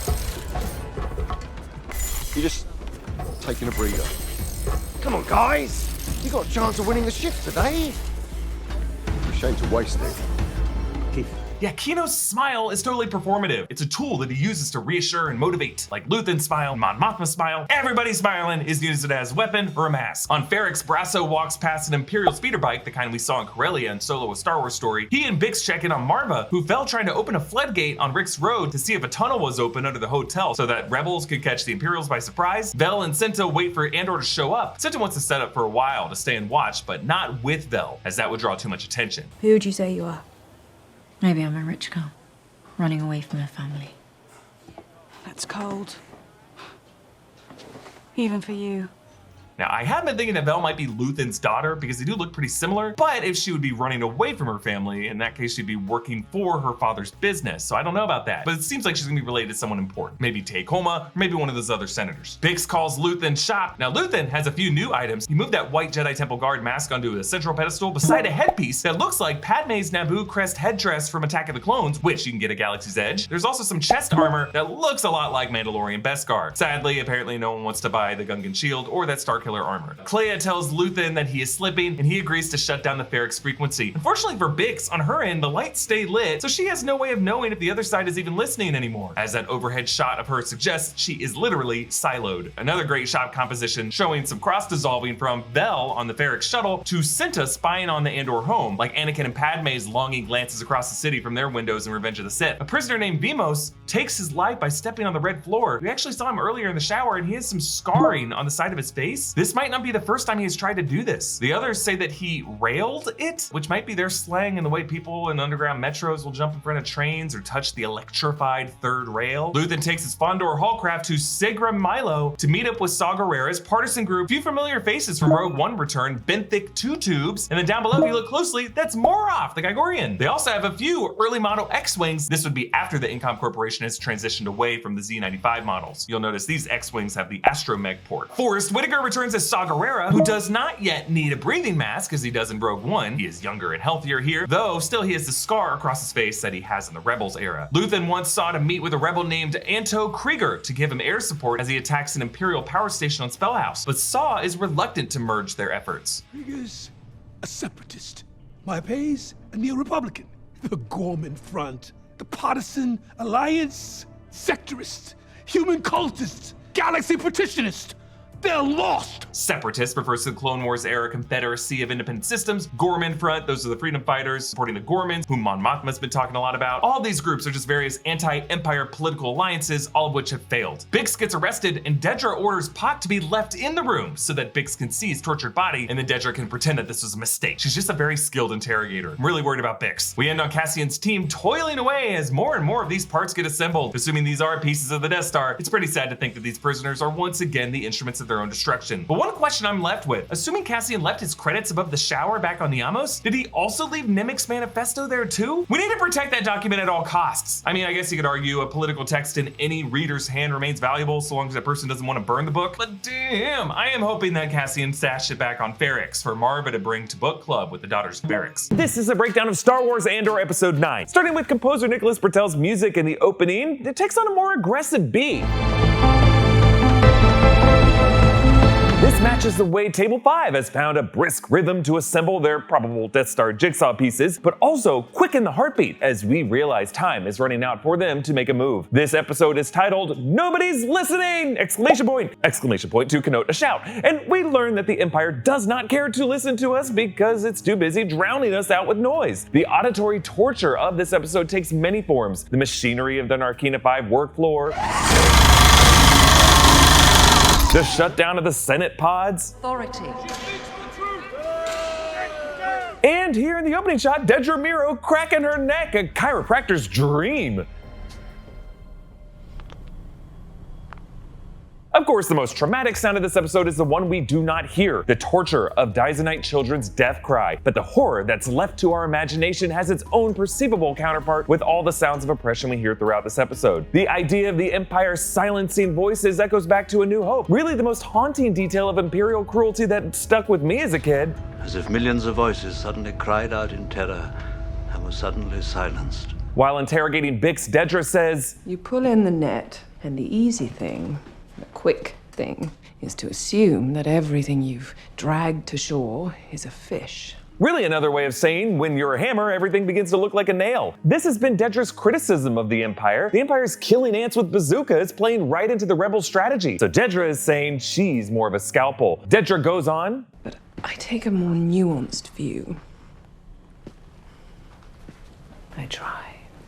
You're just taking a breather. Come on, guys! You got a chance of winning the shift today. It's a shame to waste it. Keith. Yeah, Kino's smile is totally performative. It's a tool that he uses to reassure and motivate, like Luthen's smile, Mon Mothma's smile. Everybody smiling is used as a weapon or a mask. On Ferrix, Brasso walks past an Imperial speeder bike, the kind we saw in Corellia and Solo: A Star Wars Story. He and Bix check in on Marva, who fell trying to open a floodgate on Rix Road to see if a tunnel was open under the hotel so that rebels could catch the Imperials by surprise. Vel and Cinta wait for Andor to show up. Cinta wants to set up for a while to stay and watch, but not with Vel, as that would draw too much attention. Who would you say you are? Maybe I'm a rich girl, running away from her family. That's cold. Even for you. Now, I have been thinking that Vel might be Luthen's daughter because they do look pretty similar, but if she would be running away from her family, in that case, she'd be working for her father's business. So I don't know about that, but it seems like she's gonna be related to someone important. Maybe Takoma, or maybe one of those other senators. Bix calls Luthen's shop. Now, Luthen has a few new items. He moved that white Jedi Temple Guard mask onto a central pedestal beside a headpiece that looks like Padme's Naboo crest headdress from Attack of the Clones, which you can get at Galaxy's Edge. There's also some chest armor that looks a lot like Mandalorian Beskar. Sadly, apparently no one wants to buy the Gungan shield or that Starkiller armor. Clea tells Luthen that he is slipping and he agrees to shut down the Ferrix frequency. Unfortunately for Bix, on her end, the lights stay lit, so she has no way of knowing if the other side is even listening anymore. As that overhead shot of her suggests, she is literally siloed. Another great shot composition showing some cross dissolving from Vel on the Ferrix shuttle to Cinta spying on the Andor home, like Anakin and Padme's longing glances across the city from their windows in Revenge of the Sith. A prisoner named Vimos takes his life by stepping on the red floor. We actually saw him earlier in the shower and he has some scarring on the side of his face. This might not be the first time he has tried to do this. The others say that he railed it, which might be their slang in the way people in underground metros will jump in front of trains or touch the electrified third rail. Luthen takes his Fondor Hallcraft to Segra Milo to meet up with Saw Gerrera's partisan group. Few familiar faces from Rogue One return, Benthic 2 Tubes, and then down below if you look closely, that's Moroff, the Gigorian. They also have a few early model X-Wings. This would be after the Incom Corporation has transitioned away from the Z95 models. You'll notice these X-Wings have the Astromech port. Forrest Whitaker returns as Saw Gerrera, who does not yet need a breathing mask as he does in Rogue One. He is younger and healthier here, though still he has the scar across his face that he has in the Rebels era. Luthen once Saw to meet with a rebel named Anto Krieger to give him air support as he attacks an Imperial power station on Spellhouse, but Saw is reluctant to merge their efforts. Krieger's a separatist. Maepes, a neo-republican. The Gorman Front, the partisan alliance, sectorist, human cultist, galaxy partitionist. They're lost. Separatist refers to the Clone Wars era Confederacy of Independent Systems. Gorman Front, those are the freedom fighters supporting the Gormans, whom Mon Mothma's been talking a lot about. All these groups are just various anti-Empire political alliances, all of which have failed. Bix gets arrested, and Dedra orders Pac to be left in the room so that Bix can see his tortured body, and then Dedra can pretend that this was a mistake. She's just a very skilled interrogator. I'm really worried about Bix. We end on Cassian's team toiling away as more and more of these parts get assembled. Assuming these are pieces of the Death Star, it's pretty sad to think that these prisoners are once again the instruments of their own destruction. But one question I'm left with, assuming Cassian left his credits above the shower back on Niamos, did he also leave Nemik's manifesto there too? We need to protect that document at all costs. I mean, I guess you could argue a political text in any reader's hand remains valuable so long as that person doesn't want to burn the book, but damn, I am hoping that Cassian stashed it back on Ferrix for Marva to bring to book club with the daughters of Ferrix. This is a breakdown of Star Wars Andor Episode 9. Starting with composer Nicholas Bertel's music in the opening, it takes on a more aggressive beat. This matches the way Table 5 has found a brisk rhythm to assemble their probable Death Star jigsaw pieces, but also quicken the heartbeat as we realize time is running out for them to make a move. This episode is titled "Nobody's Listening!" Exclamation point to connote a shout. And we learn that the Empire does not care to listen to us because it's too busy drowning us out with noise. The auditory torture of this episode takes many forms. The machinery of the Narkina 5 work floor, the shutdown of the Senate pods. Authority. And here in the opening shot, Dedra Miro cracking her neck, a chiropractor's dream. Of course, the most traumatic sound of this episode is the one we do not hear, the torture of Dizonite children's death cry. But the horror that's left to our imagination has its own perceivable counterpart with all the sounds of oppression we hear throughout this episode. The idea of the Empire silencing voices echoes back to A New Hope, really the most haunting detail of Imperial cruelty that stuck with me as a kid. As if millions of voices suddenly cried out in terror and were suddenly silenced. While interrogating Bix, Dedra says, "You pull in the net, and the easy thing, the quick thing, is to assume that everything you've dragged to shore is a fish." Really another way of saying, when you're a hammer, everything begins to look like a nail. This has been Dedra's criticism of the Empire. The Empire's killing ants with bazookas, playing right into the rebel strategy. So Dedra is saying she's more of a scalpel. Dedra goes on, "But I take a more nuanced view. I try."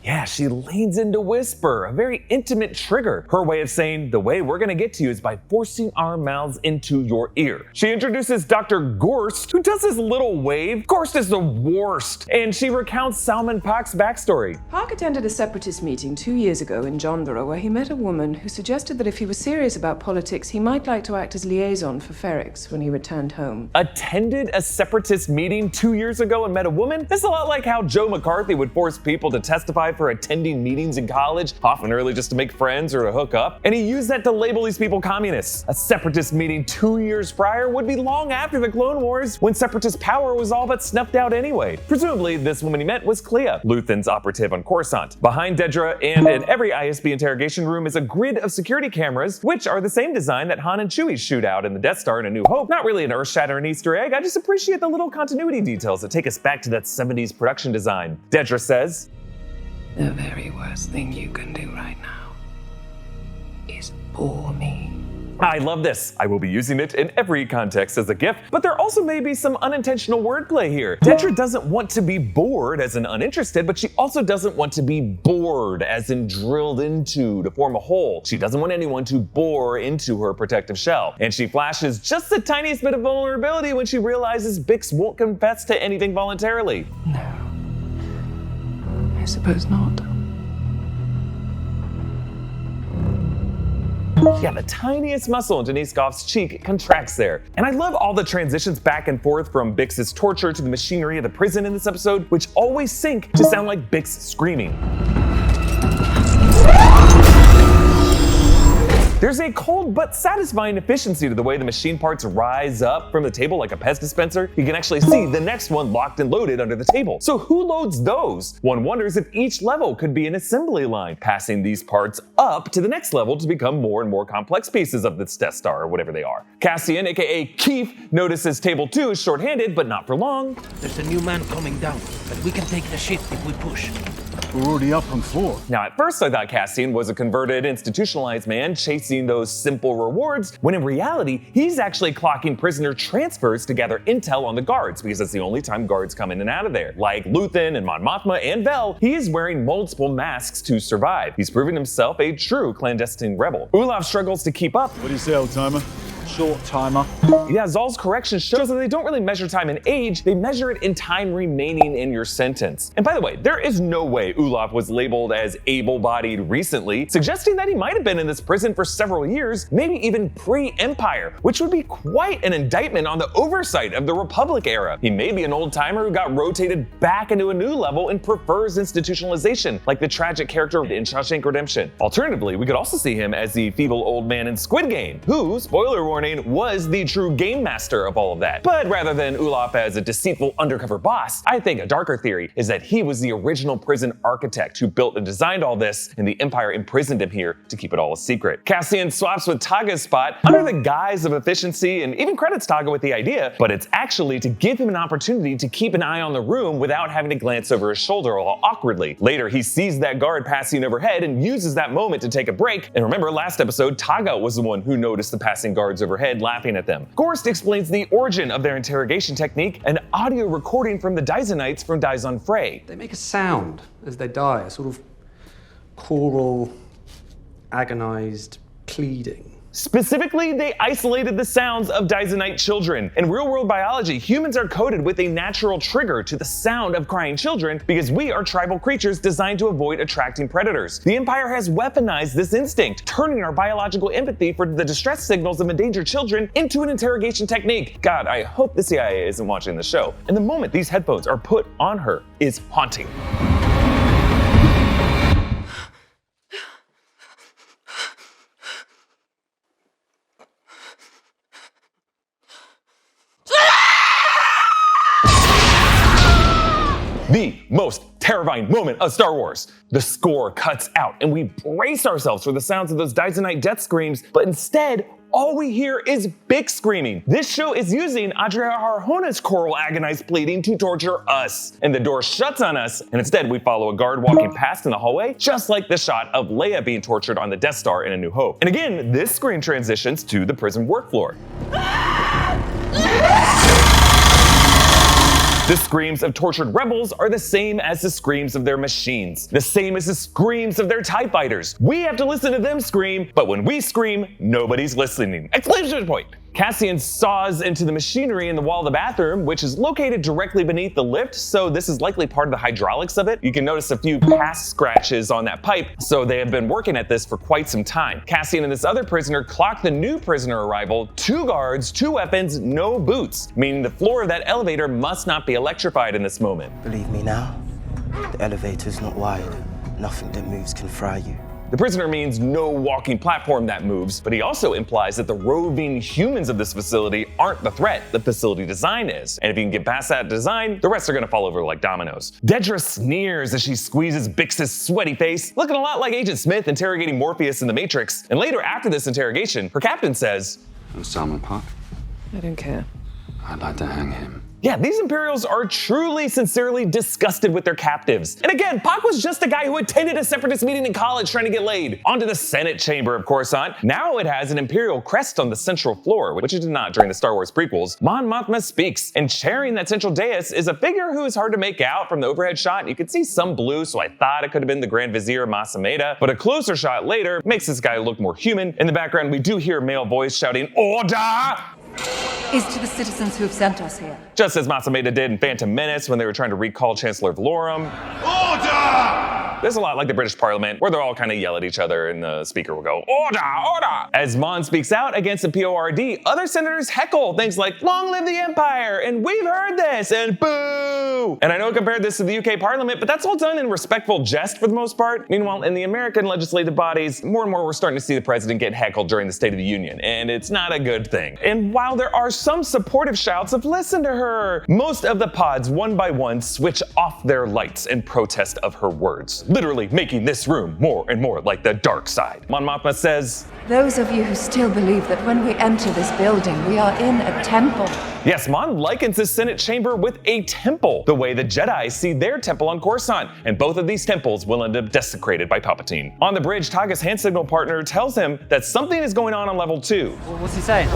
Yeah, she leans into whisper, a very intimate trigger. Her way of saying, the way we're gonna get to you is by forcing our mouths into your ear. She introduces Dr. Gorst, who does this little wave. Gorst is the worst. And she recounts Salman Pak's backstory. Park attended a separatist meeting 2 years ago in Jondra where he met a woman who suggested that if he was serious about politics, he might like to act as liaison for Ferrix when he returned home. Attended a separatist meeting 2 years ago and met a woman? That's a lot like how Joe McCarthy would force people to testify for attending meetings in college, often early just to make friends or to hook up. And he used that to label these people communists. A separatist meeting 2 years prior would be long after the Clone Wars, when separatist power was all but snuffed out anyway. Presumably, this woman he met was Clea, Luthen's operative on Coruscant. Behind Dedra and in every ISB interrogation room is a grid of security cameras, which are the same design that Han and Chewie shoot out in the Death Star in A New Hope. Not really an earth-shattering Easter egg, I just appreciate the little continuity details that take us back to that 70s production design. Dedra says, "The very worst thing you can do right now is bore me." I love this. I will be using it in every context as a GIF, but there also may be some unintentional wordplay here. Dedra doesn't want to be bored as in uninterested, but she also doesn't want to be bored as in drilled into to form a hole. She doesn't want anyone to bore into her protective shell. And she flashes just the tiniest bit of vulnerability when she realizes Bix won't confess to anything voluntarily. I suppose not. Yeah, the tiniest muscle in Denise Goff's cheek contracts there. And I love all the transitions back and forth from Bix's torture to the machinery of the prison in this episode, which always sync to sound like Bix screaming. There's a cold but satisfying efficiency to the way the machine parts rise up from the table like a Pez dispenser. You can actually see the next one locked and loaded under the table. So who loads those? One wonders if each level could be an assembly line, passing these parts up to the next level to become more and more complex pieces of this Death Star or whatever they are. Cassian, aka Keith, notices Table 2 is short-handed, but not for long. There's a new man coming down, but we can take the ship if we push. We're already up on 4. Now, at first I thought Cassian was a converted, institutionalized man chasing those simple rewards, when in reality, he's actually clocking prisoner transfers to gather intel on the guards, because that's the only time guards come in and out of there. Like Luthen and Mon Mothma and Vel, he is wearing multiple masks to survive. He's proven himself a true clandestine rebel. Ulaf struggles to keep up. What do you say, old timer? Short timer. Yeah, Zal's correction shows that they don't really measure time in age, they measure it in time remaining in your sentence. And by the way, there is no way Ulaf was labeled as able-bodied recently, suggesting that he might have been in this prison for several years, maybe even pre-Empire, which would be quite an indictment on the oversight of the Republic era. He may be an old-timer who got rotated back into a new level and prefers institutionalization, like the tragic character in Shawshank Redemption. Alternatively, we could also see him as the feeble old man in Squid Game, who, spoiler warning, was the true game master of all of that. But rather than Ulaf as a deceitful undercover boss, I think a darker theory is that he was the original prison architect who built and designed all this, and the Empire imprisoned him here to keep it all a secret. Cassian swaps with Taga's spot under the guise of efficiency and even credits Taga with the idea, but it's actually to give him an opportunity to keep an eye on the room without having to glance over his shoulder all awkwardly. Later, he sees that guard passing overhead and uses that moment to take a break. And remember, last episode, Taga was the one who noticed the passing guards overhead laughing at them. Gorst explains the origin of their interrogation technique, an audio recording from the Dizonites from Dizon Frey. They make a sound as they die, a sort of choral, agonized pleading. Specifically, they isolated the sounds of Dizonite children. In real-world biology, humans are coded with a natural trigger to the sound of crying children because we are tribal creatures designed to avoid attracting predators. The Empire has weaponized this instinct, turning our biological empathy for the distress signals of endangered children into an interrogation technique. God, I hope the CIA isn't watching the show. And the moment these headphones are put on her is haunting. The most terrifying moment of Star Wars. The score cuts out and we brace ourselves for the sounds of those Dizonite death screams, but instead, all we hear is Bix screaming. This show is using Adria Arjona's choral agonized pleading to torture us. And the door shuts on us, and instead we follow a guard walking past in the hallway, just like the shot of Leia being tortured on the Death Star in A New Hope. And again, this screen transitions to the prison work floor. The screams of tortured rebels are the same as the screams of their machines, the same as the screams of their TIE fighters. We have to listen to them scream, but when we scream, nobody's listening. Exclamation point! Cassian saws into the machinery in the wall of the bathroom, which is located directly beneath the lift, so this is likely part of the hydraulics of it. You can notice a few past scratches on that pipe, so they have been working at this for quite some time. Cassian and this other prisoner clock the new prisoner arrival, 2 guards, 2 weapons, no boots, meaning the floor of that elevator must not be electrified in this moment. Believe me now, the elevator's not wide. Nothing that moves can fry you. The prisoner means no walking platform that moves, but he also implies that the roving humans of this facility aren't the threat, the facility design is. And if you can get past that design, the rest are gonna fall over like dominoes. Dedra sneers as she squeezes Bix's sweaty face, looking a lot like Agent Smith interrogating Morpheus in The Matrix. And later, after this interrogation, her captain says, Salmon Pot? I don't care. I'd like to hang him. Yeah, these Imperials are truly, sincerely disgusted with their captives. And again, Pac was just a guy who attended a separatist meeting in college trying to get laid. Onto the Senate chamber of Coruscant. Now it has an Imperial crest on the central floor, which it did not during the Star Wars prequels. Mon Mothma speaks, and chairing that central dais is a figure who is hard to make out from the overhead shot. You could see some blue, so I thought it could have been the Grand Vizier Masameda, but a closer shot later makes this guy look more human. In the background, we do hear a male voice shouting, "Order!" Is to the citizens who have sent us here. Just as Masameda did in Phantom Menace when they were trying to recall Chancellor Valorum. Order! There's a lot like the British Parliament where they'll all kind of yell at each other and the speaker will go, "Order, order!" As Mon speaks out against the PORD, other senators heckle things like, "Long live the Empire!" and "We've heard this!" and "Boo!" And I know I compared this to the UK Parliament, but that's all done in respectful jest for the most part. Meanwhile, in the American legislative bodies, more and more we're starting to see the president get heckled during the State of the Union, and it's not a good thing. And while there are some supportive shouts of "Listen to her," most of the pods, one by one, switch off their lights in protest of her words. literally making this room more and more like the dark side. Mon Mothma says, Those of you who still believe that when we enter this building, we are in a temple. yes, Mon likens the Senate chamber with a temple, the way the Jedi see their temple on Coruscant, and both of these temples will end up desecrated by Palpatine. On the bridge, Tagga's hand signal partner tells him that something is going on level 2. What's he saying?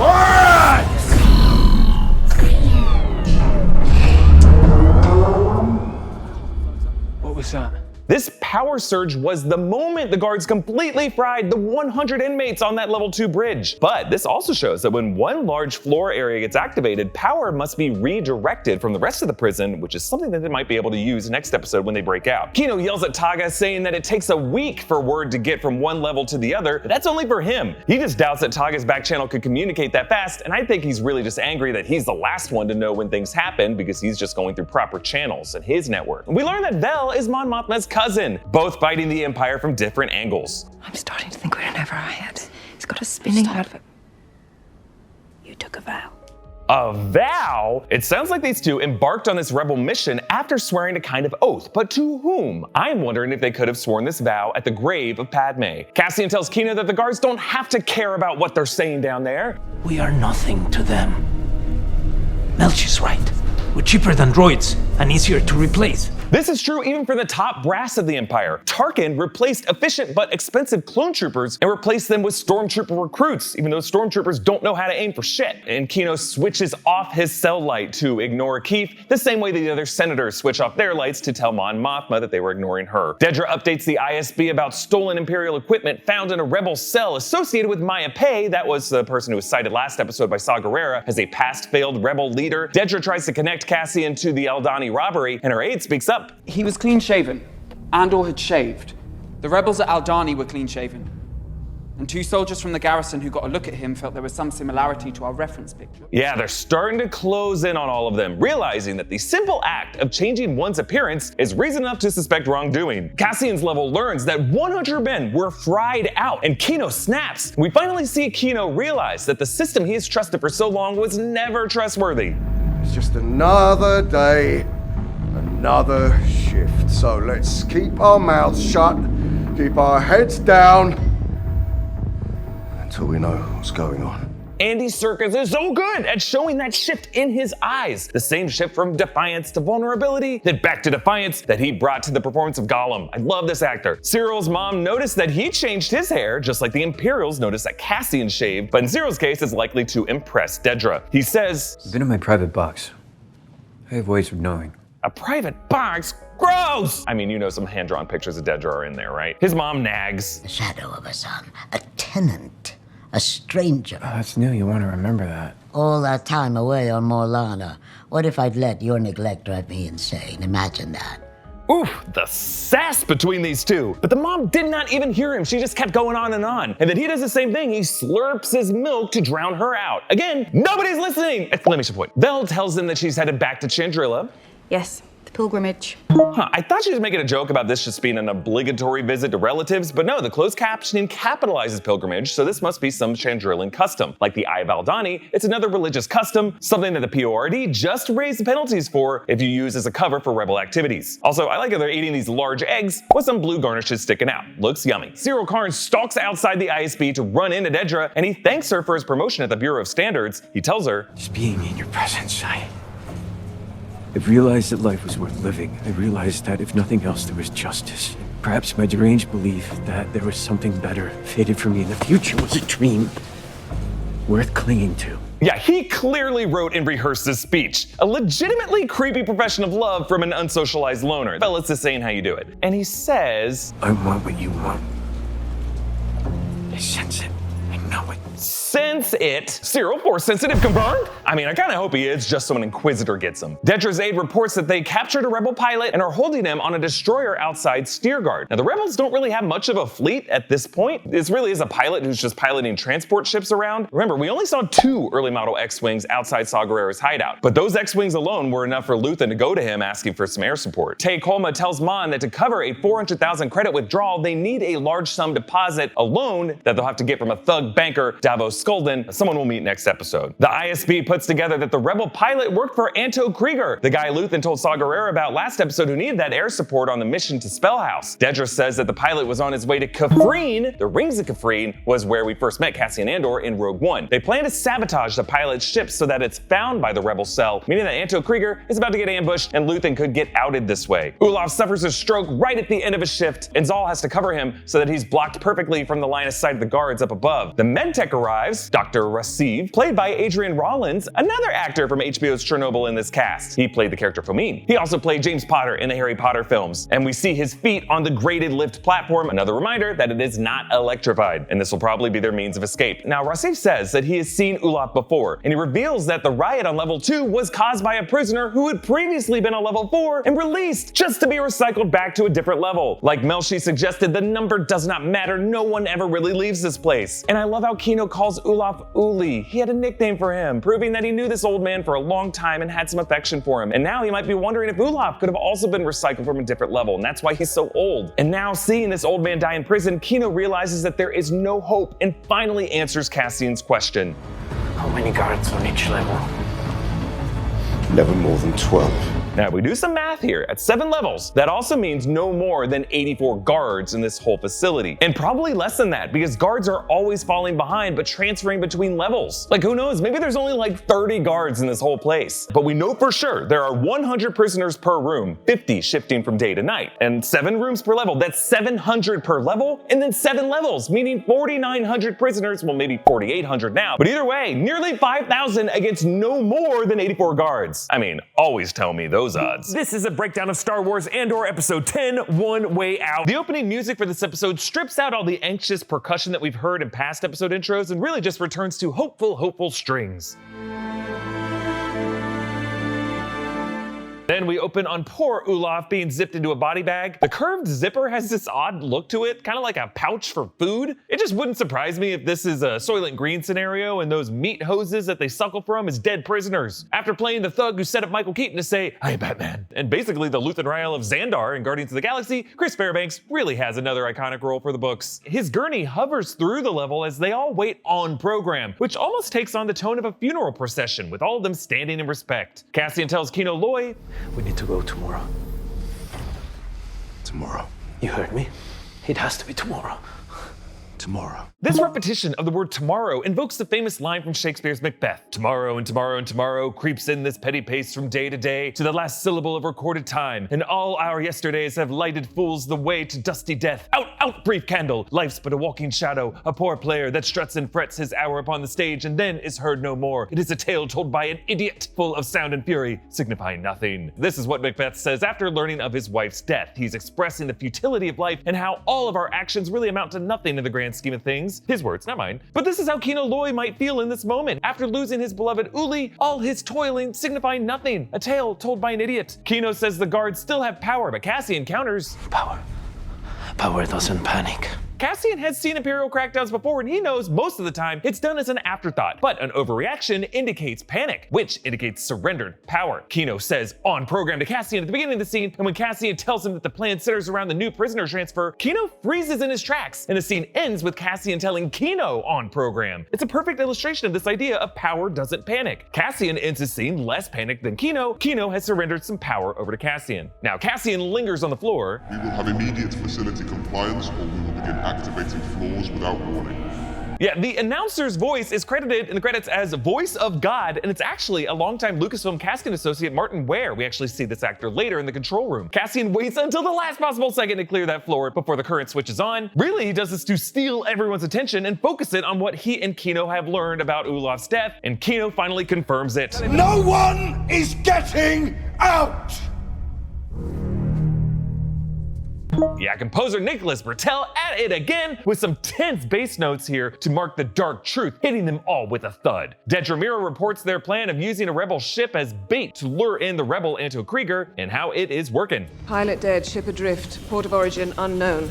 What was that? This power surge was the moment the guards completely fried the 100 inmates on that level 2 bridge. But this also shows that when one large floor area gets activated, power must be redirected from the rest of the prison, which is something that they might be able to use next episode when they break out. Kino yells at Tagga, saying that it takes a week for word to get from one level to the other, but that's only for him. He just doubts that Tagga's back channel could communicate that fast, and I think he's really just angry that he's the last one to know when things happen because he's just going through proper channels in his network. We learn that Vel is Mon Mothma's cousin, both fighting the Empire from different angles. I'm starting to think we're in over our heads. He's got us spinning out of it. You took a vow. A vow? It sounds like these two embarked on this rebel mission after swearing a kind of oath, but to whom? I'm wondering if they could have sworn this vow at the grave of Padme. Cassian tells Kino that the guards don't have to care about what they're saying down there. We are nothing to them. Melch is right. We're cheaper than droids and easier to replace. This is true even for the top brass of the Empire. Tarkin replaced efficient but expensive clone troopers and replaced them with stormtrooper recruits, even though stormtroopers don't know how to aim for shit. And Kino switches off his cell light to ignore Keith, the same way the other senators switch off their lights to tell Mon Mothma that they were ignoring her. Dedra updates the ISB about stolen Imperial equipment found in a rebel cell associated with Maya Pei. That was the person who was cited last episode by Saw Gerrera as a past failed rebel leader. Dedra tries to connect Cassian to the Aldhani robbery, and her aide speaks up. He was clean-shaven. Andor had shaved. The rebels at Aldhani were clean-shaven. And 2 soldiers from the garrison who got a look at him felt there was some similarity to our reference picture. Yeah, they're starting to close in on all of them, realizing that the simple act of changing one's appearance is reason enough to suspect wrongdoing. Cassian's level learns that 100 men were fried out, and Kino snaps. We finally see Kino realize that the system he has trusted for so long was never trustworthy. It's just another day, another shift. So let's keep our mouths shut, keep our heads down, until we know what's going on. Andy Serkis is so good at showing that shift in his eyes. The same shift from defiance to vulnerability, then back to defiance that he brought to the performance of Gollum. I love this actor. Cyril's mom noticed that he changed his hair, just like the Imperials noticed that Cassian shaved, but in Cyril's case, it's likely to impress Dedra. He says, I've been in my private box. I have ways of knowing. A private box? Gross! I mean, you know some hand-drawn pictures of Dedra are in there, right? His mom nags. The shadow of a son, a tenant, a stranger. Oh, that's new, you want to remember that. All that time away on Morlana. What if I'd let your neglect drive me insane? Imagine that. Oof, the sass between these two. But the mom did not even hear him. She just kept going on. And then he does the same thing. He slurps his milk to drown her out. Again, nobody's listening! Exclamation point. Vel tells them that she's headed back to Chandrila. Yes, the pilgrimage. I thought she was making a joke about this just being an obligatory visit to relatives, but no, the closed captioning capitalizes pilgrimage, so this must be some Chandrilan custom. Like the Eye of Aldhani, it's another religious custom, something that the PORD just raised the penalties for if you use as a cover for rebel activities. Also, I like how they're eating these large eggs with some blue garnishes sticking out. Looks yummy. Cyril Karn stalks outside the ISB to run into Dedra, and he thanks her for his promotion at the Bureau of Standards. He tells her, Just being in your presence, I've realized that life was worth living. I realized that if nothing else, there was justice. Perhaps my deranged belief that there was something better fated for me in the future was a dream worth clinging to. Yeah, he clearly wrote and rehearsed his speech. A legitimately creepy profession of love from an unsocialized loner. Fellas, this ain't how you do it. And he says, I want what you want. I sense it. I know it. Sense it? Cyril, Force sensitive confirmed? I mean, I kinda hope he is, just so an Inquisitor gets him. Dedra's aide reports that they captured a rebel pilot and are holding him on a destroyer outside Steerguard. Now, the rebels don't really have much of a fleet at this point. This really is a pilot who's just piloting transport ships around. Remember, we only saw 2 early model X-Wings outside Saw Gerrera's hideout, but those X-Wings alone were enough for Luthen to go to him asking for some air support. Tay Kolma tells Mon that to cover a 400,000 credit withdrawal, they need a large sum deposit, a loan that they'll have to get from a thug banker Davos Skulden, someone we'll meet next episode. The ISB puts together that the rebel pilot worked for Anto Krieger, the guy Luthen told Saw Gerrera about last episode who needed that air support on the mission to Spellhouse. Dedra says that the pilot was on his way to Kafrene. The rings of Kafrene was where we first met Cassian Andor in Rogue One. They plan to sabotage the pilot's ship so that it's found by the rebel cell, meaning that Anto Krieger is about to get ambushed and Luthen could get outed this way. Ulaf suffers a stroke right at the end of his shift, and Zal has to cover him so that he's blocked perfectly from the line of sight of the guards up above. The medtech arrives, Dr. Rasiv, played by Adrian Rollins, another actor from HBO's Chernobyl in this cast. He played the character Fomine. He also played James Potter in the Harry Potter films, and we see his feet on the graded lift platform, another reminder that it is not electrified, and this will probably be their means of escape. Now, Rasiv says that he has seen Ulaf before, and he reveals that the riot on level 2 was caused by a prisoner who had previously been on level 4 and released just to be recycled back to a different level. Like Melshi suggested, the number does not matter, no one ever really leaves this place. And I love how Kino calls Ulaf Uli. He had a nickname for him, proving that he knew this old man for a long time and had some affection for him. And now he might be wondering if Ulaf could have also been recycled from a different level, and that's why he's so old. And now, seeing this old man die in prison, Kino realizes that there is no hope and finally answers Cassian's question. How many guards on each level? Never more than 12. Now, if we do some math here, at 7 levels, that also means no more than 84 guards in this whole facility. And probably less than that, because guards are always falling behind but transferring between levels. Like, who knows, maybe there's only like 30 guards in this whole place. But we know for sure there are 100 prisoners per room, 50 shifting from day to night. And 7 rooms per level, that's 700 per level, and then 7 levels, meaning 4,900 prisoners, well maybe 4,800 now. But either way, nearly 5,000 against no more than 84 guards. I mean, always tell me those odds. This is a breakdown of Star Wars Andor Episode 10, One Way Out. The opening music for this episode strips out all the anxious percussion that we've heard in past episode intros and really just returns to hopeful strings. Then we open on poor Ulaf being zipped into a body bag. The curved zipper has this odd look to it, kind of like a pouch for food. It just wouldn't surprise me if this is a Soylent Green scenario and those meat hoses that they suckle from is dead prisoners. After playing the thug who set up Michael Keaton to say, "I am Batman," and basically the Luthen Rael of Xandar in Guardians of the Galaxy, Chris Fairbanks really has another iconic role for the books. His gurney hovers through the level as they all wait on program, which almost takes on the tone of a funeral procession with all of them standing in respect. Cassian tells Kino Loy, "We need to go tomorrow." Tomorrow. You heard me? It has to be tomorrow. Tomorrow. This repetition of the word tomorrow invokes the famous line from Shakespeare's Macbeth. Tomorrow and tomorrow and tomorrow creeps in this petty pace from day to day to the last syllable of recorded time. And all our yesterdays have lighted fools the way to dusty death. Out, out, brief candle. Life's but a walking shadow, a poor player that struts and frets his hour upon the stage and then is heard no more. It is a tale told by an idiot, full of sound and fury, signifying nothing. This is what Macbeth says after learning of his wife's death. He's expressing the futility of life and how all of our actions really amount to nothing in the grand scheme of things. His words, not mine. But this is how Kino Loy might feel in this moment. After losing his beloved Uli, all his toiling signifying nothing. A tale told by an idiot. Kino says the guards still have power, but Cassian counters. Power doesn't panic. Cassian has seen Imperial crackdowns before and he knows most of the time it's done as an afterthought, but an overreaction indicates panic, which indicates surrendered power. Kino says on program to Cassian at the beginning of the scene, and when Cassian tells him that the plan centers around the new prisoner transfer, Kino freezes in his tracks, and the scene ends with Cassian telling Kino on program. It's a perfect illustration of this idea of power doesn't panic. Cassian ends his scene less panicked than Kino. Kino has surrendered some power over to Cassian. Now Cassian lingers on the floor. We will have immediate facility compliance, or we will begin activating floors without warning. Yeah, the announcer's voice is credited in the credits as Voice of God, and it's actually a longtime Lucasfilm casting associate, Martin Ware. We actually see this actor later in the control room. Cassian waits until the last possible second to clear that floor before the current switches on. Really, he does this to steal everyone's attention and focus it on what he and Kino have learned about Ulaf's death, and Kino finally confirms it. No one is getting out! Yeah, composer Nicholas Bertel at it again with some tense bass notes here to mark the dark truth, hitting them all with a thud. Dedra Meero reports their plan of using a rebel ship as bait to lure in the rebel Anto Krieger and how it is working. Pilot dead, ship adrift, port of origin unknown.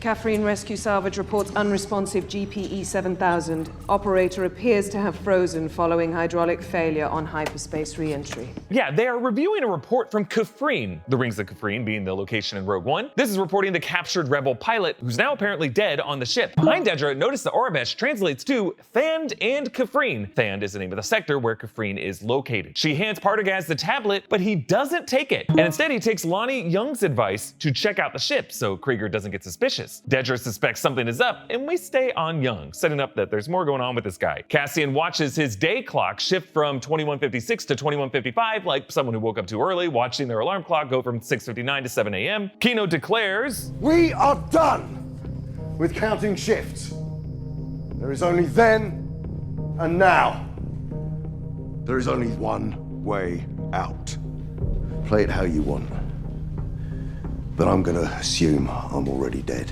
Catherine Rescue Salvage reports unresponsive GPE 7000. Operator appears to have frozen following hydraulic failure on hyperspace re-entry. Yeah, they are reviewing a report from Kafrene, the Rings of Kafrene being the location in Rogue One. This is reporting the captured rebel pilot, who's now apparently dead on the ship. Behind Dedra, notice the Orabesh translates to Thand and Kafrene. Thand is the name of the sector where Kafrene is located. She hands Partagaz the tablet, but he doesn't take it. And instead he takes Lonnie Young's advice to check out the ship so Krieger doesn't get suspicious. Dedra suspects something is up, and we stay on Young, setting up that there's more going on with this guy. Cassian watches his day clock shift from 21:56 to 21:55, like someone who woke up too early, watching their alarm clock go from 6:59 to 7 a.m. Kino declares, "We are done with counting shifts. There is only then and now. There is only one way out. Play it how you want. But I'm gonna assume I'm already dead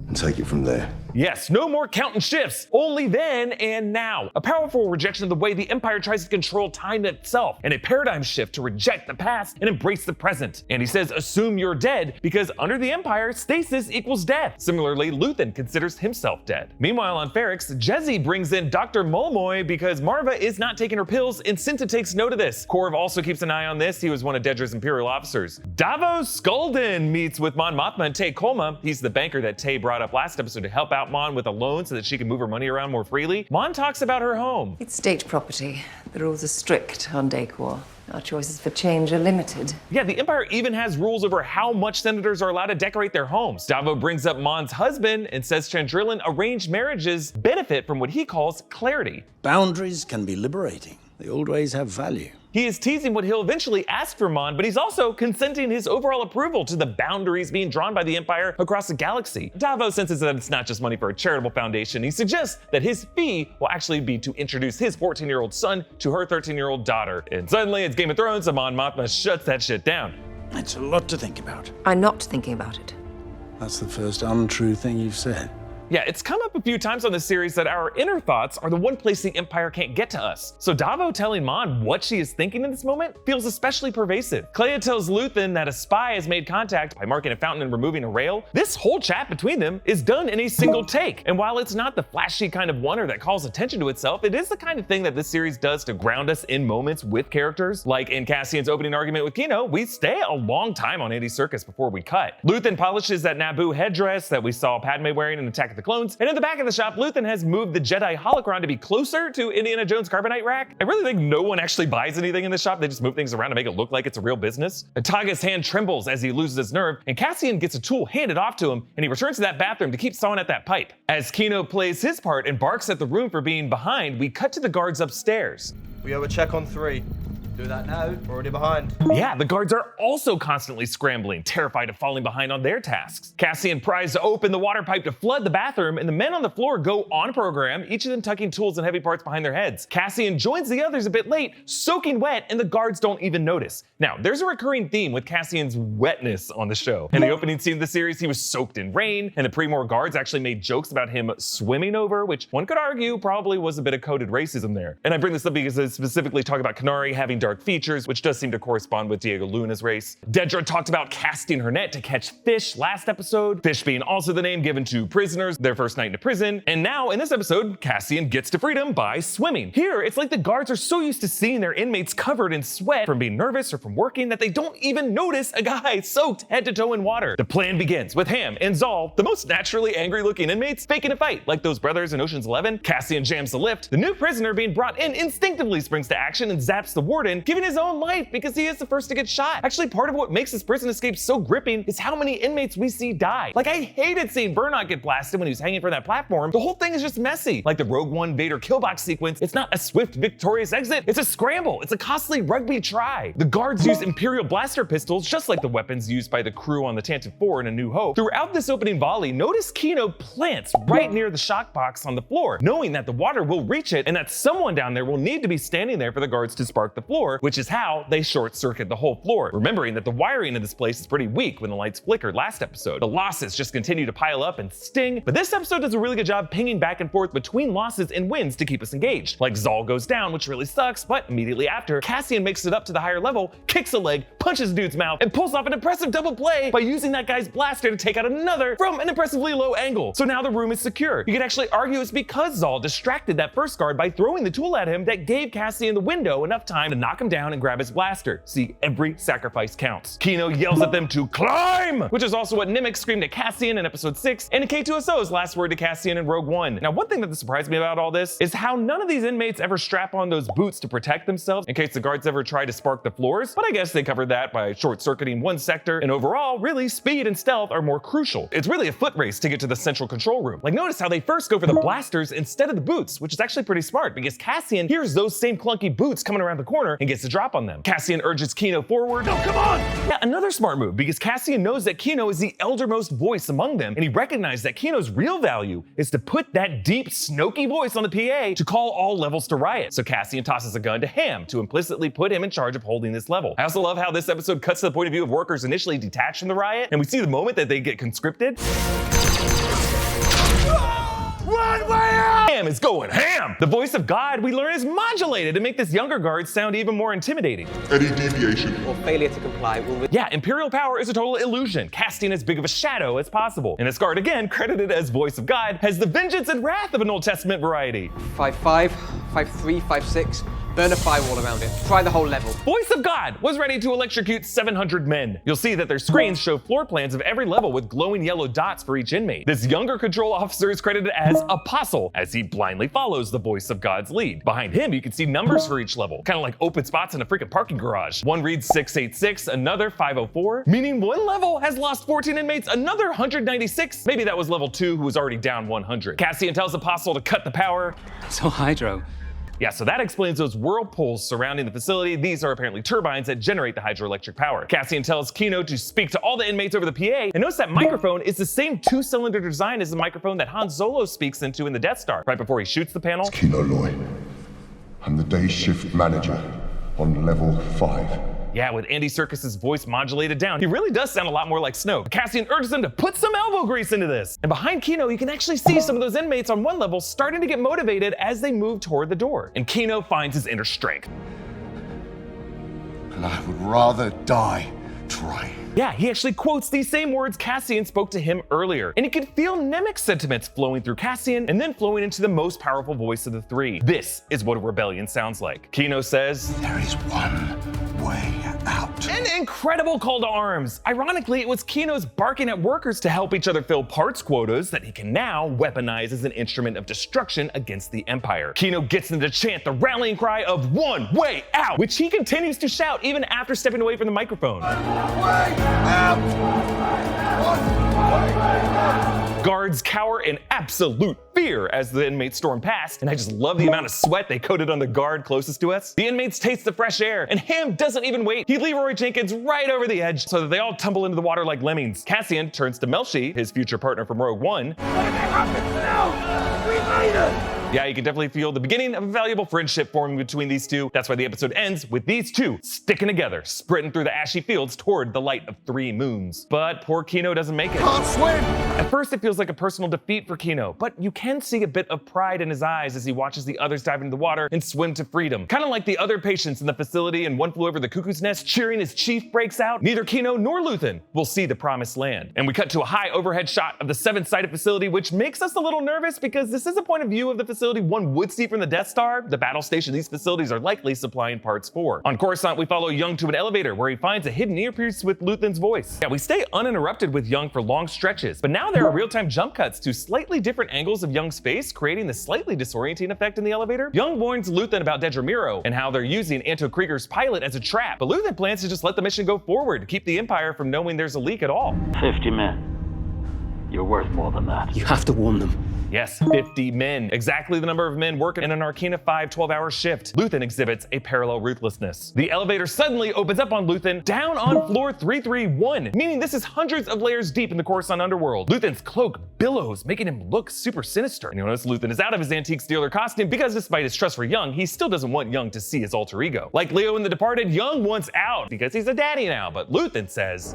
and take it from there." Yes, no more counting shifts, only then and now. A powerful rejection of the way the Empire tries to control time itself, and a paradigm shift to reject the past and embrace the present. And he says, assume you're dead, because under the Empire, stasis equals death. Similarly, Luthen considers himself dead. Meanwhile, on Ferrix, Jezzy brings in Dr. Molmoy because Marva is not taking her pills, and Cinta takes note of this. Korv also keeps an eye on this. He was one of Dedra's Imperial officers. Davos Skulden meets with Mon Mothma and Tay Kolma. He's the banker that Tay brought up last episode to help out Mon with a loan so that she can move her money around more freely. Mon talks about her home. It's state property. The rules are strict on Decor. Our choices for change are limited. Yeah, the Empire even has rules over how much senators are allowed to decorate their homes. Davo brings up Mon's husband and says Chandrillan arranged marriages benefit from what he calls clarity. Boundaries can be liberating. The old ways have value. He is teasing what he'll eventually ask for Mon, but he's also consenting his overall approval to the boundaries being drawn by the Empire across the galaxy. Davos senses that it's not just money for a charitable foundation. He suggests that his fee will actually be to introduce his 14-year-old son to her 13-year-old daughter. And suddenly it's Game of Thrones, and Mon Mothma shuts that shit down. It's a lot to think about. I'm not thinking about it. That's the first untrue thing you've said. Yeah, it's come up a few times on this series that our inner thoughts are the one place the Empire can't get to us. So Davo telling Mon what she is thinking in this moment feels especially pervasive. Clea tells Luthen that a spy has made contact by marking a fountain and removing a rail. This whole chat between them is done in a single take. And while it's not the flashy kind of wonder that calls attention to itself, it is the kind of thing that this series does to ground us in moments with characters. Like in Cassian's opening argument with Kino, we stay a long time on Andy Serkis before we cut. Luthen polishes that Naboo headdress that we saw Padme wearing in Attack of the Clones, and in the back of the shop, Luthen has moved the Jedi holocron to be closer to Indiana Jones' carbonite rack. I really think no one actually buys anything in the shop. They just move things around to make it look like it's a real business. Ataga's hand trembles as he loses his nerve, and Cassian gets a tool handed off to him, and he returns to that bathroom to keep sawing at that pipe. As Kino plays his part and barks at the room for being behind, we cut to the guards upstairs. We have a check on 3. Do that now, we're already behind. Yeah, the guards are also constantly scrambling, terrified of falling behind on their tasks. Cassian pries open the water pipe to flood the bathroom, and the men on the floor go on program, each of them tucking tools and heavy parts behind their heads. Cassian joins the others a bit late, soaking wet, and the guards don't even notice. Now, there's a recurring theme with Cassian's wetness on the show. In the opening scene of the series, he was soaked in rain, and the Pre-Mor guards actually made jokes about him swimming over, which one could argue probably was a bit of coded racism there. And I bring this up because I specifically talk about Kenari having dark features, which does seem to correspond with Diego Luna's race. Dedra talked about casting her net to catch fish last episode, fish being also the name given to prisoners their first night in prison. And now in this episode, Cassian gets to freedom by swimming. Here, it's like the guards are so used to seeing their inmates covered in sweat from being nervous or from working that they don't even notice a guy soaked head to toe in water. The plan begins with Ham and Zal, the most naturally angry looking inmates, faking a fight like those brothers in Ocean's 11. Cassian jams the lift. The new prisoner being brought in instinctively springs to action and zaps the warden, giving his own life because he is the first to get shot. Actually, part of what makes this prison escape so gripping is how many inmates we see die. Like, I hated seeing Burnock get blasted when he was hanging from that platform. The whole thing is just messy. Like the Rogue One Vader killbox sequence, it's not a swift, victorious exit. It's a scramble. It's a costly rugby try. The guards use Imperial blaster pistols, just like the weapons used by the crew on the Tantive 4 in A New Hope. Throughout this opening volley, notice Kino plants right near the shock box on the floor, knowing that the water will reach it and that someone down there will need to be standing there for the guards to spark the floor. floor, which is how they short circuit the whole floor. Remembering that the wiring in this place is pretty weak when the lights flickered last episode. The losses just continue to pile up and sting, but this episode does a really good job pinging back and forth between losses and wins to keep us engaged. Like Zal goes down, which really sucks, but immediately after, Cassian makes it up to the higher level, kicks a leg, punches a dude's mouth, and pulls off an impressive double play by using that guy's blaster to take out another from an impressively low angle. So now the room is secure. You could actually argue it's because Zal distracted that first guard by throwing the tool at him that gave Cassian the window enough time to knock him down and grab his blaster. See, every sacrifice counts. Kino yells at them to climb, which is also what Nemik screamed at Cassian in episode 6, and K2SO's last word to Cassian in Rogue One. Now, one thing that surprised me about all this is how none of these inmates ever strap on those boots to protect themselves in case the guards ever try to spark the floors, but I guess they covered that by short-circuiting one sector, and overall, really, speed and stealth are more crucial. It's really a foot race to get to the central control room. Like, notice how they first go for the blasters instead of the boots, which is actually pretty smart because Cassian hears those same clunky boots coming around the corner and gets the drop on them. Cassian urges Kino forward. No, come on! Yeah, another smart move because Cassian knows that Kino is the eldermost voice among them, and he recognized that Kino's real value is to put that deep, Snoky voice on the PA to call all levels to riot. So Cassian tosses a gun to Ham to implicitly put him in charge of holding this level. I also love how this episode cuts to the point of view of workers initially detached from the riot, and we see the moment that they get conscripted. One way out! Ham is going ham! The voice of God, we learn, is modulated to make this younger guard sound even more intimidating. Any deviation or failure to comply will... Yeah, Imperial power is a total illusion, casting as big of a shadow as possible. And this guard, again, credited as voice of God, has the vengeance and wrath of an Old Testament variety. 5-5, 5-3, 5-6. Burn a firewall around it. Try the whole level. Voice of God was ready to electrocute 700 men. You'll see that their screens show floor plans of every level with glowing yellow dots for each inmate. This younger control officer is credited as Apostle, as he blindly follows the voice of God's lead. Behind him, you can see numbers for each level, kind of like open spots in a freaking parking garage. One reads 686, another 504, meaning one level has lost 14 inmates, another 196. Maybe that was level 2 who was already down 100. Cassian tells Apostle to cut the power. So Hydro. Yeah, so that explains those whirlpools surrounding the facility. These are apparently turbines that generate the hydroelectric power. Cassian tells Kino to speak to all the inmates over the PA, and notice that microphone is the same 2-cylinder design as the microphone that Han Solo speaks into in the Death Star, right before he shoots the panel. Kino Loy. I'm the day shift manager on level 5. Yeah, with Andy Serkis's voice modulated down, he really does sound a lot more like Snoke. Cassian urges them to put some elbow grease into this. And behind Kino, you can actually see some of those inmates on one level starting to get motivated as they move toward the door. And Kino finds his inner strength. And I would rather die trying. Yeah, he actually quotes these same words Cassian spoke to him earlier. And you can feel Nemik's sentiments flowing through Cassian and then flowing into the most powerful voice of the three. This is what a rebellion sounds like. Kino says, "There is one way out." An incredible call to arms. Ironically, it was Kino's barking at workers to help each other fill parts quotas that he can now weaponize as an instrument of destruction against the Empire. Kino gets them to chant the rallying cry of "One way out," which he continues to shout even after stepping away from the microphone. Guards cower in absolute fear as the inmates storm past, and I just love the amount of sweat they coated on the guard closest to us. The inmates taste the fresh air, and Ham doesn't even wait. He Leroy Jenkins right over the edge so that they all tumble into the water like lemmings. Cassian turns to Melshi, his future partner from Rogue One. Yeah, you can definitely feel the beginning of a valuable friendship forming between these two. That's why the episode ends with these two sticking together, sprinting through the ashy fields toward the light of 3 moons. But poor Kino doesn't make it. Can't swim! At first, it feels like a personal defeat for Kino, but you can see a bit of pride in his eyes as he watches the others dive into the water and swim to freedom. Kind of like the other patients in the facility in One Flew Over the Cuckoo's Nest cheering as Chief breaks out. Neither Kino nor Luthen will see the promised land. And we cut to a high overhead shot of the 7-sided facility, which makes us a little nervous because this is a point of view of the facility one would see from the Death Star, the battle station these facilities are likely supplying parts for. On Coruscant, we follow Young to an elevator where he finds a hidden earpiece with Luthen's voice. Yeah, we stay uninterrupted with Young for long stretches, but now there are real-time jump cuts to slightly different angles of Young's face, creating the slightly disorienting effect in the elevator. Young warns Luthen about Dedra Meero and how they're using Anto Krieger's pilot as a trap, but Luthen plans to just let the mission go forward to keep the Empire from knowing there's a leak at all. 50 men. You're worth more than that. You have to warn them. Yes, 50 men. Exactly the number of men working in a Narkina 5 12-hour shift. Luthen exhibits a parallel ruthlessness. The elevator suddenly opens up on Luthen down on floor 331, meaning this is hundreds of layers deep in the Coruscant underworld. Luthen's cloak billows, making him look super sinister. And you notice Luthen is out of his antique Steeler costume because despite his trust for Young, he still doesn't want Young to see his alter ego. Like Leo in The Departed, Young wants out because he's a daddy now, but Luthen says,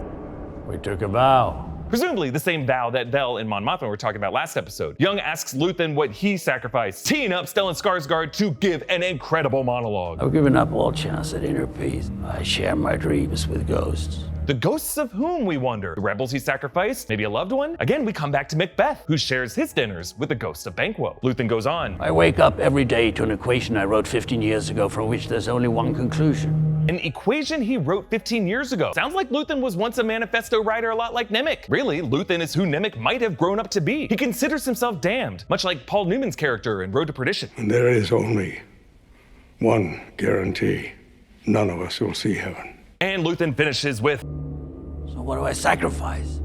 "We took a vow." Presumably the same vow that Vel and Mon Mothma were talking about last episode. Young asks Luthen what he sacrificed, teeing up Stellan Skarsgård to give an incredible monologue. I've given up all chance at inner peace. I share my dreams with ghosts. The ghosts of whom, we wonder? The rebels he sacrificed? Maybe a loved one? Again, we come back to Macbeth, who shares his dinners with the ghost of Banquo. Luthen goes on. I wake up every day to an equation I wrote 15 years ago from which there's only one conclusion. An equation he wrote 15 years ago. Sounds like Luthen was once a manifesto writer a lot like Nemik. Really, Luthen is who Nemik might have grown up to be. He considers himself damned, much like Paul Newman's character in Road to Perdition. And there is only one guarantee. None of us will see heaven. And Luthen finishes with, so what do I sacrifice?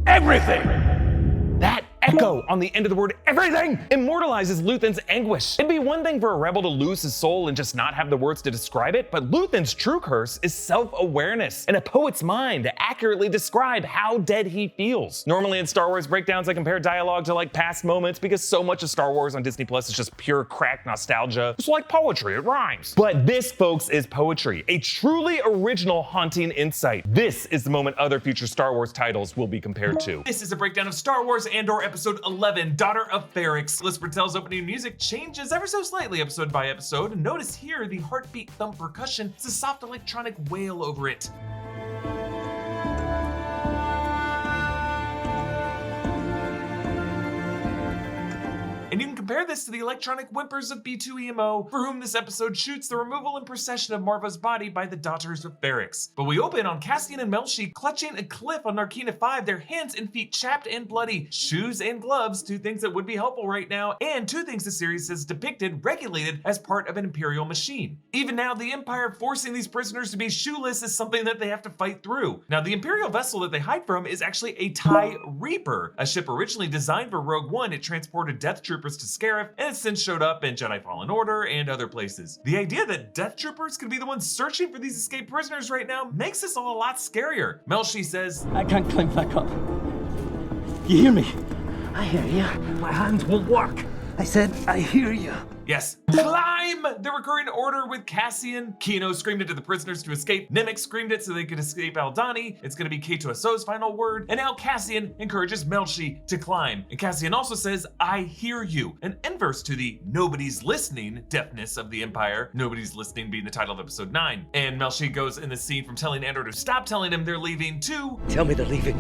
Everything! That echo on the end of the word everything immortalizes Luthen's anguish. It'd be one thing for a rebel to lose his soul and just not have the words to describe it, but Luthen's true curse is self-awareness and a poet's mind to accurately describe how dead he feels. Normally in Star Wars breakdowns, I compare dialogue to like past moments because so much of Star Wars on Disney Plus is just pure crack nostalgia. It's like poetry, it rhymes. But this, folks, is poetry, a truly original haunting insight. This is the moment other future Star Wars titles will be compared to. This is a breakdown of Star Wars Andor Episode 11, Daughter of Ferrix. Liz Bertel's opening music changes ever so slightly episode by episode. And notice here the heartbeat thump percussion is a soft electronic wail over it. And you can compare this to the electronic whimpers of B2EMO, for whom this episode shoots the removal and procession of Marva's body by the Daughters of Ferrix. But we open on Cassian and Melshi clutching a cliff on Narkina 5, their hands and feet chapped and bloody, shoes and gloves, two things that would be helpful right now, and two things the series has depicted regulated as part of an Imperial machine. Even now, the Empire forcing these prisoners to be shoeless is something that they have to fight through. Now, the Imperial vessel that they hide from is actually a TIE Reaper, a ship originally designed for Rogue One. It transported Death Troopers to Scarif, and it's since showed up in Jedi Fallen Order and other places. The idea that Death Troopers could be the ones searching for these escaped prisoners right now makes this all a lot scarier. Melshi says, I can't climb back up. You hear me? I hear you. My hands won't work. I said, I hear you. Yes, climb! The recurring order with Cassian. Kino screamed it to the prisoners to escape. Nemik screamed it so they could escape Aldhani. It's gonna be K2SO's final word. And now Cassian encourages Melshi to climb. And Cassian also says, I hear you. An inverse to the nobody's listening deafness of the Empire. Nobody's listening being the title of episode 9. And Melshi goes in the scene from telling Andor to stop telling him they're leaving to tell me they're leaving.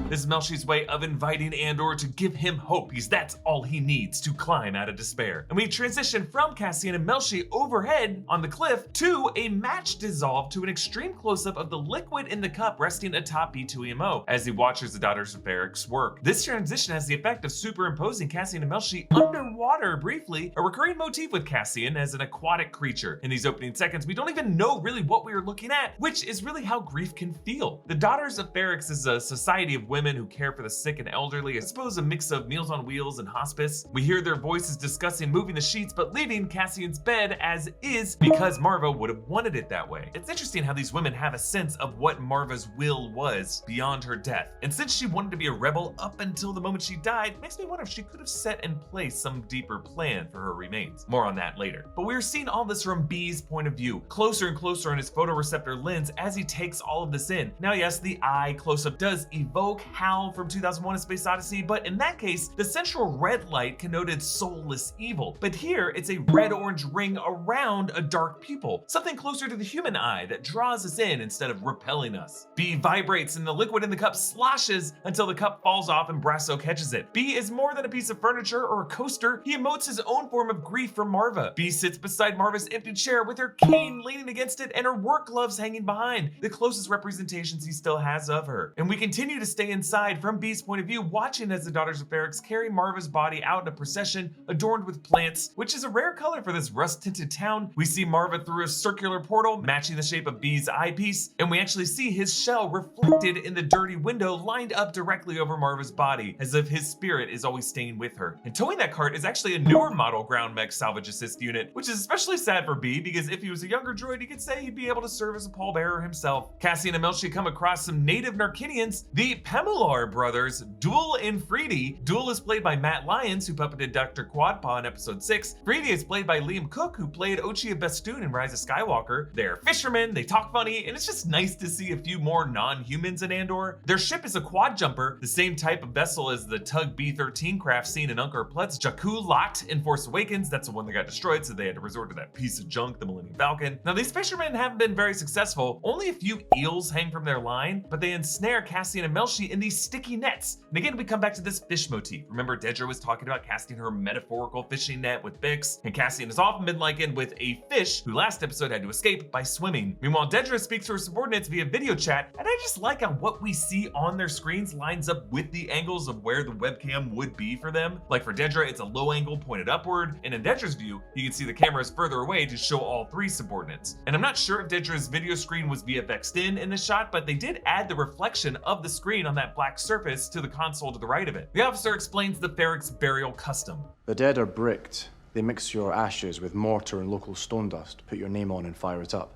This is Melshi's way of inviting Andor to give him hope, because that's all he needs to climb out of despair. And we transition from Cassian and Melshi overhead on the cliff to a match dissolved to an extreme close-up of the liquid in the cup resting atop B2EMO as he watches the Daughters of Ferrix work. This transition has the effect of superimposing Cassian and Melshi underwater briefly, a recurring motif with Cassian as an aquatic creature. In these opening seconds, we don't even know really what we are looking at, which is really how grief can feel. The Daughters of Ferrix is a society of women who care for the sick and elderly, I suppose a mix of Meals on Wheels and hospice. We hear their voices discussing moving the sheets, but leaving Cassian's bed as is because Marva would have wanted it that way. It's interesting how these women have a sense of what Marva's will was beyond her death. And since she wanted to be a rebel up until the moment she died, it makes me wonder if she could have set in place some deeper plan for her remains. More on that later. But we're seeing all this from B's point of view, closer and closer on his photoreceptor lens as he takes all of this in. Now, yes, the eye close-up does evoke Hal from 2001: A Space Odyssey, but in that case, the central red light connoted soulless evil. But here, it's a red-orange ring around a dark pupil, something closer to the human eye that draws us in instead of repelling us. B vibrates and the liquid in the cup sloshes until the cup falls off and Brasso catches it. B is more than a piece of furniture or a coaster. He emotes his own form of grief for Marva. B sits beside Marva's empty chair with her cane leaning against it and her work gloves hanging behind, the closest representations he still has of her. And we continue to stay in inside from B's point of view, watching as the daughters of Ferrix carry Marva's body out in a procession adorned with plants, which is a rare color for this rust-tinted town. We see Marva through a circular portal matching the shape of B's eyepiece, and we actually see his shell reflected in the dirty window lined up directly over Marva's body, as if his spirit is always staying with her. And towing that cart is actually a newer model ground mech salvage assist unit, which is especially sad for B, because if he was a younger droid, you could say he'd be able to serve as a pallbearer himself. Cassie and Amelchi come across some native Narkinians, the Pemular brothers, Duel and Freedy. Duel is played by Matt Lyons, who puppeted Dr. Quadpaw in episode 6. Freedy is played by Liam Cook, who played Ochia Bestoon in Rise of Skywalker. They're fishermen, they talk funny, and it's just nice to see a few more non-humans in Andor. Their ship is a quad jumper, the same type of vessel as the Tug B-13 craft seen in Unkar Plutt's Jakku Lot in Force Awakens. That's the one that got destroyed, so they had to resort to that piece of junk, the Millennium Falcon. Now, these fishermen haven't been very successful. Only a few eels hang from their line, but they ensnare Cassie and Amelchi in these sticky nets. And again, we come back to this fish motif. Remember, Dedra was talking about casting her metaphorical fishing net with Bix, and Cassian has often been likened with a fish who last episode had to escape by swimming. Meanwhile, Dedra speaks to her subordinates via video chat, and I just like how what we see on their screens lines up with the angles of where the webcam would be for them. Like for Dedra, it's a low angle pointed upward, and in Dedra's view, you can see the camera is further away to show all three subordinates. And I'm not sure if Dedra's video screen was VFX'd in this shot, but they did add the reflection of the screen on that black surface to the console to the right of it. The officer explains the Ferrix burial custom. The dead are bricked. They mix your ashes with mortar and local stone dust, put your name on and fire it up.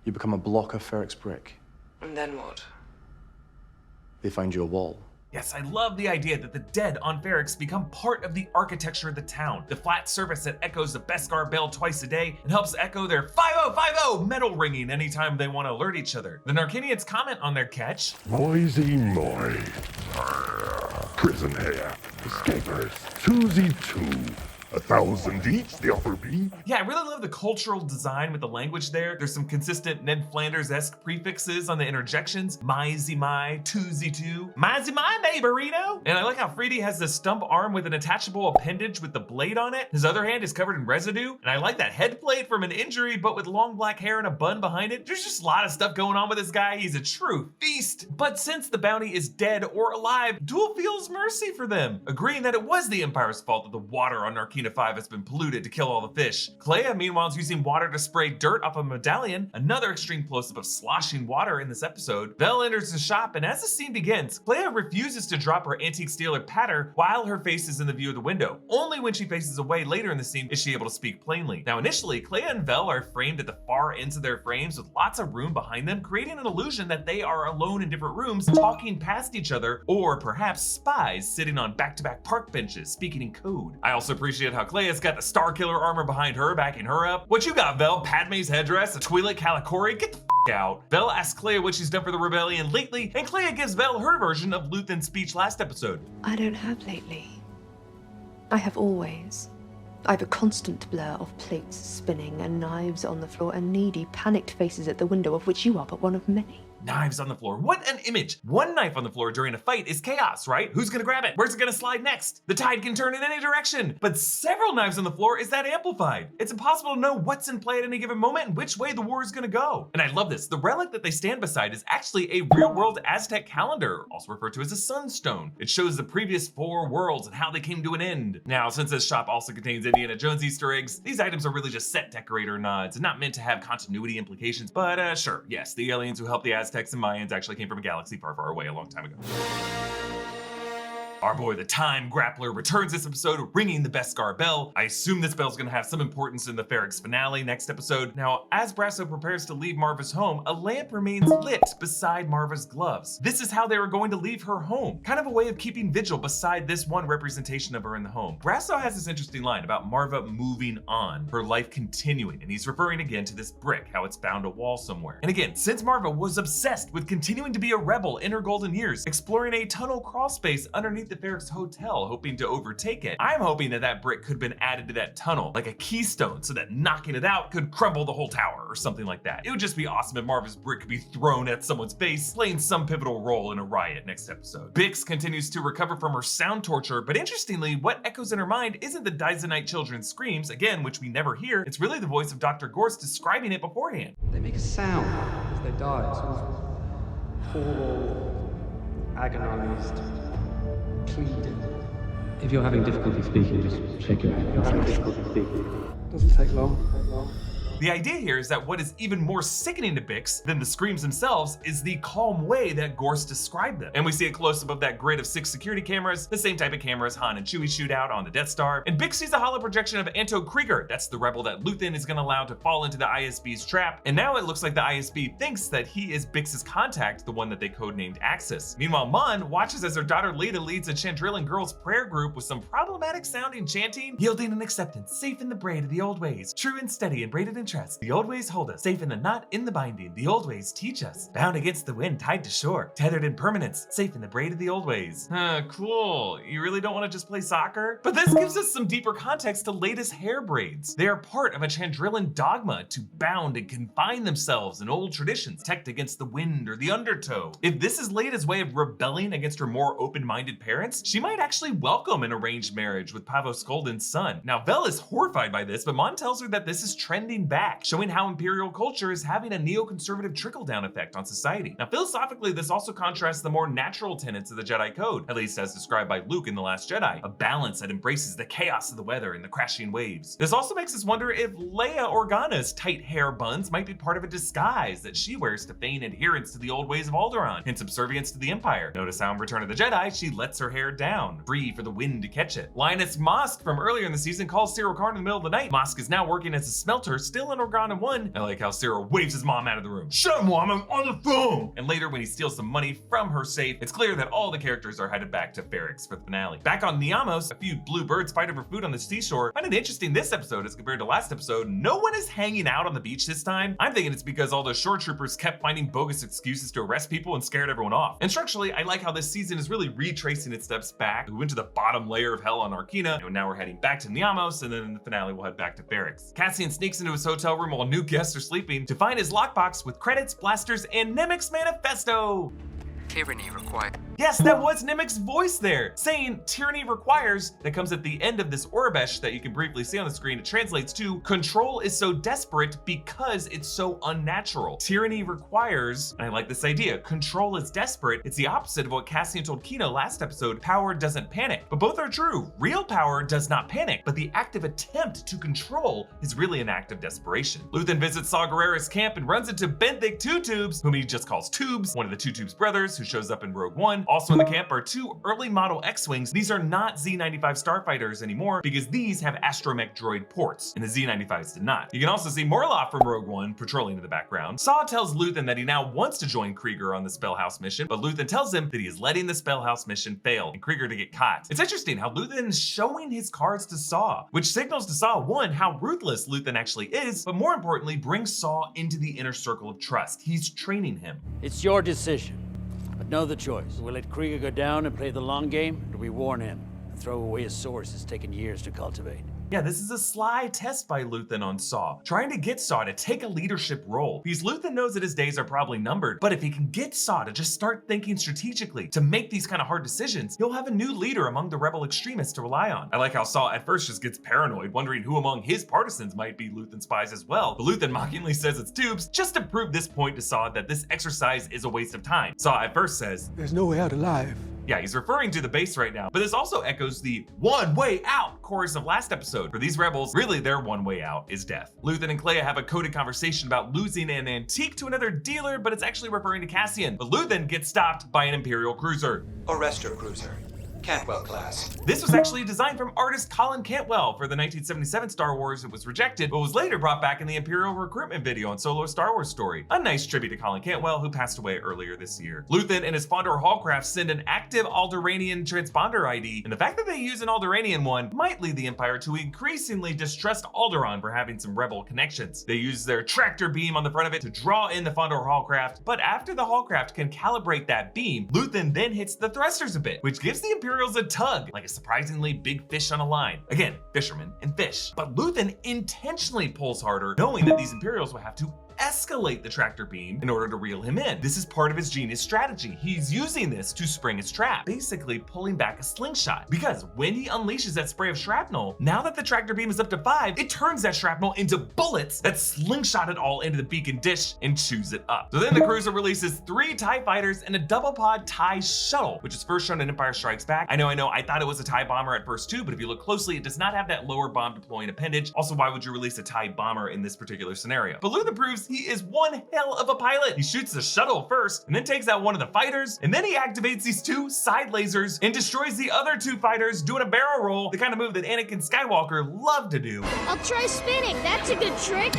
You become a block of Ferrix brick. And then what? They find you a wall. Yes, I love the idea that the dead on Ferrix become part of the architecture of the town. The flat surface that echoes the Beskar bell twice a day and helps echo their 5050 metal ringing anytime they want to alert each other. The Narkinians comment on their catch. Noisy Noi. Prison here. Escapers. 2Z2. 1,000 each, the offer be. Yeah, I really love the cultural design with the language there. There's some consistent Ned Flanders-esque prefixes on the interjections. My, 2Z2. My, neighborino. And I like how Freedy has the stump arm with an attachable appendage with the blade on it. His other hand is covered in residue. And I like that head plate from an injury, but with long black hair and a bun behind it. There's just a lot of stuff going on with this guy. He's a true feast. But since the bounty is dead or alive, Duel feels mercy for them, agreeing that it was the Empire's fault that the water on Narkina 5 has been polluted to kill all the fish. Clea, meanwhile, is using water to spray dirt off a medallion, another extreme close-up of sloshing water in this episode. Vel enters the shop, and as the scene begins, Clea refuses to drop her antique stealer patter while her face is in the view of the window. Only when she faces away later in the scene is she able to speak plainly. Now, initially, Clea and Vel are framed at the far ends of their frames with lots of room behind them, creating an illusion that they are alone in different rooms, talking past each other, or perhaps spies sitting on back-to-back park benches, speaking in code. I also appreciate how Clea's got the Star Killer armor behind her, backing her up. What you got, Vel? Padme's headdress, a Twi'lek Kalikori? Get the f out. Vel asks Clea what she's done for the rebellion lately, and Clea gives Vel her version of Luthen's speech last episode. I don't have lately. I have always. I've a constant blur of plates spinning and knives on the floor and needy, panicked faces at the window, of which you are but one of many. Knives on the floor. What an image. One knife on the floor during a fight is chaos, right? Who's gonna grab it? Where's it gonna slide next? The tide can turn in any direction. But several knives on the floor is that amplified. It's impossible to know what's in play at any given moment and which way the war is gonna go. And I love this. The relic that they stand beside is actually a real-world Aztec calendar, also referred to as a sunstone. It shows the previous 4 worlds and how they came to an end. Now, since this shop also contains Indiana Jones Easter eggs, these items are really just set decorator nods and not meant to have continuity implications. But sure, yes, the aliens who helped the Aztecs and Mayans actually came from a galaxy far, far away a long time ago. Our boy, the Time Grappler, returns this episode ringing the Beskar bell. I assume this bell's gonna have some importance in the Ferrix finale next episode. Now, as Brasso prepares to leave Marva's home, a lamp remains lit beside Marva's gloves. This is how they were going to leave her home. Kind of a way of keeping vigil beside this one representation of her in the home. Brasso has this interesting line about Marva moving on, her life continuing, and he's referring again to this brick, how it's found a wall somewhere. And again, since Marva was obsessed with continuing to be a rebel in her golden years, exploring a tunnel crawl space underneath the Ferrix hotel, hoping to overtake it, I'm hoping that that brick could have been added to that tunnel, like a keystone, so that knocking it out could crumble the whole tower or something like that. It would just be awesome if Marva's brick could be thrown at someone's face, playing some pivotal role in a riot next episode. Bix continues to recover from her sound torture, but interestingly, what echoes in her mind isn't the Dizonite children's screams, again, which we never hear. It's really the voice of Dr. Gorst describing it beforehand. They make a sound as they die, sort of choral, agonized pleading. If you're having difficulty speaking, just shake your head. You're having difficulty speaking. Doesn't take long. The idea here is that what is even more sickening to Bix than the screams themselves is the calm way that Gorst described them. And we see a close-up of that grid of 6 security cameras, the same type of cameras Han and Chewie shoot out on the Death Star. And Bix sees a hollow projection of Anto Krieger. That's the rebel that Luthen is gonna allow to fall into the ISB's trap. And now it looks like the ISB thinks that he is Bix's contact, the one that they codenamed Axis. Meanwhile, Mon watches as her daughter Leda leads a Chandrillan girls prayer group with some problematic sounding chanting, yielding and acceptance, safe in the braid of the old ways, true and steady and braided in trust. The old ways hold us, safe in the knot, in the binding. The old ways teach us, bound against the wind, tied to shore, tethered in permanence, safe in the braid of the old ways. Cool. You really don't want to just play soccer? But this gives us some deeper context to Leda's hair braids. They are part of a Chandrillan dogma to bound and confine themselves in old traditions, protect against the wind or the undertow. If this is Leda's way of rebelling against her more open-minded parents, she might actually welcome an arranged marriage with Pavo Skolden's son. Now, Vel is horrified by this, but Mon tells her that this is trending back, showing how Imperial culture is having a neoconservative trickle-down effect on society. Now, philosophically, this also contrasts the more natural tenets of the Jedi Code, at least as described by Luke in The Last Jedi, a balance that embraces the chaos of the weather and the crashing waves. This also makes us wonder if Leia Organa's tight hair buns might be part of a disguise that she wears to feign adherence to the old ways of Alderaan and subservience to the Empire. Notice how in Return of the Jedi, she lets her hair down, free for the wind to catch it. Linus Mosk from earlier in the season calls Cyril Karn in the middle of the night. Mosk is now working as a smelter, still in Organa 1. I like how Cyril waves his mom out of the room. Shut up, Mom, I'm on the phone! And later, when he steals some money from her safe, it's clear that all the characters are headed back to Ferrix for the finale. Back on Niamos, a few blue birds fight over food on the seashore. I find it interesting this episode as compared to last episode, no one is hanging out on the beach this time. I'm thinking it's because all the shore troopers kept finding bogus excuses to arrest people and scared everyone off. And structurally, I like how this season is really retracing its steps back. We went to the bottom layer of hell on Narkina, and now we're heading back to Niamos, and then in the finale, we'll head back to Ferrix. Cassian sneaks into his hotel room while new guests are sleeping to find his lockbox with credits, blasters, and Nemik's manifesto. Tyranny required. Yes, that was Nemik's voice there, saying tyranny requires. That comes at the end of this Orabesh that you can briefly see on the screen. It translates to control is so desperate because it's so unnatural. Tyranny requires, and I like this idea, control is desperate. It's the opposite of what Cassian told Kino last episode, power doesn't panic. But both are true. Real power does not panic, but the active attempt to control is really an act of desperation. Luthen visits Saw Gerrera's camp and runs into Benthic Two Tubes, whom he just calls Tubes, one of the Two Tubes brothers who shows up in Rogue One. Also in the camp are 2 early model X-Wings. These are not Z95 starfighters anymore because these have astromech droid ports and the Z95s did not. You can also see Morloff from Rogue One patrolling in the background. Saw tells Luthen that he now wants to join Krieger on the Spellhouse mission, but Luthen tells him that he is letting the Spellhouse mission fail and Krieger to get caught. It's interesting how Luthen is showing his cards to Saw, which signals to Saw, one, how ruthless Luthen actually is, but more importantly, brings Saw into the inner circle of trust. He's training him. It's your decision. But know the choice. We let Krieger go down and play the long game, or do we warn him and throw away a source it's taken years to cultivate? Yeah, this is a sly test by Luthen on Saw, trying to get Saw to take a leadership role. Because Luthen knows that his days are probably numbered, but if he can get Saw to just start thinking strategically, to make these kind of hard decisions, he'll have a new leader among the rebel extremists to rely on. I like how Saw at first just gets paranoid, wondering who among his partisans might be Luthen spies as well. But Luthen mockingly says it's Tubes, just to prove this point to Saw that this exercise is a waste of time. Saw at first says, "There's no way out alive." Yeah, he's referring to the base right now, but this also echoes the one way out chorus of last episode. For these rebels, really their one way out is death. Luthen and Kleia have a coded conversation about losing an antique to another dealer, but it's actually referring to Cassian. But Luthen gets stopped by an Imperial cruiser. Arrestor cruiser. Cantwell class. This was actually designed from artist Colin Cantwell for the 1977 Star Wars. It was rejected, but was later brought back in the Imperial recruitment video on Solo: A Star Wars Story. A nice tribute to Colin Cantwell, who passed away earlier this year. Luthen and his Fondor Hallcraft send an active Alderaanian transponder ID, and the fact that they use an Alderaanian one might lead the Empire to increasingly distrust Alderaan for having some rebel connections. They use their tractor beam on the front of it to draw in the Fondor Hallcraft, but after the Hallcraft can calibrate that beam, Luthen then hits the thrusters a bit, which gives the Imperials a tug, like a surprisingly big fish on a line. Again, fishermen and fish. But Luthen intentionally pulls harder, knowing that these Imperials will have to escalate the tractor beam in order to reel him in. This is part of his genius strategy. He's using this to spring his trap, basically pulling back a slingshot. Because when he unleashes that spray of shrapnel, now that the tractor beam is up to 5, it turns that shrapnel into bullets that slingshot it all into the beacon dish and chews it up. So then the cruiser releases 3 TIE fighters and a double pod TIE shuttle, which is first shown in Empire Strikes Back. I know, I thought it was a TIE bomber at first too, but if you look closely, it does not have that lower bomb deploying appendage. Also, why would you release a TIE bomber in this particular scenario? But Luthen proves he is one hell of a pilot. He shoots the shuttle first, and then takes out one of the fighters, and then he activates these 2 side lasers and destroys the other 2 fighters doing a barrel roll, the kind of move that Anakin Skywalker loved to do. I'll try spinning. That's a good trick.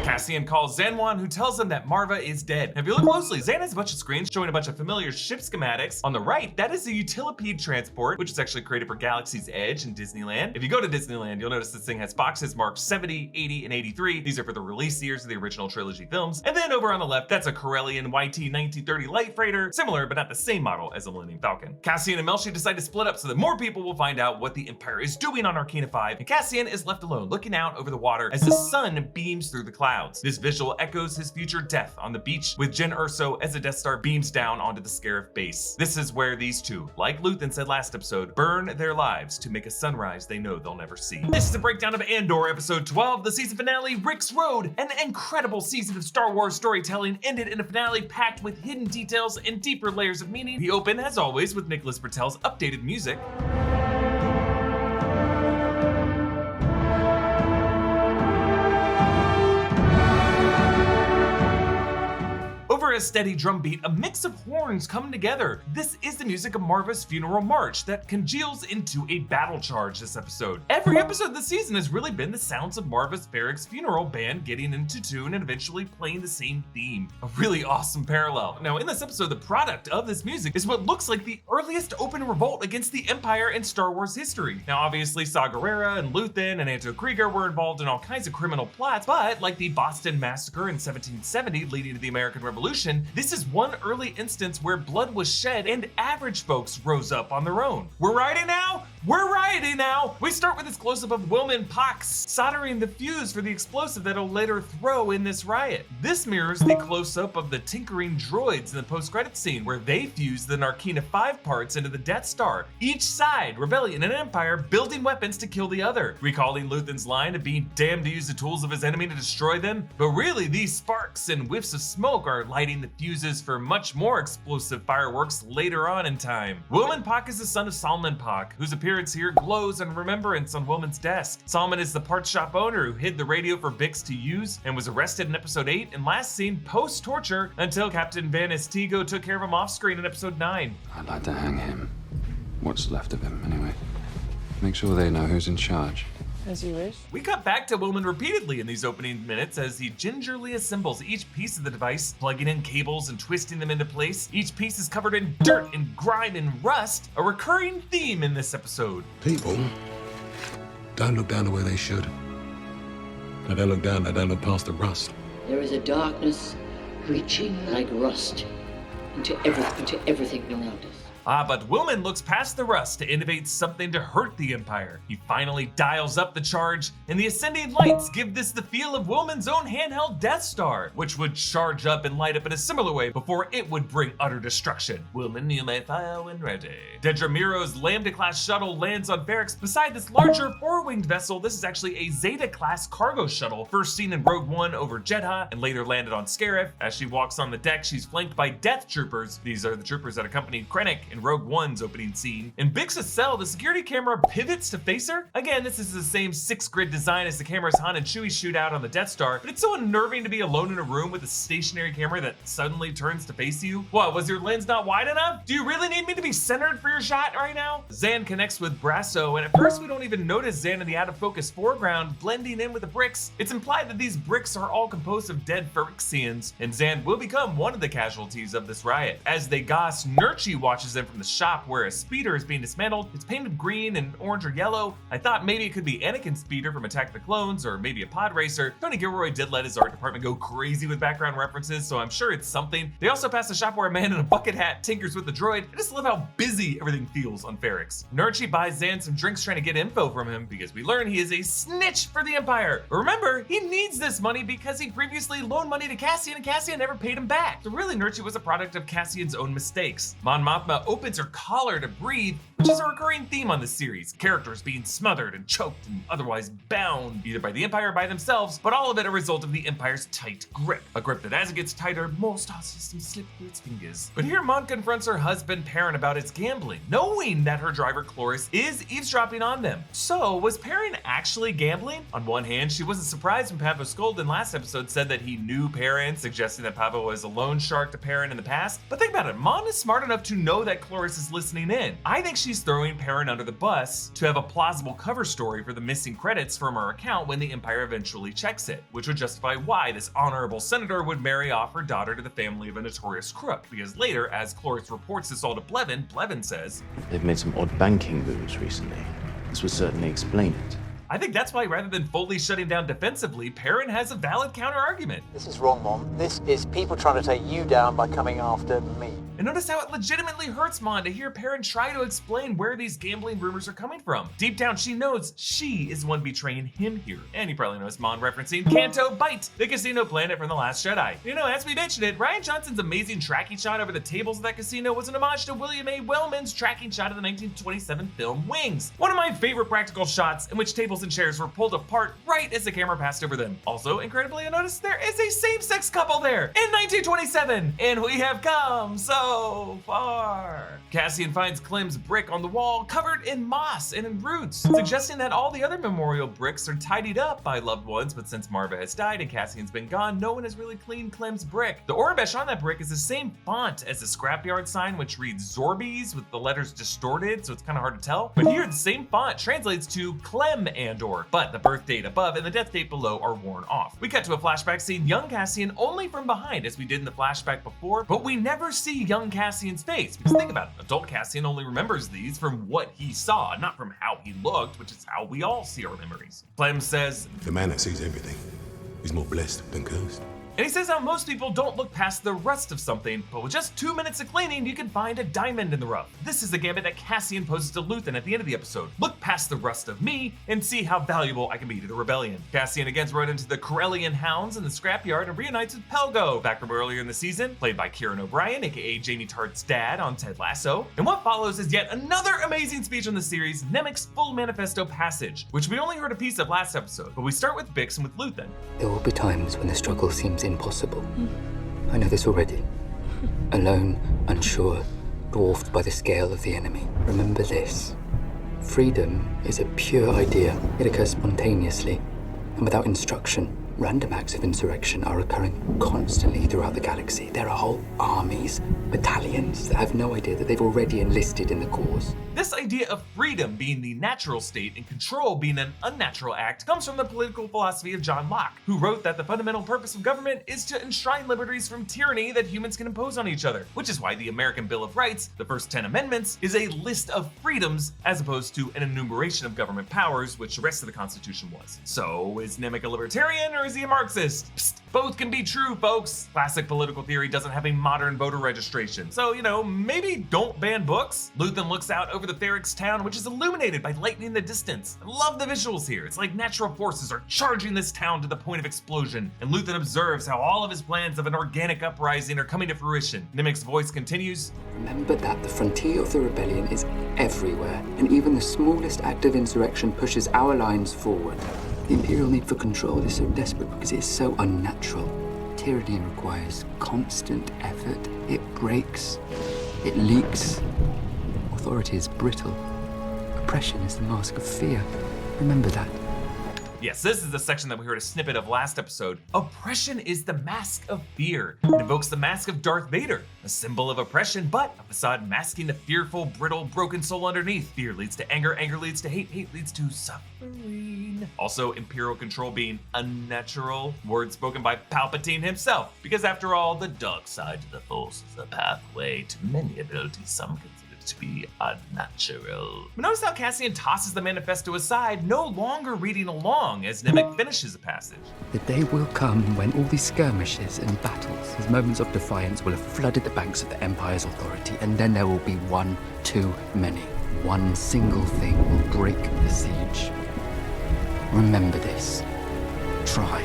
Cassian calls Zan one, who tells him that Marva is dead. Now, if you look closely, Zan has a bunch of screens showing a bunch of familiar ship schematics. On the right, that is a Utilipede transport, which is actually created for Galaxy's Edge in Disneyland. If you go to Disneyland, you'll notice this thing has boxes marked 70, 80, and 83. These are for the release years of the original trilogy films. And then over on the left, that's a Corellian YT 1930 light freighter, similar but not the same model as the Millennium Falcon. Cassian and Melshi decide to split up so that more people will find out what the Empire is doing on Narkina 5, and Cassian is left alone, looking out over the water as the sun beams through the clouds. This visual echoes his future death on the beach with Jyn Erso as the Death Star beams down onto the Scarif base. This is where these two, like Luthen said last episode, burn their lives to make a sunrise they know they'll never see. This is a breakdown of Andor episode 12, the season finale, Rix Road. An incredible season of Star Wars storytelling ended in a finale packed with hidden details and deeper layers of meaning. We open, as always, with Nicholas Bertel's updated music. Over a steady drum beat, a mix of horns come together. This is the music of Marva's funeral march that congeals into a battle charge this episode. Every episode this season has really been the sounds of Marva's Ferrix funeral band getting into tune and eventually playing the same theme. A really awesome parallel. Now in this episode, the product of this music is what looks like the earliest open revolt against the Empire in Star Wars history. Now obviously Saw Gerrera and Luthen and Anto Krieger were involved in all kinds of criminal plots, but like the Boston Massacre in 1770 leading to the American Revolution, this is one early instance where blood was shed and average folks rose up on their own. We're rioting now? We're rioting now! We start with this close-up of Wilman Pox soldering the fuse for the explosive that'll later throw in this riot. This mirrors the close-up of the tinkering droids in the post-credits scene where they fuse the Narkina 5 parts into the Death Star. Each side, Rebellion and Empire, building weapons to kill the other, recalling Luthen's line of being damned to use the tools of his enemy to destroy them. But really, these sparks and whiffs of smoke are lighting the fuses for much more explosive fireworks later on in time. Wilman Pock is the son of Salman Pock, whose appearance here glows in remembrance on Wilman's desk. Salman is the parts shop owner who hid the radio for Bix to use and was arrested in episode 8 and last seen post-torture until Captain Van Estigo took care of him off-screen in episode 9. I'd like to hang him. What's left of him, anyway. Make sure they know who's in charge. As you wish. We cut back to Wilman repeatedly in these opening minutes as he gingerly assembles each piece of the device, plugging in cables and twisting them into place. Each piece is covered in dirt and grime and rust, a recurring theme in this episode. People don't look down the way they should. They don't look down, they don't look past the rust. There is a darkness reaching like rust into everything around us. But Wilman looks past the rust to innovate something to hurt the Empire. He finally dials up the charge, and the ascending lights give this the feel of Wilman's own handheld Death Star, which would charge up and light up in a similar way before it would bring utter destruction. Wilman, you may fire when ready. Dedra Meero's Lambda-class shuttle lands on Ferrix beside this larger four-winged vessel. This is actually a Zeta-class cargo shuttle, first seen in Rogue One over Jedha, and later landed on Scarif. As she walks on the deck, she's flanked by Death Troopers. These are the troopers that accompanied Krennic in Rogue One's opening scene. In Bix's cell, the security camera pivots to face her. Again, this is the same 6-grid design as the cameras Han and Chewie shoot out on the Death Star, but it's so unnerving to be alone in a room with a stationary camera that suddenly turns to face you. What, was your lens not wide enough? Do you really need me to be centered for your shot right now? Zan connects with Brasso, and at first we don't even notice Zan in the out-of-focus foreground blending in with the bricks. It's implied that these bricks are all composed of dead Ferrixians, and Zan will become one of the casualties of this riot. As they goss, Nurchi watches in from the shop where a speeder is being dismantled. It's painted green and orange or yellow. I thought maybe it could be Anakin's speeder from Attack of the Clones, or maybe a pod racer. Tony Gilroy did let his art department go crazy with background references, so I'm sure it's something. They also passed a shop where a man in a bucket hat tinkers with the droid. I just love how busy everything feels on Ferrix. Nerchi buys Zan some drinks trying to get info from him because we learn he is a snitch for the Empire. But remember, he needs this money because he previously loaned money to Cassian and Cassian never paid him back. So really, Nerchi was a product of Cassian's own mistakes. Mon Mothma opens her collar to breathe, which is a recurring theme on this series. Characters being smothered and choked and otherwise bound, either by the Empire or by themselves, but all of it a result of the Empire's tight grip. A grip that as it gets tighter, more star systems slip through its fingers. But here Mon confronts her husband Perrin about his gambling, knowing that her driver Cloris is eavesdropping on them. So was Perrin actually gambling? On one hand, she wasn't surprised when Pavo Skolden last episode said that he knew Perrin, suggesting that Pavo was a loan shark to Perrin in the past. But think about it, Mon is smart enough to know that Cloris is listening in. I think she's throwing Perrin under the bus to have a plausible cover story for the missing credits from her account when the Empire eventually checks it, which would justify why this honorable senator would marry off her daughter to the family of a notorious crook. Because later, as Cloris reports this all to Blevin, Blevin says, "They've made some odd banking moves recently. This would certainly explain it." I think that's why rather than fully shutting down defensively, Perrin has a valid counter-argument. This is wrong, Mom. This is people trying to take you down by coming after me. And notice how it legitimately hurts Mon to hear Perrin try to explain where these gambling rumors are coming from. Deep down, she knows she is the one betraying him here. And you probably noticed Mon referencing Canto Bight, the casino planet from The Last Jedi. You know, as we mentioned it, Rian Johnson's amazing tracking shot over the tables of that casino was an homage to William A. Wellman's tracking shot of the 1927 film Wings. One of my favorite practical shots in which tables and chairs were pulled apart right as the camera passed over them. Also, incredibly, I noticed there is a same-sex couple there in 1927, and we have come so far. Cassian finds Clem's brick on the wall covered in moss and in roots, suggesting that all the other memorial bricks are tidied up by loved ones, but since Marva has died and Cassian's been gone, no one has really cleaned Clem's brick. The Aurebesh on that brick is the same font as the scrapyard sign, which reads Zorbies with the letters distorted, so it's kind of hard to tell. But here, the same font translates to Clem Andor, but the birth date above and the death date below are worn off. We cut to a flashback seeing young Cassian only from behind, as we did in the flashback before, but we never see young Cassian's face. Because think about it, adult Cassian only remembers these from what he saw, not from how he looked, which is how we all see our memories. Clem says, "The man that sees everything is more blessed than cursed." And he says how most people don't look past the rust of something, but with just 2 minutes of cleaning, you can find a diamond in the rough. This is the gambit that Cassian poses to Luthen at the end of the episode. Look past the rust of me and see how valuable I can be to the rebellion. Cassian again rode into the Corellian hounds in the scrapyard and reunites with Pelgo, back from earlier in the season, played by Kieran O'Brien, aka Jamie Tartt's dad on Ted Lasso. And what follows is yet another amazing speech on the series, Nemik's full manifesto passage, which we only heard a piece of last episode, but we start with Bix and with Luthen. There will be times when the struggle seems impossible. I know this already. Alone, unsure, dwarfed by the scale of the enemy. Remember this. Freedom is a pure idea. It occurs spontaneously and without instruction. Random acts of insurrection are occurring constantly throughout the galaxy. There are whole armies, battalions that have no idea that they've already enlisted in the cause. This idea of freedom being the natural state and control being an unnatural act comes from the political philosophy of John Locke, who wrote that the fundamental purpose of government is to enshrine liberties from tyranny that humans can impose on each other, which is why the American Bill of Rights, the first 10 amendments, is a list of freedoms as opposed to an enumeration of government powers, which the rest of the Constitution was. So, is Nemik a libertarian or is he a Marxist? Psst, both can be true, folks. Classic political theory doesn't have a modern voter registration. So, maybe don't ban books. Luthen looks out over the Ferrix town, which is illuminated by lightning in the distance. I love the visuals here. It's like natural forces are charging this town to the point of explosion. And Luthen observes how all of his plans of an organic uprising are coming to fruition. Nemik's voice continues. Remember that the frontier of the rebellion is everywhere, and even the smallest act of insurrection pushes our lines forward. The Imperial need for control is so desperate because it is so unnatural. Tyranny requires constant effort. It breaks. It leaks. Authority is brittle. Oppression is the mask of fear. Remember that. Yes, this is the section that we heard a snippet of last episode. Oppression is the mask of fear. It invokes the mask of Darth Vader, a symbol of oppression, but a facade masking the fearful, brittle, broken soul underneath. Fear leads to anger, anger leads to hate, hate leads to suffering. Also, Imperial control being unnatural, words spoken by Palpatine himself, because after all, the dark side of the Force is a pathway to many abilities some consider to be unnatural. But notice how Cassian tosses the manifesto aside, no longer reading along as Nemik finishes a passage. The day will come when all these skirmishes and battles, these moments of defiance, will have flooded the banks of the Empire's authority, and then there will be one too many. One single thing will break the siege. Remember this. Try.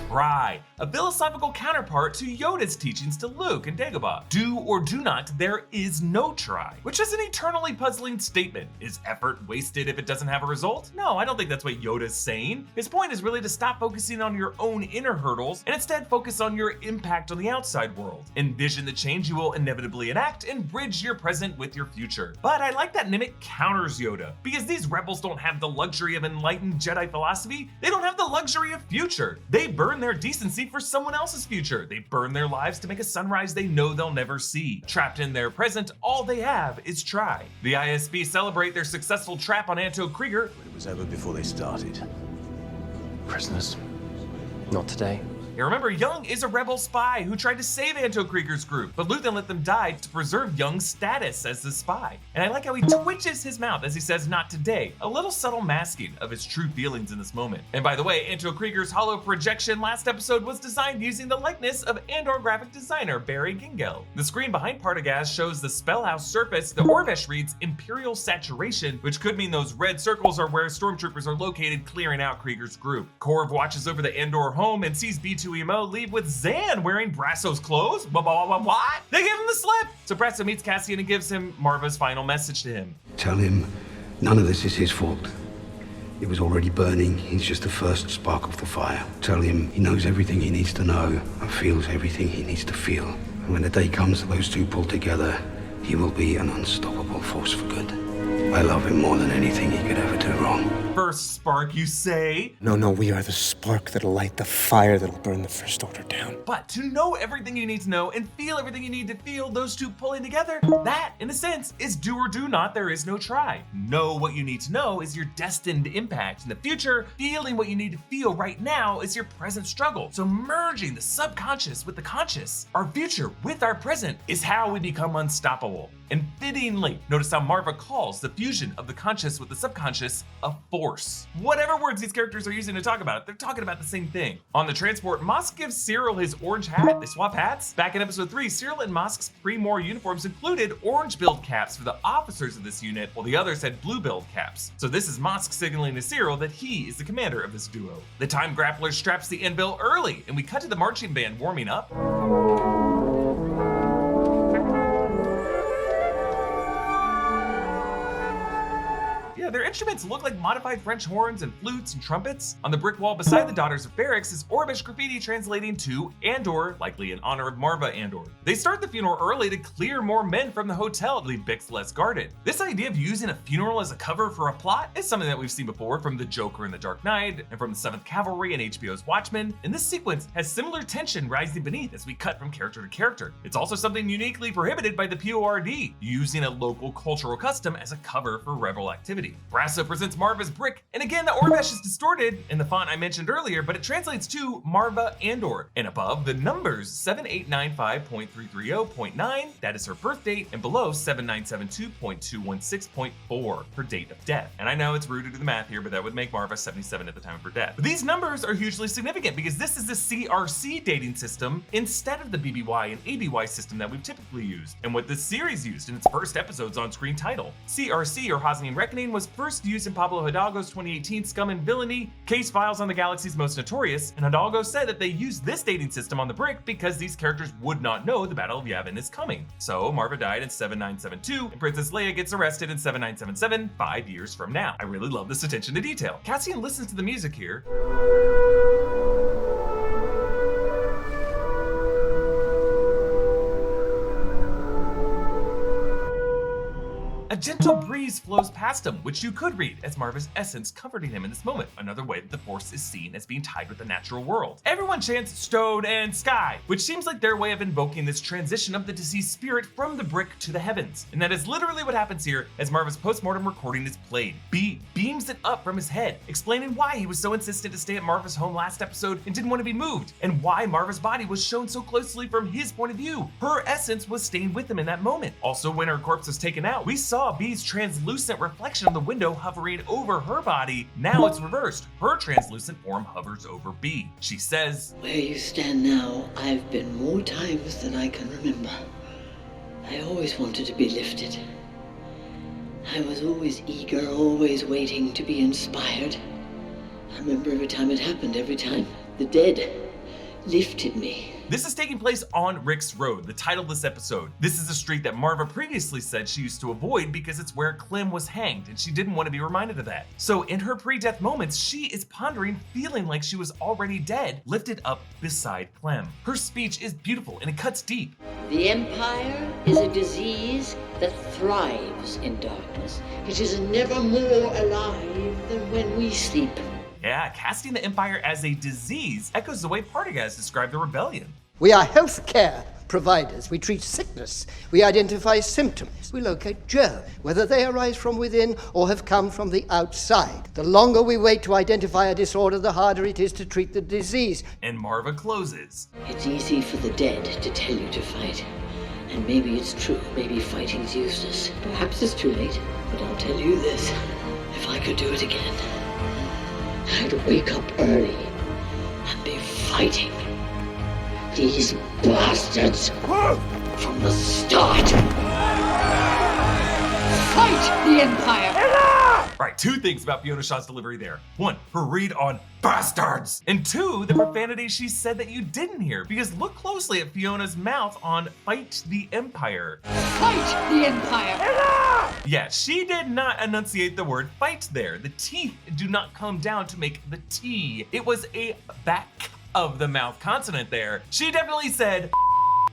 Try, a philosophical counterpart to Yoda's teachings to Luke and Dagobah. Do or do not, there is no try, which is an eternally puzzling statement. Is effort wasted if it doesn't have a result? No, I don't think that's what Yoda's saying. His point is really to stop focusing on your own inner hurdles and instead focus on your impact on the outside world. Envision the change you will inevitably enact and bridge your present with your future. But I like that Nemik counters Yoda, because these rebels don't have the luxury of enlightened Jedi philosophy. They don't have the luxury of future. They burn their decency for someone else's future. They burn their lives to make a sunrise they know they'll never see. Trapped in their present, all they have is try. The ISB celebrate their successful trap on Anto Krieger. But it was over before they started. Prisoners? Not today. Yeah, remember, Young is a rebel spy who tried to save Anto Krieger's group, but Luthen let them die to preserve Young's status as the spy. And I like how he twitches his mouth as he says, "not today," a little subtle masking of his true feelings in this moment. And by the way, Anto Krieger's hollow projection last episode was designed using the likeness of Andor graphic designer Barry Gingell. The screen behind Partagaz shows the spellhouse surface. The Orvesh reads Imperial Saturation, which could mean those red circles are where stormtroopers are located, clearing out Krieger's group. Korv watches over the Andor home and sees B2EMO leave with Zan wearing Brasso's clothes. What? They give him the slip! So Brasso meets Cassian and gives him Marva's final message to him. Tell him none of this is his fault. It was already burning. He's just the first spark of the fire. Tell him he knows everything he needs to know and feels everything he needs to feel. And when the day comes that those two pull together, he will be an unstoppable force for good. I love him more than anything he could ever do wrong. First spark, you say? No, we are the spark that'll light the fire that'll burn the First Order down. But to know everything you need to know and feel everything you need to feel, those two pulling together, that, in a sense, is do or do not, there is no try. Know what you need to know is your destined impact in the future. Feeling what you need to feel right now is your present struggle. So merging the subconscious with the conscious, our future with our present, is how we become unstoppable. And fittingly, notice how Marva calls the fusion of the conscious with the subconscious a force. Whatever words these characters are using to talk about it, they're talking about the same thing. On the transport, Mosk gives Cyril his orange hat. They swap hats. Back in episode 3, Cyril and Mosk's pre-Moore uniforms included orange billed caps for the officers of this unit, while the others had blue billed caps. So this is Mosk signaling to Cyril that he is the commander of this duo. The time grappler straps the anvil early, and we cut to the marching band warming up. Their instruments look like modified French horns and flutes and trumpets. On the brick wall beside the Daughters of Ferrix is Orbish graffiti translating to Andor, likely in honor of Marva Andor. They start the funeral early to clear more men from the hotel to leave Bix less guarded. This idea of using a funeral as a cover for a plot is something that we've seen before from the Joker in The Dark Knight and from the 7th Cavalry and HBO's Watchmen, and this sequence has similar tension rising beneath as we cut from character to character. It's also something uniquely prohibited by the PORD, using a local cultural custom as a cover for rebel activity. Brasso presents Marva's brick, and again the Orvesh is distorted in the font I mentioned earlier, but it translates to Marva Andor. And above, the numbers 7895.330.9, that is her birth date, and below 7972.216.4, her date of death. And I know it's rude to do the math here, but that would make Marva 77 at the time of her death. But these numbers are hugely significant because this is the CRC dating system instead of the BBY and ABY system that we've typically used, and what this series used in its first episode's on-screen title. CRC, or S1.E1 Reckoning, was first used in Pablo Hidalgo's 2018 Scum and Villainy case files on the galaxy's most notorious, and Hidalgo said that they used this dating system on the brick because these characters would not know the Battle of Yavin is coming. So Marva died in 7972, and Princess Leia gets arrested in 7977, 5 years from now. I really love this attention to detail. Cassian listens to the music here. A gentle breeze flows past him, which you could read as Marva's essence comforting him in this moment, another way that the Force is seen as being tied with the natural world. Everyone chants Stone and Sky, which seems like their way of invoking this transition of the deceased spirit from the brick to the heavens. And that is literally what happens here as Marva's postmortem recording is played. B beams it up from his head, explaining why he was so insistent to stay at Marva's home last episode and didn't want to be moved, and why Marva's body was shown so closely from his point of view. Her essence was staying with him in that moment. Also, when her corpse was taken out, we saw B's translucent reflection of the window hovering over her body. Now it's reversed. Her translucent form hovers over B. She says, "Where you stand now, I've been more times than I can remember. I always wanted to be lifted. I was always eager, always waiting to be inspired. I remember every time it happened, every time the dead lifted me." This is taking place on Rix Road, the title of this episode. This is a street that Marva previously said she used to avoid because it's where Clem was hanged, and she didn't want to be reminded of that. So in her pre-death moments, she is pondering, feeling like she was already dead, lifted up beside Clem. Her speech is beautiful and it cuts deep. The Empire is a disease that thrives in darkness. It is never more alive than when we sleep. Yeah, casting the Empire as a disease echoes the way Partagas described the rebellion. We are healthcare providers. We treat sickness. We identify symptoms. We locate germs, whether they arise from within or have come from the outside. The longer we wait to identify a disorder, the harder it is to treat the disease. And Marva closes. It's easy for the dead to tell you to fight. And maybe it's true. Maybe fighting's useless. Perhaps it's too late. But I'll tell you this. If I could do it again, I'd wake up early and be fighting these bastards from the start. Fight the Empire! All right, two things about Fiona Shaw's delivery there. One, her read on bastards. And two, the profanity she said that you didn't hear, because look closely at Fiona's mouth on Fight the Empire. Fight the Empire! Yeah, she did not enunciate the word fight there. The teeth do not come down to make the T. It was a back of the mouth consonant there. She definitely said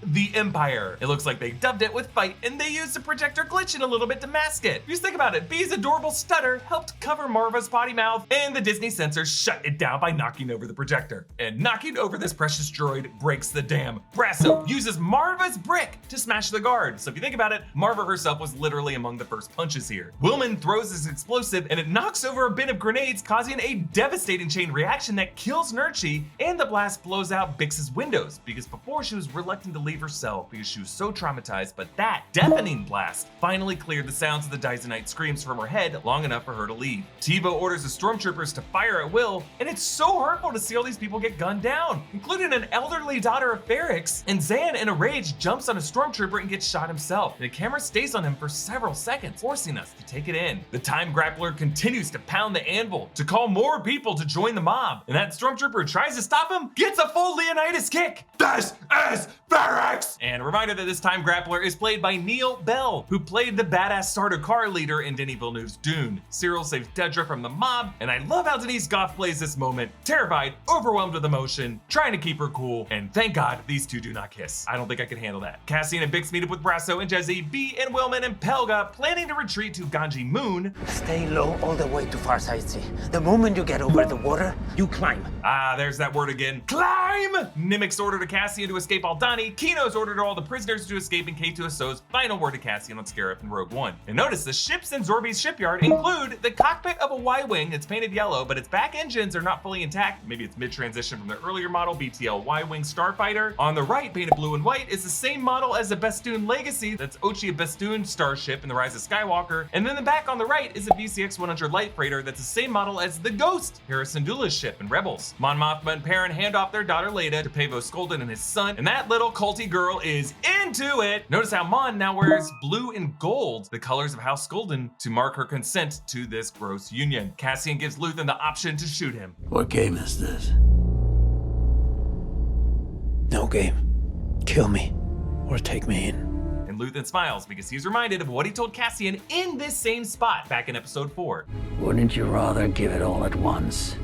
the Empire. It looks like they dubbed it with fight and they used the projector glitching a little bit to mask it. Just think about it. B's adorable stutter helped cover Marva's potty mouth, and the Disney censors shut it down by knocking over the projector. And knocking over this precious droid breaks the dam. Brasso uses Marva's brick to smash the guard. So if you think about it, Marva herself was literally among the first punches here. Willman throws his explosive and it knocks over a bin of grenades, causing a devastating chain reaction that kills Nurchi, and the blast blows out Bix's windows, because before she was reluctant to leave herself because she was so traumatized, but that deafening blast finally cleared the sounds of the Dysonite screams from her head long enough for her to leave. TiVo orders the stormtroopers to fire at will, and it's so hurtful to see all these people get gunned down, including an elderly daughter of Ferrix, and Zan in a rage jumps on a stormtrooper and gets shot himself, and the camera stays on him for several seconds, forcing us to take it in. The time grappler continues to pound the anvil to call more people to join the mob, and that stormtrooper who tries to stop him gets a full Leonidas kick. This is Ferrix! And a reminder that this time grappler is played by Neil Bell, who played the badass starter car leader in Denis Villeneuve's Dune. Cyril saves Dedra from the mob, and I love how Denise Goff plays this moment, terrified, overwhelmed with emotion, trying to keep her cool, and thank God these two do not kiss. I don't think I could handle that. Cassian and Bix meet up with Brasso and Jezzy, B and Willman and Pelga, planning to retreat to Ganji Moon. Stay low all the way to Farside Sea. The moment you get over the water, you climb. Ah, there's that word again. Climb! Nimic's order to Cassian to escape Aldhani. Kino's order to all the prisoners to escape in K2SO's final word to Cassian on Scarif and Rogue One. And notice the ships in Zorby's shipyard include the cockpit of a Y-Wing that's painted yellow, but its back engines are not fully intact. Maybe it's mid-transition from the earlier model BTL Y-Wing Starfighter. On the right, painted blue and white, is the same model as the Bestoon Legacy, that's Ochia Bestoon starship in The Rise of Skywalker. And then the back on the right is a VCX-100 light freighter that's the same model as the Ghost, Hera Syndulla's ship in Rebels. Mon Mothma and Perrin hand off their daughter Leia to Pavo Skolden and his son, and that little culty girl is into it. Notice how Mon now wears blue and gold, the colors of House Skolden, to mark her consent to this gross union. Cassian gives Luthen the option to shoot him. What game is this? No game. Kill me, or take me in. And Luthen smiles because he's reminded of what he told Cassian in this same spot back in episode 4. Wouldn't you rather give it all at once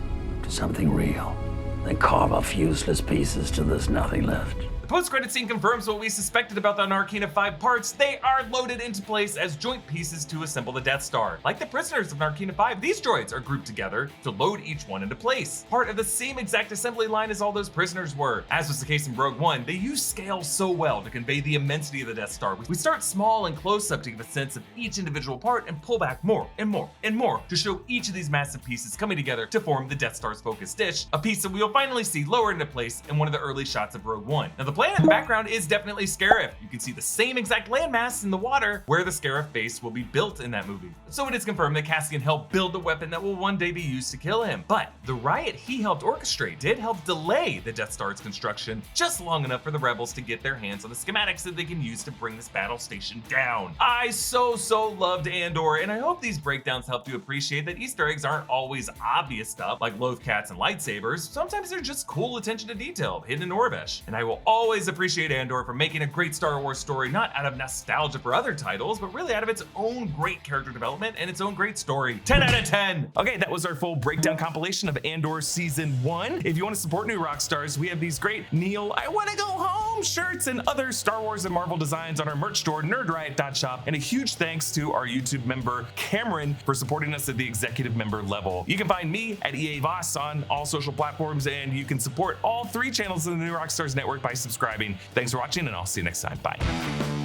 to something real than carve off useless pieces till there's nothing left? post-credit scene confirms what we suspected about the Narkina 5 parts. They are loaded into place as joint pieces to assemble the Death Star. Like the prisoners of Narkina 5, these droids are grouped together to load each one into place. Part of the same exact assembly line as all those prisoners were. As was the case in Rogue One, they use scale so well to convey the immensity of the Death Star. We start small and close up to give a sense of each individual part and pull back more and more and more to show each of these massive pieces coming together to form the Death Star's focus dish, a piece that we'll finally see lowered into place in one of the early shots of Rogue One. Now the planet in the background is definitely Scarif. You can see the same exact landmass in the water where the Scarif base will be built in that movie. So it is confirmed that Cassian helped build the weapon that will one day be used to kill him. But the riot he helped orchestrate did help delay the Death Star's construction just long enough for the rebels to get their hands on the schematics that they can use to bring this battle station down. I so loved Andor, and I hope these breakdowns helped you appreciate that Easter eggs aren't always obvious stuff like loath cats and lightsabers. Sometimes they're just cool attention to detail hidden in Orvesh. And I will always appreciate Andor for making a great Star Wars story, not out of nostalgia for other titles, but really out of its own great character development and its own great story. 10 out of 10. Okay, that was our full breakdown compilation of Andor Season 1. If you want to support new Rockstars, we have these great Neil I Want to Go Home shirts and other Star Wars and Marvel designs on our merch store, nerdriot.shop. And a huge thanks to our YouTube member, Cameron, for supporting us at the executive member level. You can find me at EA Voss on all social platforms, and you can support all 3 channels in the New Rockstars network by subscribing. Thanks for watching, and I'll see you next time. Bye.